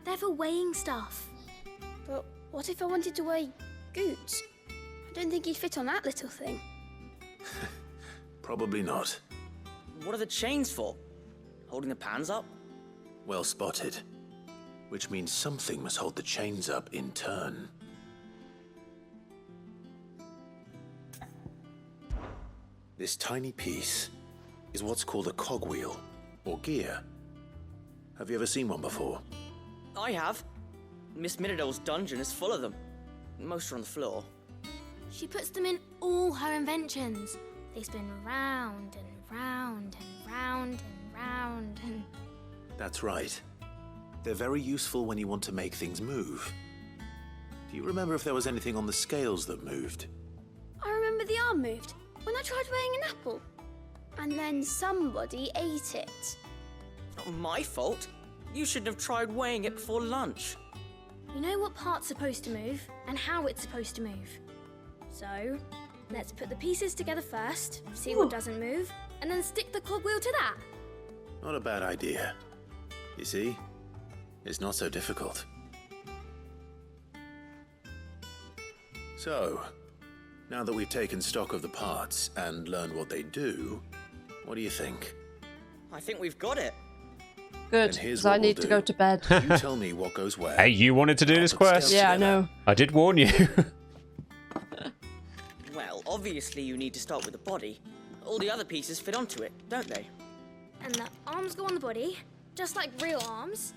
They're for weighing stuff. But what if I wanted to weigh goods? I don't think he'd fit on that little thing. Probably not. What are the chains for? Holding the pans up? Well spotted. Which means something must hold the chains up in turn. This tiny piece is what's called a cogwheel, or gear. Have you ever seen one before? I have. Miss Mididol's dungeon is full of them. Most are on the floor. She puts them in all her inventions. They spin round and round and round and round and... That's right. They're very useful when you want to make things move. Do you remember if there was anything on the scales that moved? I remember the arm moved when I tried weighing an apple. And then somebody ate it. Not my fault. You shouldn't have tried weighing it before lunch. You know what part's supposed to move and how it's supposed to move. So, let's put the pieces together first, see what doesn't move, and then stick the cogwheel to that. Not a bad idea. You see? It's not so difficult. So, now that we've taken stock of the parts and learned what they do, what do you think? I think we've got it. Good, because I need to go to bed. You tell me what goes where. Hey, you wanted to do this quest? Yeah, I know. I did warn you. Well, obviously you need to start with the body. All the other pieces fit onto it, don't they? And the arms go on the body, just like real arms.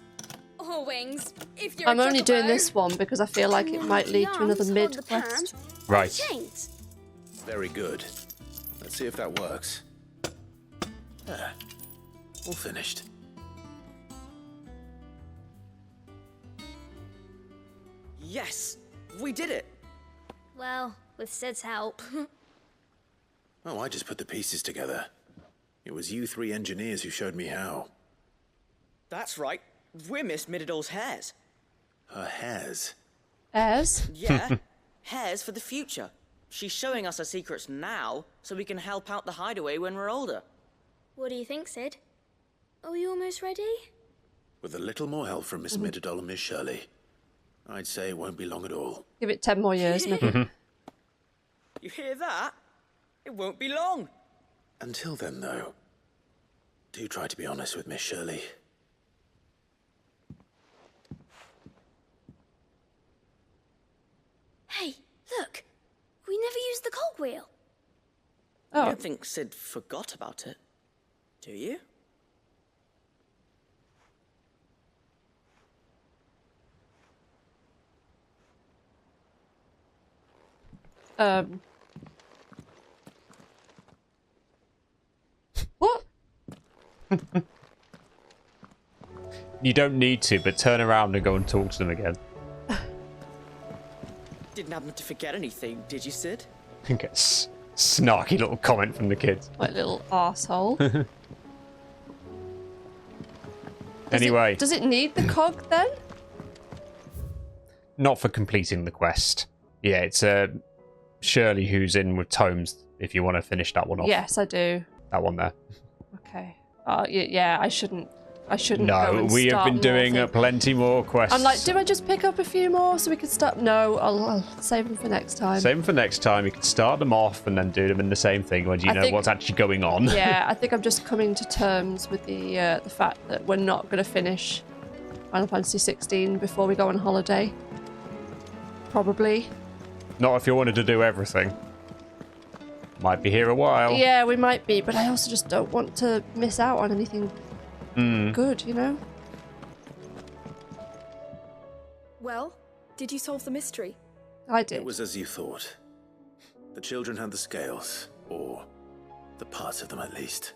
Or wings, if you're I'm a only doing chocobo. this one because I feel like it might lead to another mid quest. Right. Very good. Let's see if that works. There. All finished. Yes! We did it! Well, with Sid's help. Oh, I just put the pieces together. It was you three engineers who showed me how. That's right. We're Miss Mididol's hairs. Her hairs? Hairs? Yeah. Hare's for the future. She's showing us her secrets now, so we can help out the hideaway when we're older. What do you think, Sid? Are we almost ready? With a little more help from Miss Midadol and Miss Shirley, I'd say it won't be long at all. Give it 10 more years, maybe. You hear that? It won't be long. Until then, though, do try to be honest with Miss Shirley. Hey, look! We never used the cogwheel. Oh. I don't think Sid forgot about it. Do you? What? You don't need to, but turn around and go and talk to them again. Didn't happen to forget anything, did you, Sid? Okay, snarky little comment from the kids. Like little arsehole. Anyway. Does it need the cog then? Not for completing the quest. Yeah, it's Shirley who's in with Tomes, if you want to finish that one off. Yes, I do. That one there. Okay. Yeah, I shouldn't. No, go and we have start been doing plenty more quests. I'm like, do I just pick up a few more so we can start? No, I'll save them for next time. Save them for next time. You can start them off and then do them in the same thing when you know what's actually going on. Yeah, I think I'm just coming to terms with the fact that we're not going to finish Final Fantasy 16 before we go on holiday. Probably. Not if you wanted to do everything. Might be here a while. Yeah, we might be, but I also just don't want to miss out on anything good, you know? Well, did you solve the mystery? I did. It was as you thought. The children had the scales, or the parts of them at least.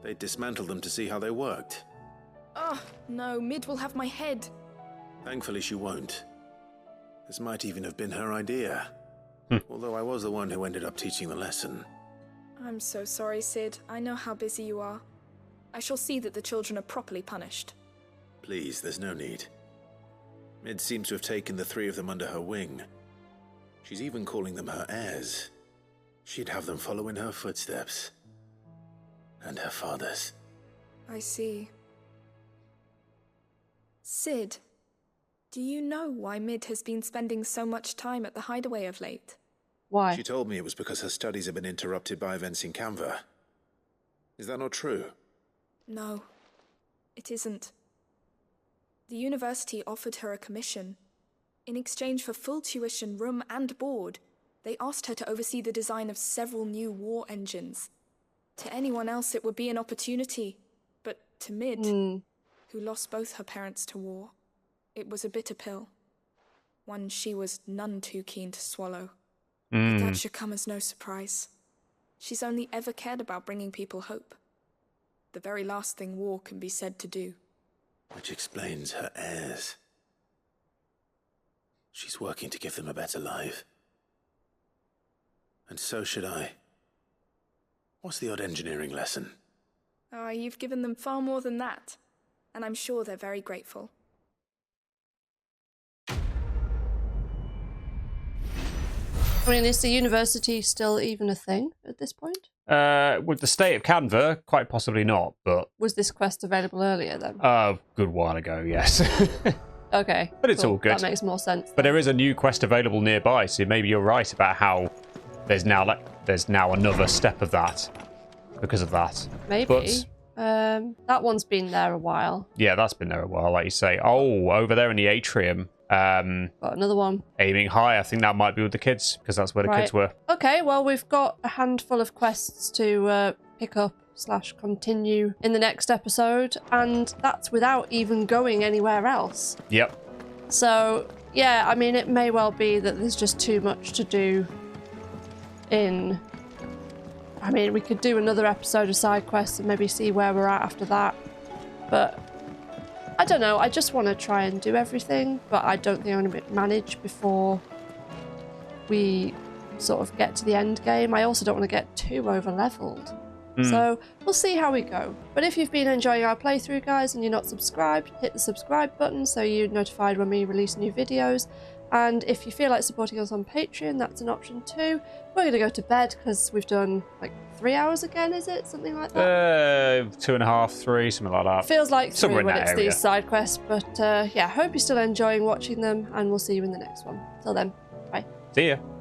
They dismantled them to see how they worked. Oh, no, Mid will have my head. Thankfully she won't. This might even have been her idea. Although I was the one who ended up teaching the lesson. I'm so sorry, Sid. I know how busy you are. I shall see that the children are properly punished. Please, there's no need. Mid seems to have taken the three of them under her wing. She's even calling them her heirs. She'd have them follow in her footsteps. And her father's. I see. Sid, do you know why Mid has been spending so much time at the hideaway of late? Why? She told me it was because her studies have been interrupted by events in Canva. Is that not true? No, it isn't. The university offered her a commission. In exchange for full tuition, room and board, they asked her to oversee the design of several new war engines. To anyone else it would be an opportunity, but to Mid, who lost both her parents to war, it was a bitter pill. One she was none too keen to swallow. But that should come as no surprise. She's only ever cared about bringing people hope. The very last thing war can be said to do. Which explains her heirs. She's working to give them a better life. And so should I. What's the odd engineering lesson? Oh, you've given them far more than that. And I'm sure they're very grateful. I mean, is the university still even a thing at this point? With the state of Canva, quite possibly not, but... Was this quest available earlier then? A good while ago, yes. Okay. But it's all good. That makes more sense. But there is a new quest available nearby, so maybe you're right about how there's now another step of that because of that. Maybe. But, that one's been there a while. yeah, that's been there a while, like you say. Oh, over there in the atrium. Got another one. Aiming high. I think that might be with the kids, because that's where the kids were. Okay, well, we've got a handful of quests to pick up / continue in the next episode, and that's without even going anywhere else. Yep. So, yeah, I mean, it may well be that there's just too much to do in... I mean, we could do another episode of side quests and maybe see where we're at after that, but... I don't know, I just want to try and do everything, but I don't think I'm going to manage before we sort of get to the end game. I also don't want to get too over-leveled. So we'll see how we go. But if you've been enjoying our playthrough, guys, and you're not subscribed, hit the subscribe button so you're notified when we release new videos. And if you feel like supporting us on Patreon, that's an option too. We're going to go to bed because we've done like 3 hours again, is it? Something like that? 2.5, 3, something like that. Feels like 3 somewhere when in that it's area. these side quests. But yeah, hope you're still enjoying watching them, and we'll see you in the next one. Till then, bye. See ya.